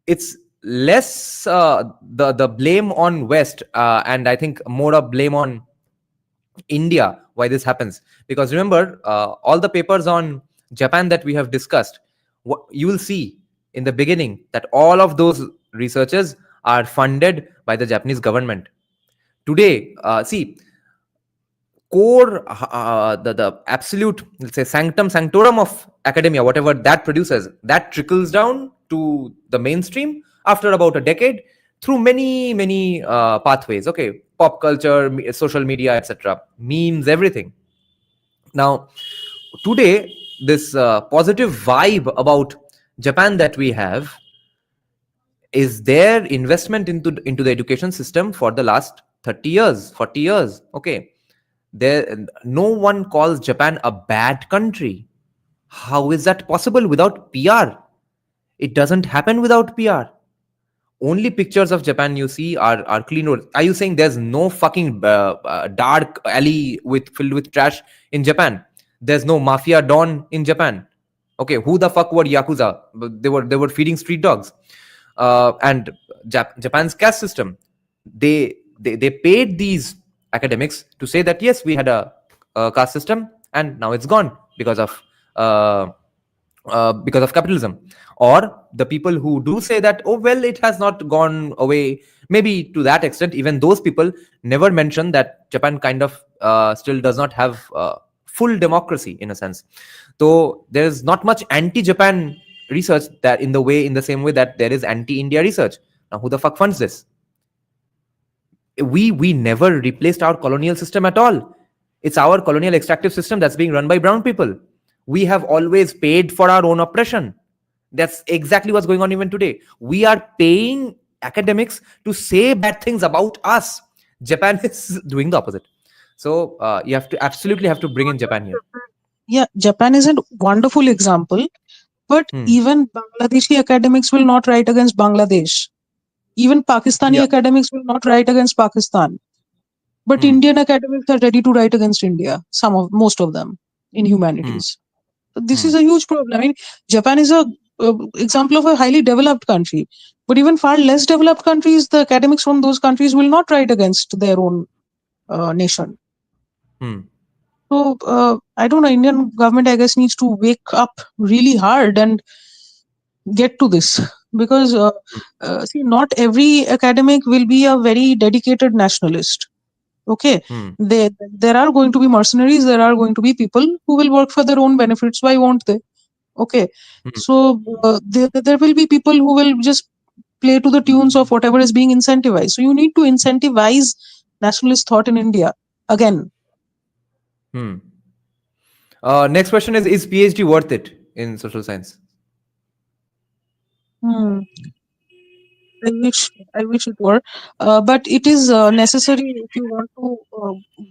it's less the blame on West, and I think more a blame on India why this happens. Because remember, all the papers on Japan that we have discussed, you will see in the beginning that all of those researchers are funded by the Japanese government. Today, see, core, the absolute, let's say, sanctum sanctorum of academia, whatever that produces, that trickles down to the mainstream after about a decade through many pathways. Okay, pop culture, social media, etc., memes, everything. Now today, this positive vibe about Japan that we have is their investment into the education system for the last 30 years, 40 years. Okay, no one calls Japan a bad country. How is that possible without PR? It doesn't happen without PR. Only pictures of Japan you see are clean roads. Are you saying there's no fucking dark alley filled with trash in Japan? There's no mafia don in Japan. Okay, who the fuck were yakuza? They were feeding street dogs. And Japan's caste system, they paid these academics to say that yes, we had a caste system and now it's gone uh, because of capitalism. Or the people who do say that, oh well, it has not gone away, maybe to that extent, even those people never mention that Japan kind of still does not have full democracy in a sense. So there's not much anti-Japan research, that in the same way that there is anti-India research. Now who the fuck funds this? We never replaced our colonial system at all. It's our colonial extractive system that's being run by brown people. We have always paid for our own oppression. That's exactly what's going on even today. We are paying academics to say bad things about us. Japan is doing the opposite. So you have to absolutely have to bring in Japan here. Yeah, Japan is a wonderful example, but even Bangladeshi academics will not write against Bangladesh. Even Pakistani academics will not write against Pakistan. But Indian academics are ready to write against India, most of them, in humanities. This is a huge problem. I mean, Japan is a example of a highly developed country, but even far less developed countries, the academics from those countries will not write against their own nation. So I don't know. Indian government, I guess, needs to wake up really hard and get to this, because see, not every academic will be a very dedicated nationalist. Okay, there are going to be mercenaries. There are going to be people who will work for their own benefits. Why won't they? Okay, so there will be people who will just play to the tunes of whatever is being incentivized. So you need to incentivize nationalist thought in India again. Next question is PhD worth it in social science? I wish it were, but it is necessary if you want to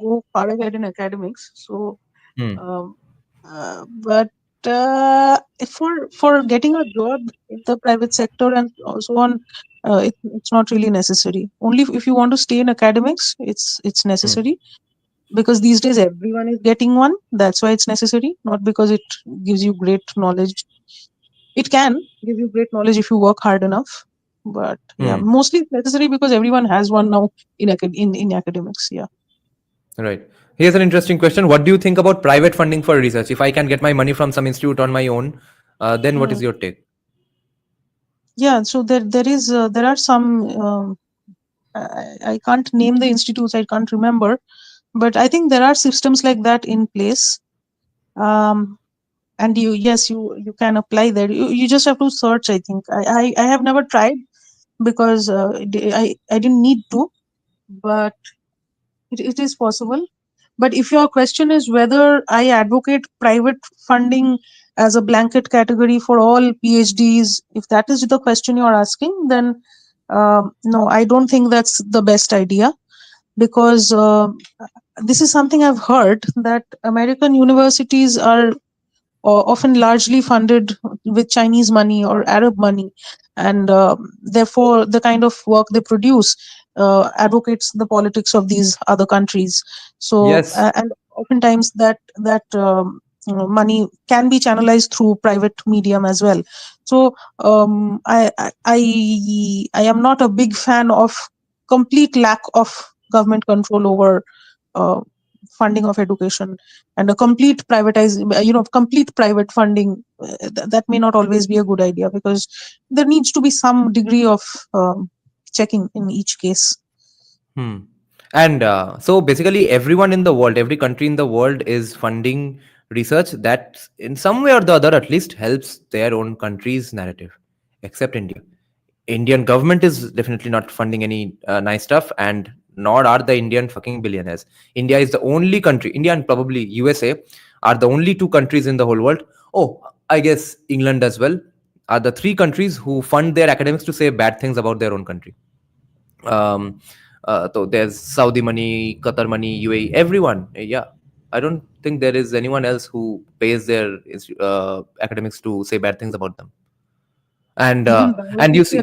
go far ahead in academics. So, but for getting a job in the private sector and so on, it's not really necessary. Only if you want to stay in academics, it's necessary, because these days everyone is getting one. That's why it's necessary, not because it gives you great knowledge. It can give you great knowledge if you work hard enough, but yeah, mostly it's necessary because everyone has one now in academics. Yeah. Right. Here's an interesting question. What do you think about private funding for research? If I can get my money from some institute on my own, then what is your take? Yeah. So there are some. I can't name the institutes. I can't remember, but I think there are systems like that in place. And you can apply there. You just have to search. I think I have never tried because I didn't need to, but it is possible. But if your question is whether I advocate private funding as a blanket category for all PhDs, if that is the question you're asking, then no, I don't think that's the best idea, because this is something I've heard, that American universities are often largely funded with Chinese money or Arab money, and therefore the kind of work they produce advocates the politics of these other countries. So Yes. and oftentimes that money can be channelized through private medium as well. So I am not a big fan of complete lack of government control over funding of education, and a complete complete private funding. That may not always be a good idea, because there needs to be some degree of checking in each case. And so basically everyone in the world, every country in the world is funding research that in some way or the other at least helps their own country's narrative, except India. Indian government is definitely not funding any nice stuff, and nor are the Indian fucking billionaires. India is the only country, India and probably USA are the only two countries in the whole world. Oh, I guess England as well, are the three countries who fund their academics to say bad things about their own country. So there's Saudi money, Qatar money, UAE, everyone. Yeah, I don't think there is anyone else who pays their academics to say bad things about them. And you see,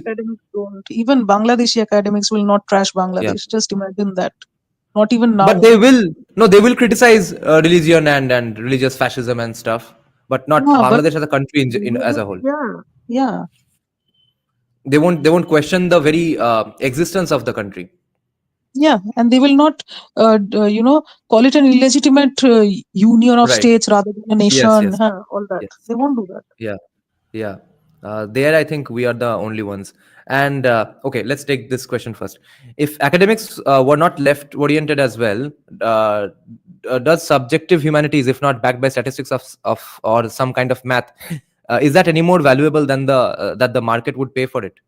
Even Bangladeshi academics will not trash Bangladesh. Just imagine that. not even now. But they will criticize religion and religious fascism and stuff, but not Yeah, but Bangladesh as a country as a whole. yeah. They won't question the very existence of the country. Yeah, and they will not, call it an illegitimate union of Right. states rather than a Yes. nation. Yes. All that. Yes. They won't do that. Yeah. Yeah. There, I think we are the only ones. And okay, let's take this question first. If academics were not left oriented as well, uh, does subjective humanities, if not backed by statistics of or some kind of math, is that any more valuable than the that the market would pay for it?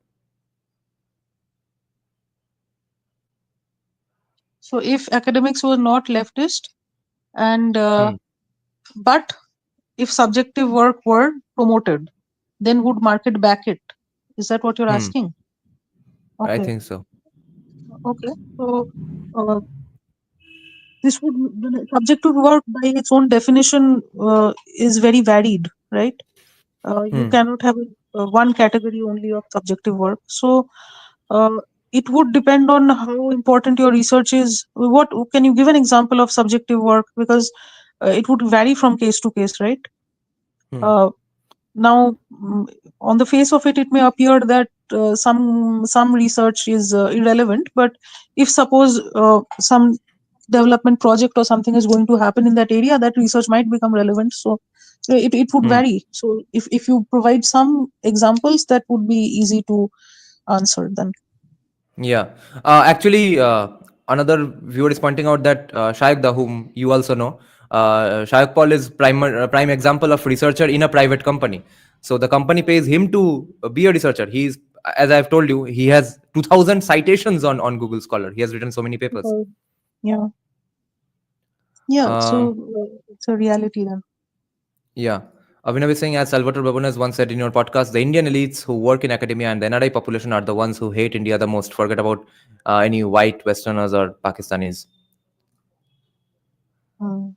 So if academics were not leftist, and Hmm. but if subjective work were promoted, then would market back it? Is that what you're Hmm. asking? I Okay. think so. Okay. So uh, this would subjective work by its own definition is very varied, right? You Hmm. cannot have one category only of subjective work. So uh, it would depend on how important your research is. What can you give an example of subjective work? Because it would vary from case to case, right? Hmm. Uh, Now, on the face of it, it may appear that some research is irrelevant. But if suppose some development project or something is going to happen in that area, that research might become relevant. So it would Hmm. vary. So if you provide some examples, that would be easy to answer then. Yeah. Actually, another viewer is pointing out that Shaikda, whom you also know, Shaik Paul is prime example of researcher in a private company. So the company pays him to be a researcher. He's, as I've told you, he has 2,000 citations on Google Scholar. He has written so many papers. Okay. Yeah. Yeah. Um, So it's a reality then. yeah. Avinav is saying, as Salvatore Babones once said in your podcast, the Indian elites who work in academia and the NRI population are the ones who hate India the most. Forget about any white Westerners or Pakistanis. Mm.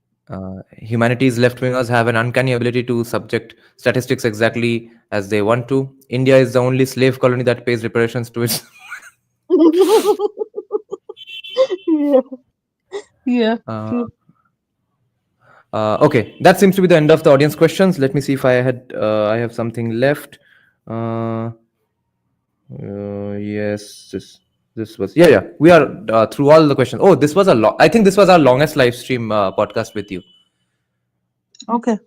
Humanities left wingers have an uncanny ability to subject statistics exactly as they want to. India is the only slave colony that pays reparations to its. Yeah. Yeah. Uh, True. okay, that seems to be the end of the audience questions. Let me see if I have something left. Uh, yes, this was yeah. We are through all the questions. Oh, this was a lot. I think this was our longest live stream podcast with you. Okay.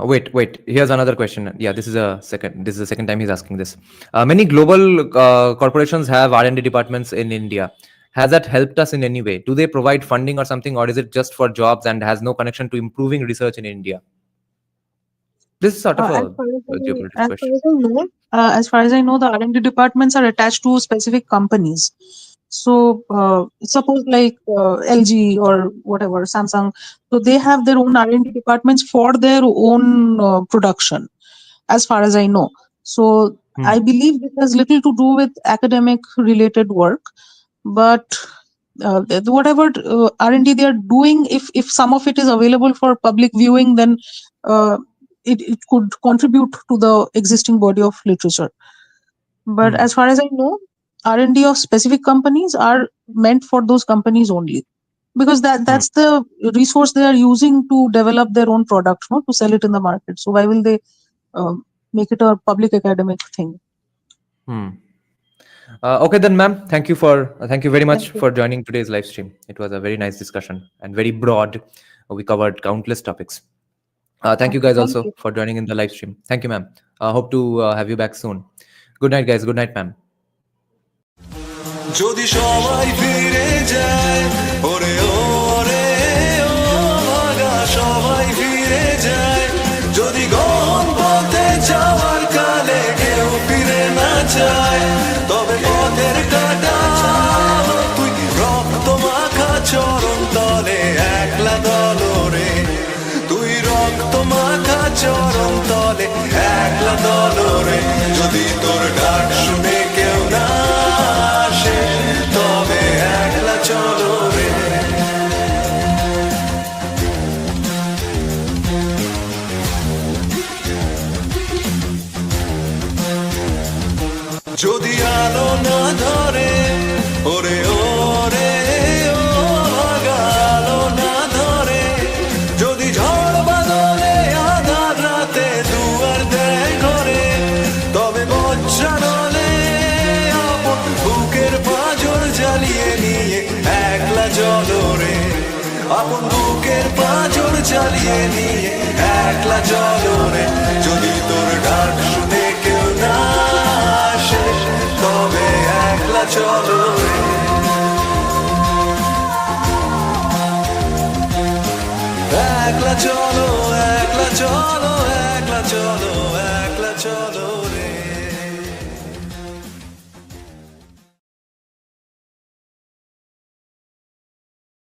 Wait. Here's another question. Yeah, this is the second time he's asking this. Many global corporations have R&D departments in India. Has that helped us in any way? Do they provide funding or something, or is it just for jobs and has no connection to improving research in India? This is sort of As a far as geopolitical I, question. as far as I know, the R&D departments are attached to specific companies. So, suppose like LG or whatever, Samsung, so they have their own R&D departments for their own production, as far as I know. So, Hmm. I believe this has little to do with academic related work, but whatever R&D they are doing, if some of it is available for public viewing, then uh, it could contribute to the existing body of literature. But Hmm. as far as I know, R&D of specific companies are meant for those companies only, because Hmm. that's the resource they are using to develop their own product, no, to sell it in the market. So why will they make it a public academic thing? Hmm. Okay then, ma'am. Thank you very Thank much you. for joining today's live stream. It was a very nice discussion and very broad. We covered countless topics. Thank you Okay, guys thank also you. for joining in the live stream. Thank you, ma'am. Hope to have you back soon. Good night, guys. Good night, ma'am. যদি সবাই ফিরে যায় ওরে ওরে ও ভাগা সবাই ফিরে যায় যদি গহন পথে যাওয়ার কালে কেউ ফিরে না যায় তবে পথের কাটা তুই রক্ত মাখা চরণ তলে একলা দলরে তুই রক্ত মাখা চরণ তলে একলা দলরে যদি তোর ডাক শুনে কেউ না আসে তবে একলা চলো রে যদি আলো না ধরে ওরে ওরে আপন বুকের পাঁজর চালিয়ে নিয়ে একলা চলো রে, যদি তোর ডাক শুনে কেউ না আসে তবে একলা চলো রে। একলা চলো, একলা চলো, একলা চলো, একলা চলো রে।